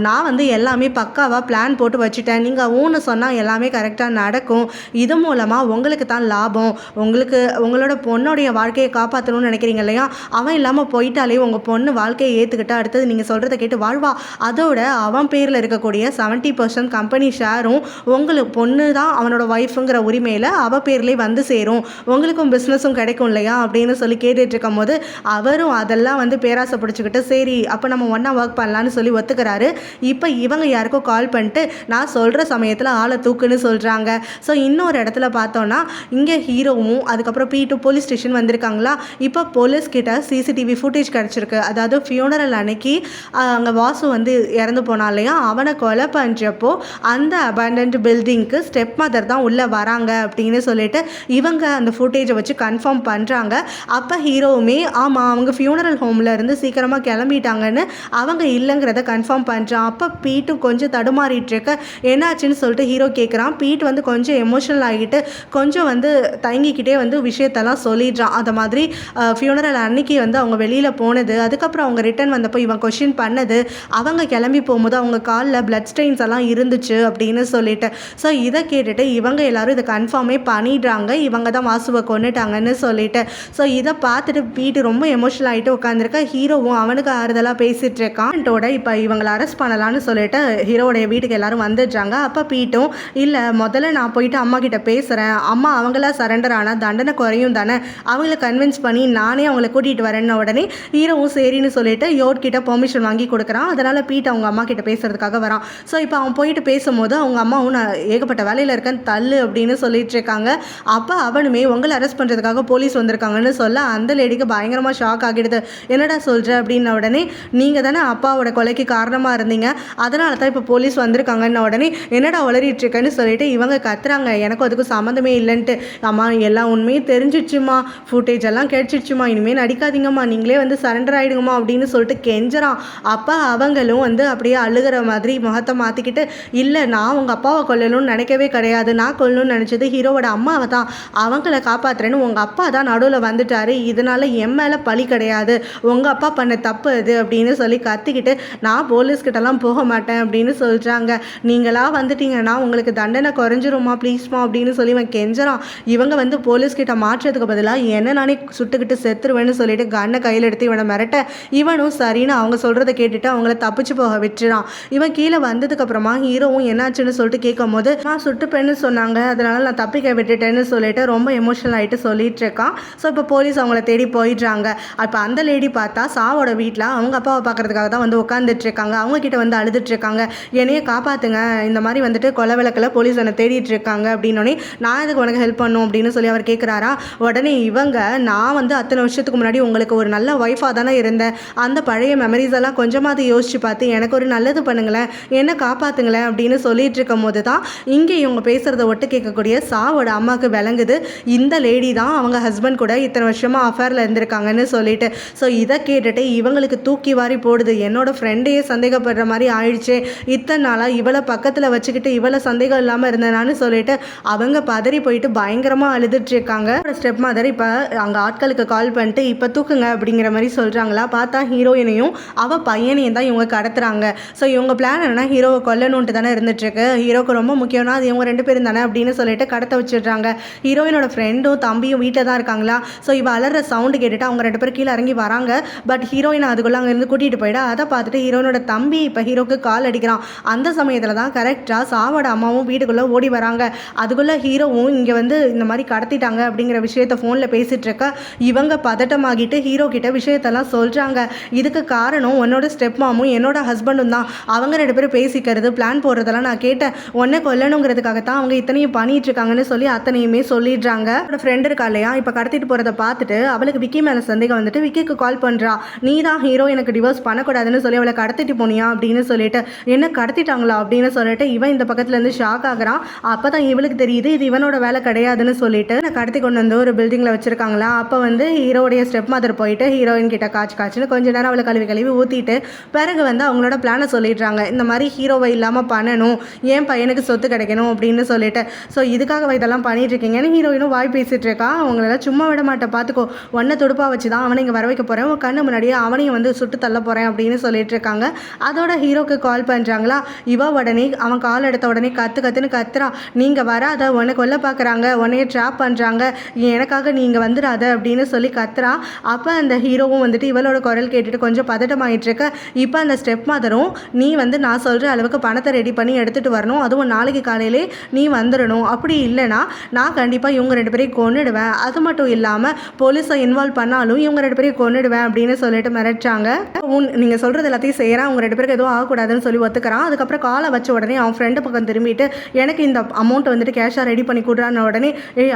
நான் வந்து எல்லாமே பக்காவாக பிளான் போட்டு வச்சுட்டேன், நீங்கள் ஊன்னு சொன்னால் எல்லாமே கரெக்டாக நடக்கும், இது மூலமாக உங்களுக்கு தான் லாபம், உங்களுக்கு உங்களோட பொண்ணுடைய வாழ்க்கையை காப்பாற்றணும்னு நினைக்கிறீங்க இல்லையா, அவன் இல்லாமல் போயிட்டாலே உங்கள் பொண்ணு வாழ்க்கையை ஏற்றுக்கிட்டு அடுத்தது நீங்கள் சொல்கிறத கேட்டு வாழ்வா. அதோட அவன் பேரில் இருக்கக்கூடிய 70% கம்பெனி ஷேரும் உங்களுக்கு பொண்ணு தான் அவனோட ஒய்ஃபுங்கிற உரிமையில் அவள் பேர்லேயே வந்து சேரும், உங்களுக்கும் பிஸ்னஸும் கிடைக்கும் இல்லையா அப்படின்னு சொல்லி கேட்டுட்டு இருக்கும் போது அவரும் அதெல்லாம் வந்து பேராசை பிடிச்சிக்கிட்டு சரி அப்போ நம்ம ஒன்றா ஒர்க் பண்ணலான்னு சொல்லி ஒத்துக்கிறாரு. இப்போ இவங்க யாருக்கோ கால் பண்ணிட்டு நான் சொல்கிற சமயத்தில் ஆளை தூக்குன்னு சொல்கிறாங்க. ஸோ இன்னொரு இடத்துல பார்த்தோன்னா இங்கே ஹீரோவும் அதுக்கப்புறம் P2 போலீஸ் ஸ்டேஷன் வந்திருக்காங்களா. இப்போ போலீஸ்கிட்ட சிசிடிவி ஃபுட்டேஜ் கிடச்சிருக்கு. அதாவது ஃபியூனரல் அன்னைக்கு அங்கே வாசு வந்து இறந்து போனா இல்லையா, அவனை கொலை பண்ணுறப்போ அந்த அபேண்டன்ட் பில்டிங்க்கு ஸ்டெப் மதர் தான் உள்ளே வராங்க அப்படின்னு சொல்லிட்டு இவங்க அந்த ஃபுட்டேஜை வச்சு கன்ஃபார்ம் பண்ணுறாங்க. அப்போ ஹீரோவுமே ஆமாம் அவங்க ஃபியூனரல் ஹோமில் இருந்து சீக்கிரமாக கிளம்பிட்டாங்கன்னு அவங்க இல்லைங்கிறத கன்ஃபார்ம் பண்ணுறான். அப்போ பீட்டு கொஞ்சம் தடுமாறிட்டு இருக்க என்னாச்சுன்னு சொல்லிட்டு ஹீரோ கேட்குறான். பீட் வந்து கொஞ்சம் எமோஷனல் ஆகிட்டு கொஞ்சம் வந்து தயங்கிக்கிட்டே வந்து விஷயத்தெல்லாம் சொல்லிடுறான். அந்த மாதிரி ஃபியூனரல் அன்னைக்கு வந்து அவங்க வெளியில் போனது, அதுக்கப்புறம் அவங்க ரிட்டர்ன் வந்தப்போ இவன் கொஷின் பண்ணது, அவங்க கிளம்பி போகும்போது அவங்க காலில் பிளட் ஸ்டெயின்ஸ் எல்லாம் இருந்துச்சு அப்படின்னு சொல்லிட்டு. ஸோ இதை கேட்டுட்டு இவங்க எல்லாரும் இதை கன்ஃபார்மே பண்ணிடுறாங்க, இவங்க தான் வாசுவை கொண்டுட்டாங்கன்னு சொல்லிட்டு. ஸோ இதை பார்த்துட்டு பீட்டு ரொம்ப எமோஷனல் ஆகிட்டு உட்காந்துருக்க. ஹீரோவும் அவனுக்கு ஆறுதலாக பேசிகிட்டு இருக்கான். இப்போ இவங்களை அரெஸ்ட் பண்ணலான்னு சொல்லிட்டு ஹீரோடைய வீட்டுக்கு எல்லாரும் வந்துடுறாங்க. அப்போ பீட்டும் இல்லை முதல்ல நான் போயிட்டு அம்மா கிட்ட பேசுகிறேன், அம்மா அவங்களா சரண்டர் ஆனால் தண்டனை குறையும் தானே, அவங்கள கன்வின்ஸ் பண்ணி நானே அவங்கள கூட்டிகிட்டு வரேன்னு உடனே ஹீரோவும் சரின்னு சொல்லிட்டு யோட் கிட்ட பெர்மிஷன் வாங்கி கொடுக்குறான். அதனால் பீட் அவங்க அம்மா கிட்ட பேசுறதுக்காக வரான். ஸோ இப்போ அவன் போயிட்டு பேசும்போது அவங்க அம்மாவும் நான் ஏகப்பட்ட வேலையில் இருக்கேன் தள்ளு அப்படின்னு சொல்லிட்டு இருக்காங்க. அப்போ அவனுமே உங்களை அரெஸ்ட் பண்ணுறதுக்காக போலீஸ் வந்திருக்காங்கன்னு சொல்ல அந்த லேடிக்கு பயங்கரமாக ஷாக் ஆகிடுது. என்னடா சொல்கிற அப்படின்ன உடனே நீங்கள் தானே அப்பாவோட கொலைக்கு காரணமாக இருந்தீங்க, அதனால தான் இப்போ போலீஸ் வந்திருக்காங்கன்ன உடனே என்னடா உளறிட்டு இருக்கேன்னு சொல்லிட்டு இவங்க கத்துறாங்க. எனக்கும் அதுக்கும் சம்மந்தமே இல்லைன்ட்டு. அம்மா எல்லா உண்மையும் தெரிஞ்சிடுச்சுமா, ஃபுட்டேஜ் எல்லாம் கிடைச்சிடுச்சுமா, இனிமேல் நடிக்காதீங்கம்மா, நீங்களே வந்து சரண்டர் ஆகிடுங்கம்மா அப்படின்னு சொல்லிட்டு கெஞ்சுறான். அப்போ அவங்களும் வந்து அப்படியே அழுகிற மாதிரி முகத்தை மாற்றிக்கிட்டு இல்லை நான் உங்கள் அப்பாவை கொல்லணும்னு நினைக்கவே கிடையாது, நான் கொல்லணும்னு நினச்சது ஹீரோவோட அம்மாவை தான், அவங்கள காப்பாற்றுறேன்னு உங்கள் அப்பா தான் நடுவில் வந்துட்டார், இதனால் என் மேலே பழி கிடையாது, உங்கள் அப்பா பண்ண தப்பு அது அப்படின்னு சொல்லி கத்திக்கிட்டு நான் போலீஸ்கிட்டலாம் போக மாட்டேன் அப்படின்னு சொல்கிறாங்க. நீங்களா வந்துட்டீங்கன்னா உங்களுக்கு தண்டனை குறைஞ்சிருமா ப்ளீஸ்மா அப்படின்னு சொல்லி இவன் கெஞ்சுறான். இவங்க வந்து போலீஸ்கிட்ட மாற்றத்துக்கு பதிலாக என்ன நானே சுட்டுக்கிட்டு செத்துருவேன்னு சொல்லிட்டு கண்ணை கையில் எடுத்து இவனை மிரட்ட இவனும் சரின்னு அவங்க சொல்கிறத கேட்டுட்டு அவங்கள தப்பிச்சு போக விட்டுறான். இவன் கீழே வந்ததுக்கப்புறமா ஹீரோவும் என்னாச்சுன்னு சொல்லிட்டு கேட்கும் போது நான் சுட்டுப்பேன்னு சொன்னாங்க, அதனால் நான் தப்பிக்க விட்டுட்டேன்னு சொல்லிட்டு ரொம்ப எமோஷனல் ஆகிட்டு சொல்லிட்டு இருக்கான். ஸோ இப்போ போலீஸ் அவங்கள தேடி போயிடுறாங்க. அப்போ அந்த லேடி பார்த்தா சாவோட வீட்டில் அவங்க அப்பாவை பார்க்கறதுக்காக தான் வந்து உட்காந்துட்டு இருக்காங்க. அவங்க கிட்ட வந்து அழுதுட்டு இருக்காங்க, என்னையே காப்பாற்றுங்க, இந்த மாதிரி வந்துட்டு கொலை விளக்கில் போலீஸ் என்னை தேடிட்டு இருக்காங்க அப்படின்னோடனே நான் இதுக்கு உனக்கு ஹெல்ப் பண்ணும் அப்படின்னு சொல்லி அவர் கேட்குறாரா. உடனே இவங்க நான் வந்து அத்தனை வருஷத்துக்கு முன்னாடி உங்களுக்கு ஒரு நல்ல ஒய்ஃபாக தானே இருந்தேன், அந்த பழைய மெமரிஸ் எல்லாம் கொஞ்சமாவது யோசிச்சு பார்த்து எனக்கு ஒரு நல்லது பண்ணுங்களேன், என்ன காப்பாற்றுங்களேன் அப்படின்னு சொல்லிட்டு இருக்கும் போது தான் இங்கே இவங்க பேசுகிறத ஒட்டு கேட்கக்கூடிய சாவோட அம்மாவுக்கு விளங்குது இந்த லேடி தான் அவங்க ஹஸ்பண்ட் கூட இத்தனை வருஷமாக அஃபேரில் இருந்திருக்காங்கன்னு சொல்லிட்டு. ஸோ இதை கேட்டுட்டு இவங்களுக்கு தூக்கி வாரி போடுது, என்னோட ஃப்ரெண்டையே சந்தேகப்படுற மாதிரி ஆயிடுச்சு, இத்தனை நாளாக இவளை பக்கத்தில் வச்சுக்கிட்டு இவளை சந்தேகம் இல்லாமல் இருந்தேனான்னு சொல்லிட்டு அவங்க பதறி போயிட்டு பயங்கரமாக அழுதுட்டு இருக்காங்க. ஸ்டெப் மதர் இப்போ அங்கே ஆட்களுக்கு கால் பண்ணிட்டு இப்போ தூக்குங்க அப்படிங்கிற மாதிரி சொல்கிறாங்களா. பார்த்தா ஹீரோயினையும் அவள் பையனையும் தான் இவங்க கடத்துறாங்க. ஸோ இவங்க பிளான் என்னன்னா ஹீரோவை கொல்லணுன்ட்டு தானே இருந்துட்டுருக்கு, ஹீரோக்கு ரொம்ப முக்கியம்னா அது இவங்க 2 பேரும் தானே அப்படின்னு சொல்லிட்டு கடத்த வச்சிடுறாங்க. ஹீரோயினோட ஃப்ரெண்டும் தம்பியும் வீட்டில் தான் இருக்காங்களா. ஸோ இவ அலற சவுண்டு கேட்டுட்டு அவங்க 2 பேரும் கீழே இறங்கி வராங்க. பட் ஹீரோயின் அதுக்குள்ளே அங்கேருந்து கூட்டிகிட்டு போயிட அதை பார்த்துட்டு ஹீரோயினோட தம்பி இப்போ ஹீரோக்கு கால் அடிக்கிறான். அந்த சமயத்தில் தான் கரெக்டாக சாவோட அம்மாவும் வீட்டுக்குள்ளே ஓடி வராங்க. அதுக்குள்ளே ஹீரோவும் இங்கே வந்து இந்த மாதிரி கடத்திட்டாங்க அப்படிங்கிற விஷயத்த ஃபோனில் பேசிகிட்டு இருக்க இவங்க பதட்டமாகிட்டு ஹீரோ கிட்ட விஷயத்தெல்லாம் சொல்கிறாங்க. இதுக்கு காரணம் உன்னோட ஸ்டெப் மாமும் என்னோட ஹஸ்பண்டும் தான், அவங்க 2 பேரும் பேசிக்கிறது பிளான் போடுறதெல்லாம் நான் கேட்டேன், உன்னை கொல்லணுங்கிறதுக்காகத்தான் அவங்க இத்தனையும் பண்ணிட்டு இருக்காங்கன்னு சொல்லி அத்தனையுமே சொல்லிடுறாங்க. அவனோட ஃப்ரெண்ட் இருக்கா இல்லையா, இப்போ கடத்திட்டு போகிறத பார்த்துட்டு அவளுக்கு விக்கி மேலே சந்தேகம் வந்துட்டு விக்கிக்கு கால் பண்ணுறா, நீ தான் ஹீரோ எனக்கு டிவோர்ஸ் பண்ணக்கூடாதுன்னு சொல்லி சொல்லி அவளை கடத்திட்டு போனியா அப்படின்னு சொல்லிட்டு, என்ன கடத்திட்டாங்களா அப்படின்னு சொல்லிட்டு இவன் இந்த பக்கத்துலேருந்து ஷாக் ஆகுறான். அப்போ தான் இவளுக்கு தெரியுது இது இவனோட வேலை கிடையாதுன்னு சொல்லிட்டு கடத்தி கொண்டு வந்து ஒரு பில்டிங்கில் வச்சுருக்காங்களா. அப்போ வந்து ஹீரோடைய ஸ்டெப் மதர் போயிட்டு ஹீரோயின் கிட்ட காய்ச்சுன்னு கொஞ்ச நேரம் அவளை கழுவி ஊற்றிட்டு பிறகு வந்து அவங்களோட பிளானை சொல்லிடுறாங்க. இந்த மாதிரி ஹீரோவை இல்லாமல் பண்ணணும், ஏன் பையனுக்கு சொத்து கிடைக்கணும் அப்படின்னு சொல்லிட்டு. ஸோ இதுக்காக இதெல்லாம் பண்ணிட்டு இருக்கீங்கன்னு ஹீரோயினும் வாய் பேசிட்டு இருக்கா. அவங்களெல்லாம் சும்மா விட மாட்டேன், பார்த்துக்கோ, ஒன்றை துடுப்பா வச்சு தான் அவனை இங்கே வர வைக்க போகிறேன், உன் கண்ணு முன்னாடியே அவனையும் வந்து சுட்டு தள்ள போகிறேன் அப்படின்னு சொல்லிட்டு இருக்காங்க. அதோட ஹீரோக்கு கால் பண்ணுறாங்களா. இவ உடனே அவன் கால் எடுத்த உடனே கத்துன்னு கத்துறா, நீங்கள் வராத, உன்னை கொல்ல பார்க்குறாங்க, உன்னைய ட்ராப் பண்ணுறாங்க, எனக்காக நீங்கள் வந்துடாத அப்படின்னு சொல்லி கத்துறா. அப்போ அந்த ஹீரோவும் வந்துட்டு இவளோட குரல் கேட்டுட்டு கொஞ்சம் பதட்டமாயிட்டு இருக்க. இப்போ அந்த ஸ்டெப் மதரும், நீ வந்து நான் சொல்கிற அளவுக்கு பணத்தை ரெடி பண்ணி எடுத்துகிட்டு வரணும், அதுவும் நாளைக்கு காலையிலே நீ வந்துடணும், அப்படி இல்லைனா நான் கண்டிப்பாக இவங்க 2 பேரையும் கொன்னுடுவேன், அது மட்டும் இல்லாமல் போலீஸை இன்வால்வ் பண்ணாலும் இவங்க 2 பேரையும் கொன்னுடுவேன் அப்படின்னு சொல்லிட்டு மிரட்டாங்க. நீங்கள் சொல்கிறது எல்லாத்தையும் செய்கிறான், அவங்க 2 பேருக்கு எதுவும் ஆகக்கூடாதுன்னு சொல்லி ஒத்துக்கிறான். அதுக்கப்புறம் காலை வச்ச உடனே அவன் ஃப்ரெண்டு பக்கம் திரும்பிட்டு எனக்கு இந்த அமௌண்ட்டை வந்துட்டு கேஷாக ரெடி பண்ணி கொடுறான்னு உடனே,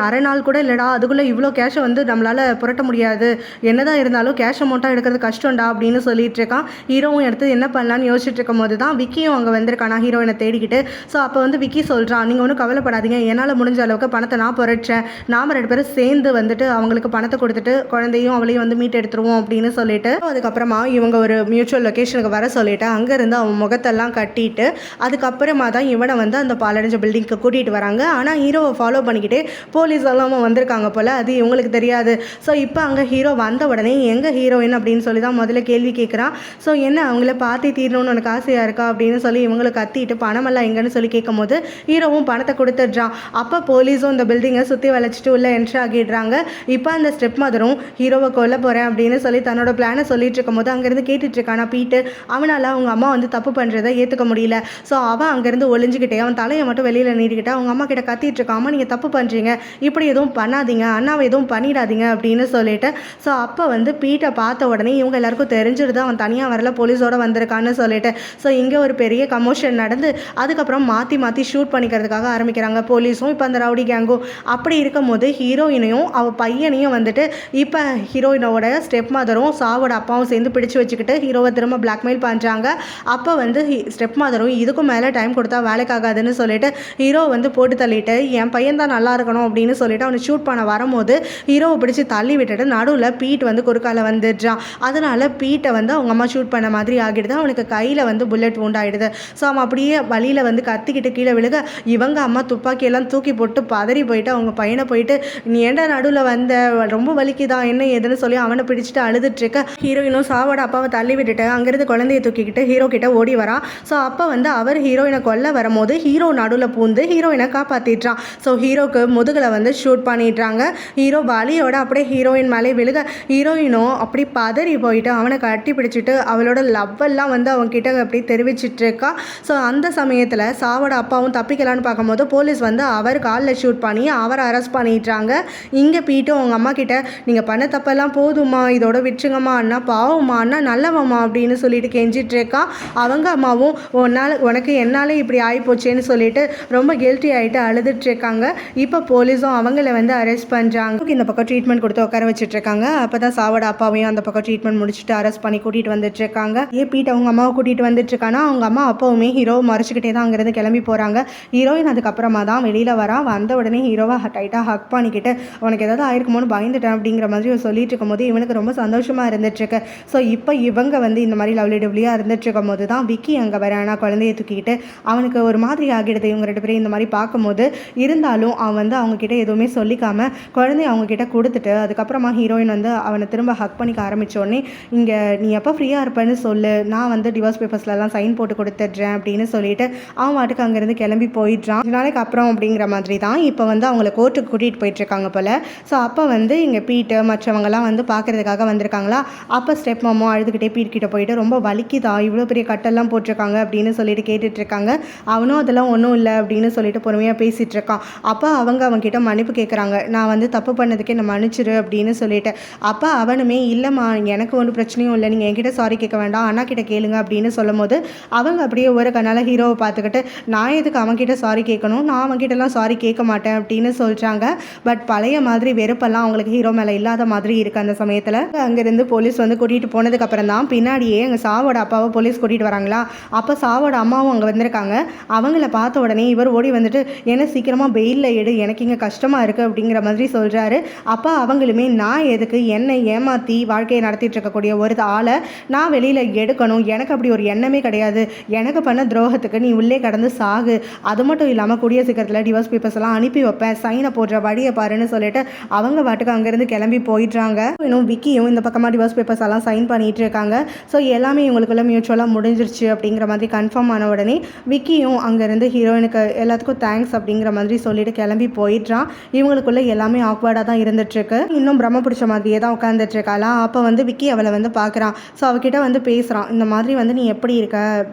அரை நாள் கூட இல்லைடா, அதுக்குள்ளே இவ்வளோ கேஷை வந்து நம்மளால் புரட்ட முடியாது, என்னதான் இருந்தாலும் கேஷ் அமௌண்ட்டாக எடுக்கிறது கஷ்டம்டா அப்படின்னு சொல்லிட்டு இருக்கான். ஹீரோவும் எடுத்து என்ன பண்ணலான்னு யோசிச்சுட்டு இருக்கும் போது தான் விக்கியும் அங்கே வந்திருக்கானா ஹீரோயினை தேடிக்கிட்டு. ஸோ அப்போ வந்து விக்கி சொல்கிறான், நீங்கள் ஒன்றும் கவலைப்படாதீங்க, என்னால் முடிஞ்ச அளவுக்கு பணத்தை நான் புரட்சேன், நாம் 2 பேரும் சேர்ந்து வந்துட்டு அவங்களுக்கு பணத்தை கொடுத்துட்டு குழந்தையும் அவளையும் வந்து மீட் எடுத்துருவோம் அப்படின்னு சொல்லிட்டு. அதுக்கப்புறமா இவங்க ஒரு மியூச்சுவல் லொக்கேஷனுக்கு வர சொல்லிட்டு அங்கேருந்து அவன் முகத்தெல்லாம் கட்டிட்டு அதுக்கப்புறமா தான் இவனை வந்து அந்த பாலடைஞ்ச பில்டிங்க்கு கூட்டிகிட்டு வராங்க. ஆனால் ஹீரோவை ஃபாலோ பண்ணிக்கிட்டே போலீஸ் எல்லாம் வந்திருக்காங்க போல், அது இவங்களுக்கு தெரியாது. ஸோ இப்போ அங்கே ஹீரோ வந்த உடனே எங்கே ஹீரோயின் அப்படின்னு சொல்லி தான் முதல்ல கேள்வி கேட்குறான். ஸோ என்ன அவங்கள பார்த்தே தீரணும்னு உனக்கு ஆசையாக இருக்கா அப்படின்னு சொல்லி இவங்களை கத்திட்டு பணமெல்லாம் எங்கன்னு சொல்லி கேட்கும் போது ஹீரோவும் பணத்தை கொடுத்துட்றான். அப்போ போலீஸும் இந்த பில்டிங்கை சுற்றி வளைச்சிட்டு உள்ள என்ட்ரி ஆகிடுறாங்க. இப்போ அந்த ஸ்டெப் மதரும் ஹீரோவை கொல்ல போகிறேன் அப்படின்னு சொல்லி தன்னோட பிளானை சொல்லிட்டு இருக்கும் போது அங்கேருந்து கேட்டுட்டு இருக்கானா பீட்டு. அவனால் அவங்க அம்மா வந்து தப்பு பண்ணுறதை ஏற்றுக்க முடியல. ஸோ அவன் அங்கேருந்து ஒளிஞ்சிக்கிட்டே அவன் தலையை மட்டும் வெளியில் நீட்டிக்கிட்டு அவங்க அம்மா கிட்ட கத்திட்டு இருக்கான், அம்மா நீங்கள் தப்பு பண்ணுறீங்க, இப்படி எதுவும் பண்ணாதீங்க, அண்ணாவை எதுவும் பண்ணிடாதீங்க அப்படின்னு சொல்லிட்டு. ஸோ அப்போ வந்து பீட்டை பார்த்த உடனே இவங்க எல்லாருக்கும் தெரிஞ்சிருது அவன் தனியாக வரல, போலீஸோடு வந்திருக்கான்னு சொல்லிட்டு. ஸோ இங்கே ஒரு பெரிய கமோஷன் நடந்து அதுக்கப்புறம் மாற்றி ஷூட் பண்ணிக்கிறதுக்காக ஆரம்பிக்கிறாங்க போலீஸும் இப்போ அந்த ரவுடி கேங்கும். அப்படி இருக்கும் போது ஹீரோயினையும் அவள் பையனையும் வந்துட்டு இப்போ ஹீரோயினோட ஸ்டெப் மதரும் சாவோட அப்பாவும் சேர்ந்து பிடிச்சு வச்சுக்கிட்டு ஹீரோவை திரும்ப பிளாக்மெயில் பண்ணுறாங்க. அப்போ வந்து ஸ்டெப் மதரும் இதுக்கும் மேலே டைம் கொடுத்தா வேலைக்காகாதுன்னு சொல்லிட்டு ஹீரோ வந்து போட்டு தள்ளிட்டு என் பையன் தான் நல்லா இருக்கணும் அப்படின்னு சொல்லிட்டு அவனை ஷூட் பண்ண வரும்போது ஹீரோவை பிடிச்சி தள்ளி விட்டுட்டு நடுவில் பீட் வந்து குறுக்கால வந்துடுறான். அதனால பீட்டை வந்து அவங்க அம்மா ஷூட் பண்ண மாதிரி ஆகிடுது. அவனுக்கு கையில் வந்து புல்லட் உண்டாயிடுது. ஸோ அவன் அப்படியே வழியில் வந்து கத்திக்கிட்டு கீழே விழுக இவங்க அம்மா துப்பாக்கியெல்லாம் தூக்கி போட்டு பதறி போயிட்டு அவங்க பையனை போயிட்டு நீ ஏண்டா நடுவில் வந்த, ரொம்ப வலிக்குதான் என்ன ஏதுன்னு சொல்லி அவனை பிடிச்சிட்டு அழுதுட்டு இருக்க. ஹீரோயினும் சாவோட அப்பாவை தள்ளி விட்டுட்டு அங்கேருந்து குழந்தைய தூக்கிக்கிட்டு ஹீரோ கிட்ட ஓடி வரான். ஸோ அப்போ வந்து அவர் ஹீரோயினை கொல்ல வரும்போது ஹீரோ நடுவில் பூந்து ஹீரோயினை காப்பாற்றிடுறான். ஸோ ஹீரோக்கு முதுகில் வந்து ஷூட் பண்ணிடுறாங்க. ஹீரோ வலியோட அப்படியே ஹீரோயின் மேலே விழுக ஹீரோயினும் அப்படி பதறி போயிட்டு அவனை கட்டி பிடிச்சிட்டு அவளோட லவ்வெல்லாம் வந்து அவன்கிட்ட அப்படி தெரிவிச்சிட்டு இருக்கா. ஸோ அந்த சமயத்தில் சாவோட அப்பாவும் தப்பிக்கலான்னு பார்க்கும்போது போலீஸ் வந்து அவர் காலில் ஷூட் பண்ணி அவரை அரெஸ்ட் பண்ணிடுறாங்க. இங்கே பீட்டு அவங்க அம்மா கிட்ட நீங்கள் பண்ண தப்பெல்லாம் போதுமா, இதோட விட்டுருங்கம்மா, அண்ணா பாவம்மா, அண்ணா நல்லவம்மா அப்படின்னு சொல்லிட்டு கெஞ்சிட்டு இருக்கா. அவங்க அம்மாவும் உனக்கு என்னாலே இப்படி ஆகிப்போச்சேன்னு சொல்லிட்டு ரொம்ப கில்ட்டி ஆகிட்டு அழுதுட்டு இருக்காங்க. இப்போ போலீஸும் அவங்கள வந்து அரெஸ்ட் பண்ணுறாங்க. இந்த பக்கம் ட்ரீட்மெண்ட் கொடுத்து உட்கார வச்சுட்டு இருக்காங்க. அப்போ தான் சாவோட அப்பாவையும் அந்த பக்கம் ட்ரீட்மெண்ட் முடிச்சுட்டு அரெஸ்ட் பண்ணி கூட்டிகிட்டு வந்துட்டு இருக்காங்க. பீட் அவங்க அம்மாவை கூட்டிகிட்டு வந்துட்டு இருக்கானா அவங்க அம்மா அப்போவுமே ஹீரோவை மறைச்சிக்கிட்டே தான் அங்கேருந்து கிளம்பி போகிறாங்க. ஹீரோயின் அதுக்கப்புறமா தான் வெளியில் வரா. வந்த உடனே ஹீரோவை டைட்டாக ஹக் பண்ணிக்கிட்டு உனக்கு ஏதாவது ஆயிருக்குமோன்னு பயந்துட்டேன் அப்படிங்கிற மாதிரி சொல்லிட்டு இருக்கும்போது இவனுக்கு ரொம்ப சந்தோஷமாக இருந்துட்டுருக்கு. ஸோ இப்போ இவங்க வந்து இந்த மாதிரி லவ்லி டவ்லியாக இருந்துட்டு இருக்கும் போது தான் விக்கி அங்கே வரானா குழந்தைய தூக்கிக்கிட்டு. அவனுக்கு ஒரு மாதிரி ஆகிடுது இவங்க 2 பேரும் இந்த மாதிரி பார்க்கும்போது. இருந்தாலும் அவன் வந்து அவங்கக்கிட்ட எதுவுமே சொல்லிக்காமல் குழந்தைய அவங்கக்கிட்ட கொடுத்துட்டு அதுக்கப்புறமா ஹீரோயின் வந்து அவனை திரும்ப ஹக் பண்ணிக்க ஆரம்பித்தோடனே இங்கே நீ எப்போ ஃப்ரீயாக இருப்பேன்னு சொல்லு, நான் வந்து டிவோர்ஸ் பேப்பர்ஸ்லாம் சைன் போட்டு கொடுத்துட்றேன் அப்படின்னு சொல்லிட்டு அவன் வாட்டுக்கு அங்கேருந்து கிளம்பி போயிடுறான். 2 நாளைக்கு அப்புறம் அப்படிங்கிற மாதிரி தான் இப்போ வந்து அவங்கள கோர்ட்டுக்கு கூட்டிகிட்டு போயிட்டுருக்காங்க போல். ஸோ அப்போ வந்து இங்கே பீட்டு மற்றவங்கலாம் வந்து பார்க்குறதுக்காக வந்திருக்காங்களா. அப்போ ஸ்டெப் மாமோ அழுதுகிட்டே பீட் கிட்ட போயிட்டு ரொம்ப வலிக்குதா, இவ்வளோ பெரிய கட்டெல்லாம் போட்டிருக்காங்க அப்படின்னு சொல்லிட்டு கேட்டுட்ருக்காங்க. அவனும் அதெல்லாம் ஒன்றும் இல்லை அப்படின்னு சொல்லிட்டு பொறுமையாக பேசிகிட்டு இருக்கான். அப்போ அவங்ககிட்ட மன்னிப்பு கேட்குறாங்க, நான் வந்து தப்பு பண்ணதுக்கே நான் மன்னிச்சிரு அப்படின்னு சொல்லிட்டு. அப்போ அவனுமே இல்லைம்மா எனக்கு ஒன்றும் பிரச்சனையும் இல்லை, நீங்கள் என்கிட்ட சாரி கேட்க வேண்டாம், அண்ணா கிட்ட கேளுங்க அப்படின்னு சொல்லும் போது அவங்க அப்படியே ஒரு கண்ணால் ஹீரோவை பார்த்துக்கிட்டு நான் எதுக்கு அவன்கிட்ட சாரி கேட்கணும், நான் அவன்கிட்டலாம் சாரி கேட்க மாட்டேன் அப்படின்னு சொல்கிறாங்க. பட் பழைய மாதிரி வெறுப்பெல்லாம் அவங்களுக்கு ஹீரோ மேலே இல்லாத மாதிரி இருக்குது அந்த சமயத்தில். அங்கேருந்து போலீஸ் வந்து கூட்டிகிட்டு போனதுக்கப்புறம் தான் பின்னாடியே எங்கள் சாவோட அப்பாவை போலீஸ் கூட்டிகிட்டு வராங்களா. அப்போ சாவோட அம்மாவும் அங்கே வந்திருக்காங்க. அவங்கள பார்த்த உடனே இவர் ஓடி வந்துட்டு என்ன சீக்கிரமாக பெயிலில் எடு, எனக்கு இங்கே கஷ்டமாக இருக்குது அப்படிங்கிற மாதிரி சொல்கிறாரு. அப்போ அவங்களுமே நான் எதுக்கு என்னை ஏமாற்றி வாழ்க்கையை நடத்திட்டு இருக்கக்கூடிய ஒரு ஆளை நான் வெளியில் எடுக்கணும், எனக்கு அப்படி ஒரு எண்ணமே கிடையாது, எனக்கு பண்ண துரோகத்துக்கு நீ உள்ளே கடந்து சாகு, அது மட்டும் இல்லாமல் கூடிய சீக்கிரத்தில் டிவோர்ஸ் பேப்பர்ஸ் எல்லாம் அனுப்பி வைப்பேன், சைனை போடுற வழியை பாருன்னு சொல்லிட்டு அவங்க வாட்டுக்கு அங்கேருந்து கிளம்பி போயிடுறாங்க. இன்னும் விக்கியும் இந்த பக்கமாக டிவோர்ஸ் பேப்பர்ஸ் எல்லாம் சைன் பண்ணிட்டு இருக்காங்க. ஸோ எல்லாமே இவங்களுக்குள்ள மியூச்சுவலாக முடிஞ்சிருச்சு அப்படிங்கிற மாதிரி கன்ஃபார்ம் ஆன உடனே விக்கியும் அங்கேருந்து ஹீரோயினுக்கு எல்லாத்துக்கும் தேங்க்ஸ் அப்படிங்கிற மாதிரி சொல்லிட்டு கிளம்பி போயிடுறான். இவங்களுக்குள்ள எல்லாமே ஆக்வர்டாக தான் இருந்துட்டுருக்கு. இன்னும் பிரம்ம பிடிச்ச மாதிரியே தான் உட்காந்துட்டு இருக்காளா. அப்போ வந்து விக்கி அவளை வந்து பார்க்குறான். ஸோ அவகிட்ட வந்து பேசுகிறான். இந்த மாதிரி வந்து நீ எப்படி இருக்க,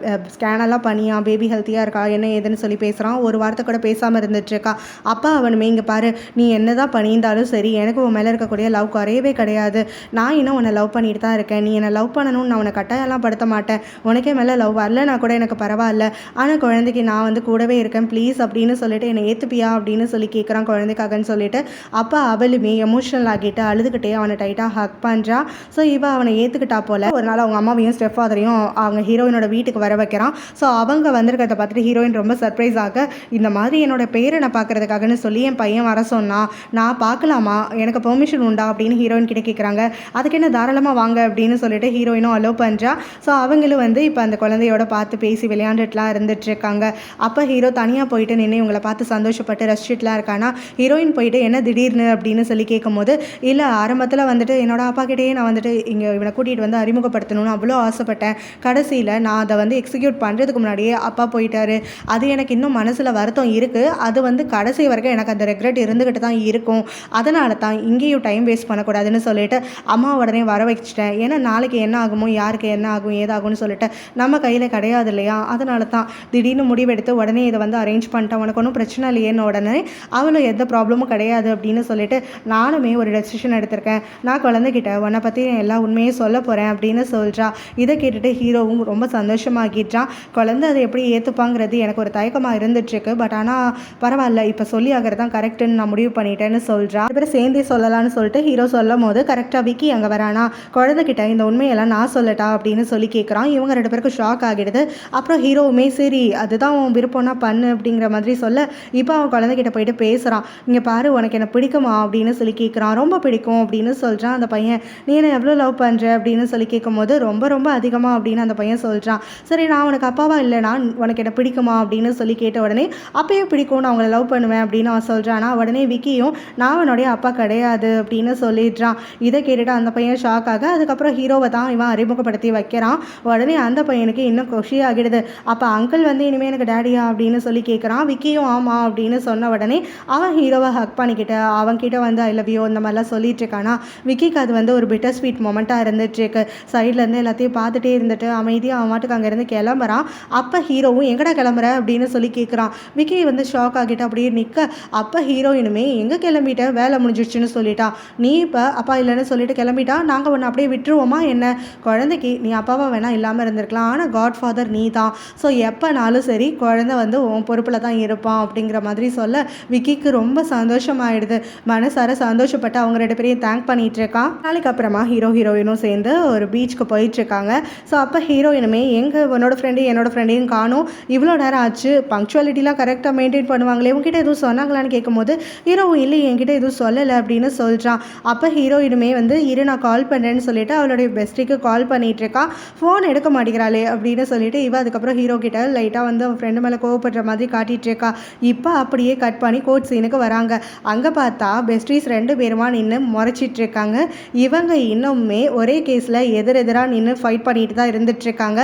ஸ்கேனெல்லாம் பண்ணியா, பேபி ஹெல்த்தியாக இருக்கா, என்ன ஏதுன்னு சொல்லி பேசுகிறான். ஒரு வார்த்தை கூட பேசாமல் இருந்துட்டுருக்கா. அப்போ அவனுமே இங்கே பாரு, நீ என்ன தான் பண்ணியிருந்தாலும் சரி, எனக்கு உன் மேலே இருக்கக்கூடிய லவ் குறையவே கிடையாது, நான் இன்னும் உன்னை லவ் பண்ணிட்டு தான் இருக்கேன், நீ என்னை லவ் பண்ணணும்னு நான் உன்னை கட்டாயெல்லாம் படுத்த மாட்டேன், உனக்கே மேலே லவ் வரலனா கூட எனக்கு பரவாயில்ல, ஆனால் குழந்தைக்கு நான் வந்து கூடவே இருக்கேன் ப்ளீஸ் அப்படின்னு சொல்லிட்டு என்னை ஏற்றுப்பியா அப்படின்னு சொல்லி கேட்குறான் குழந்தைக்காகன்னு சொல்லிட்டு. அப்போ அவளுமே எமோஷனல் ஆகிட்டு அழுதுகிட்டே அவனை டைட்டாக ஹக் பண்ணுறா. ஸோ இவ அவனை ஏற்றுக்கிட்டா போல். ஒரு நாள் அவங்க அம்மாவையும் ஸ்டெப் ஃபாதரையும் அவங்க ஹீரோயினோட வீட்டுக்கு வர வைக்கிறான். ஸோ அவங்க வந்திருக்கிறத பார்த்துட்டு ஹீரோயின் ரொம்ப சர்ப்ரைஸ் ஆக, இந்த மாதிரி என்னோட பேரை நான் பார்க்கறதுக்காகன்னு சொல்லி என் பையன் வர சொன்னான், நான் பார்க்கலாமா, எனக்கு பெர்மிஷன் உண்டா அப்படின்னு ஹீரோயின் கிட்ட கேட்குறாங்க. அதுக்கு என்ன தாராளமாக வாங்க அப்படின்னு சொல்லிட்டு ஹீரோயினும் அலோவ் பண்ணுறா. ஸோ அவங்களும் வந்து இப்போ அந்த குழந்தையோட பார்த்து பேசி விளையாண்டுட்டுலாம் இருந்துட்டுருக்காங்க. அப்போ ஹீரோ தனியாக போயிட்டு நின்று இவங்களை பார்த்து சந்தோஷப்பட்டு ரசிச்சுட்டுலாம் இருக்கானா. ஹீரோயின் போயிட்டு என்ன திடீர்னு அப்படின்னு சொல்லி கேட்கும்போது, இல்லை ஆரம்பத்தில் வந்துட்டு என்னோட அப்பா கிட்டேயே நான் வந்துட்டு இங்கே இவனை கூட்டிகிட்டு வந்து அறிமுகப்படுத்தணும்னு அவ்வளோ ஆசைப்பட்டேன், கடைசியில் நான் அதை வந்து எக்ஸிக்யூட் பண்ணுறதுக்கு முன்னாடியே அப்பா போயிட்டாரு, அது எனக்கு இன்னும் மனசில் வருத்தம் இருக்குது, அது வந்து கடைசி வரைக்கும் எனக்கு அந்த ரெக்ரெட் இருந்துக்கிட்டு தான் இருக்கும், அதனால தான் இங்கேயும் டைம் வேஸ்ட் பண்ணக்கூடாதுன்னு சொல்லிட்டு அம்மா உடனே வர வச்சிட்டேன். ஏன்னா நாளைக்கு என்ன ஆகுமோ, யாருக்கு என்ன ஆகும் ஏதாகும்னு சொல்லிட்டு நம்ம கையில் கிடையாது இல்லையா, அதனால தான் திடீர்னு முடிவெடுத்து உடனே இதை வந்து அரேஞ்ச் பண்ணிட்டேன், உனக்கு ஒன்றும் பிரச்சனை இல்லையேன்னு உடனே அவளும் எந்த ப்ராப்ளமும் கிடையாது அப்படின்னு சொல்லிட்டு நானுமே ஒரு டெசிஷன் எடுத்திருக்கேன், நான் குழந்தைகிட்ட உன்னை பற்றி எல்லா உண்மையும் சொல்ல போகிறேன் அப்படின்னு சொல்கிறா. இதை கேட்டுட்டு ஹீரோவும் ரொம்ப சந்தோஷமாகிட்டான். குழந்தை அதை எப்படி ஏற்றுப்பாங்கிறது எனக்கு ஒரு தயக்கமாக இருந்துட்டுருக்கு, பட் ஆனால் பரவாயில்ல, இப்போ சொல்லி ஆகிறது தான் கரெக்டுன்னு நான் முடிவு பண்ணிட்டேன்னு சொல்கிறா. அப்புறம் சேர்ந்தே சொல்லலான்னு சொல்லிட்டு ஹீரோ சொல்லும் போது கரெக்டாக விக்கி அங்கே வரானா. குழந்தைகிட்ட இந்த உண்மையெல்லாம் நான் சொல்லட்டா அப்படின்னு சொல்லி கேட்குறான். இவங்க 2 பேருக்கும் ஷாக் ஆகிடுது. அப்புறம் ஹீரோவுமே சரி அதுதான் உன் விருப்பம்னா பண்ணு அப்படிங்கிற மாதிரி சொல்ல, இப்போ அவன் குழந்தைகிட்ட போயிட்டு பேசுகிறான். இங்கே பாரு, உனக்கு என்ன பிடிக்குமா அப்படின்னு சொல்லி கேட்குறான். ரொம்ப பிடிக்கும் அப்படின்னு சொல்கிறான் அந்த பையன். நீ என்ன எவ்வளோ லவ் பண்ணுற அப்படின்னு சொல்லி கேட்கும்போது ரொம்ப ரொம்ப அதிகமாக அப்படின்னு அந்த பையன் சொல்கிறான். சரி, நான் உனக்கு அப்பாவா இல்லைனா உனக்கு என்ன பிடிக்குமா அப்படின்னு சொல்லி கேட்ட உடனே அப்பயே பிடிக்கும், நான் அவங்கள லவ் பண்ணுவேன் அப்படின்னு அவன் சொல்கிறானா. உடனே விக்கியும் நான் அவனுடைய அப்பா கிடையாது அப்படின்னு சொல்லிடுறான். இதை கேட்டுட்டு அந்த பையன் ஷாக் ஆக, அதுக்கப்புறம் ஹீரோவை தான் இவன் அறிமுகப்படுத்தி வைக்கிறான். உடனே அந்த பையனுக்கு இன்னும் குஷி ஆகிடுது. அப்போ அங்கிள் வந்து இனிமேல் எனக்கு டேடியா அப்படின்னு சொல்லி கேட்குறான். விக்கியும் ஆமாம் அப்படின்னு சொன்ன உடனே அவன் ஹீரோவை ஹக் பண்ணிக்கிட்டு அவன்கிட்ட வந்து ஐ லவ் யூ இந்த மாதிரிலாம் சொல்லிட்டு இருக்கானா. விக்கிக்கு அது வந்து ஒரு பிட்டர் ஸ்வீட் மொமெண்ட்டாக இருந்துட்டுருக்கு. சைட்லேருந்து எல்லாத்தையும் பார்த்துட்டே இருந்துட்டு அமைதியாக அவன் மாட்டுக்கு அங்கேருந்து கிளம்புறான். அப்போ ஹீரோவும் எங்கடா கிளம்புற அப்படின்னு சொல்லி கேட்குறான். விக்கி வந்து ஷாக் ஆகிட்டு அப்படியே நிற்க, அப்போ ஹீரோயினுமே எங்கே கிளம்பிட்ட, வேலை முடிஞ்சிடுச்சுன்னு சொல்லிட்டா, நீ இப்போ அப்பா இல்லைன்னு சொல்லிட்டு கிளம்பிட்டா, நாங்கள் ஒன்று அப்படியே விட்டுருவோமா என்ன, குழந்தைக்கு நீ அப்பாவா வேணால் இல்லாமல் இருந்திருக்கலாம், ஆனால் காட் ஃபாதர் நீ தான், ஸோ எப்போனாலும் சரி குழந்தை வந்து உன் பொறுப்பில் தான் இருப்பான் அப்படிங்கிற மாதிரி சொல்ல விக்கிக்கு ரொம்ப சந்தோஷமாயிடுது. மனசார சந்தோஷப்பட்டு அவங்க 2 பேரையும் தேங்க் பண்ணிட்டு இருக்கான். நாளைக்கு அப்புறமா ஹீரோயினும் சேர்ந்து ஒரு பீச்சுக்கு போயிட்டுருக்காங்க. ஸோ அப்போ ஹீரோயினுமே எங்கே உன்னோட ஃப்ரெண்டு என்னோட ஃப்ரெண்டையும் காணும், இவ்வளோ நேரம் ஆச்சு, பங்க்சுவாலிட்டிலாம் கரெக்டாக மெயின்டைன் பண்ணுவாங்களே, உங்ககிட்ட எதுவும் சொன்னாங்களான்னு கேட்கும்போது ஹீரோவும் இல்லை என்கிட்ட எதுவும் சொல்லலை அப்படின்னு சொல்கிறான். அப்போ ஹீரோயினுமே வந்து இரு நான் கால் பண்ணுறேன்னு சொல்லிட்டு அவளுடைய பெஸ்ட்டுக்கு கால் பண்ணிகிட்ருக்கா. ஃபோன் எடுக்க மாட்டேங்கிறாளே அப்படின்னு சொல்லிட்டு இவ அதுக்கப்புறம் ஹீரோ கிட்ட லைட்டாக வந்து அவன் ஃப்ரெண்டு மேலே கோவப்படுற மாதிரி காட்டிகிட்ருக்கா. இப்போ அப்படியே கட் பண்ணி கோர்ட் சீனுக்கு வராங்க. அங்கே பார்த்தா பெஸ்டீஸ் 2 பேருமா நின்று முறைச்சிட்ருக்காங்க. இவங்க இன்னுமே ஒரே கேஸில் எதிரெதிராக நின்று ஃபைட் பண்ணிட்டு தான் இருந்துகிட்ருக்காங்க.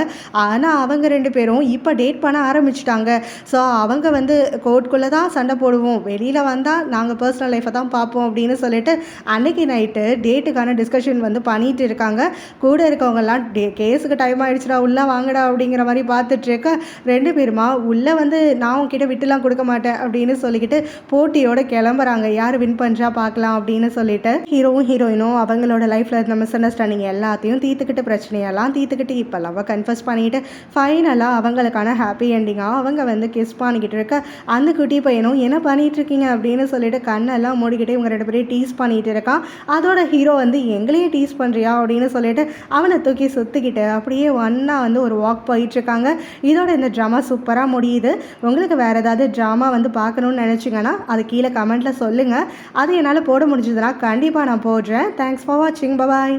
ஆனால் அவங்க 2 பேரும் இப்போ டேட் பண்ண ஆரம்பிச்சிட்டாங்க. ஸோ அவங்க வந்து கோர்ட்டுக்குள்ளே தான் சண்டை போடுவோம், வெளியில் வந்தால் நாங்கள் பர்சனல் லைஃப்பை தான் பார்ப்போம் அப்படின்னு சொல்லிட்டு அன்னைக்கு நைட்டு டேட்டுக்கான டிஸ்கஷன் வந்து பண்ணிகிட்டு இருக்காங்க. கூட இருக்கவங்கெல்லாம் கேஸுக்கு டைம் ஆகிடுச்சுடா உள்ளே வாங்கடா அப்படிங்கிற மாதிரி பார்த்துட்ருக்க 2 பேருமா உள்ளே வந்து நான் உங்ககிட்ட விட்டுலாம் கொடுக்க மாட்டேன் அப்படின்னு சொல்லிக்கிட்டு போட்டியோட கிளம்புறாங்க. யார் வின் பண்ணுறா பார்க்கலாம் அப்படின்னு சொல்லிட்டு ஹீரோவும் ஹீரோயினும் அவங்களோட லைஃப்பில் இருந்த மிஸ் அண்டர்ஸ்டாண்டிங் எல்லாத்தையும் தீர்த்துக்கிட்டு பிரச்சனையெல்லாம் தீர்த்துக்கிட்டு இப்போ லவ்வை கன்ஃபஸ் பண்ணிட்டு ஃபைனலாக அவங்களுக்கான ஹாப்பி எண்டிங்காக அவங்க வந்து கிஸ் பண்ணிக்கிட்டு இருக்க அந்த குட்டி பையனும் என்ன பண்ணிகிட்டு இருக்கீங்க அப்படின்னு சொல்லிட்டு கண்ணெல்லாம் மூடிக்கிட்டே இவங்க 2 பேரையும் டீஸ் பண்ணிகிட்டு இருக்கான். அதோட ஹீரோ வந்து எங்களையே டீஸ் பண்ணுறியா அப்படின்னு சொல்லிட்டு அவனை தூக்கி சுற்றிக்கிட்டு அப்படியே ஒன்றா வந்து ஒரு வாக் போயிட்டுருக்காங்க. இதோட இந்த ட்ராமா சூப்பராக முடியுது. உங்களுக்கு வேறு ஏதாவது ட்ராமா வந்து பார்க்கணுன்னு நினச்சிங்கன்னா அது கீழே கமெண்ட்டில் சொல்லுங்கள். அது என்னால் போட முடிஞ்சதுன்னா கண்டிப்பாக நான் போடுறேன். தேங்க்ஸ் ஃபார் வாட்சிங். பபாய்.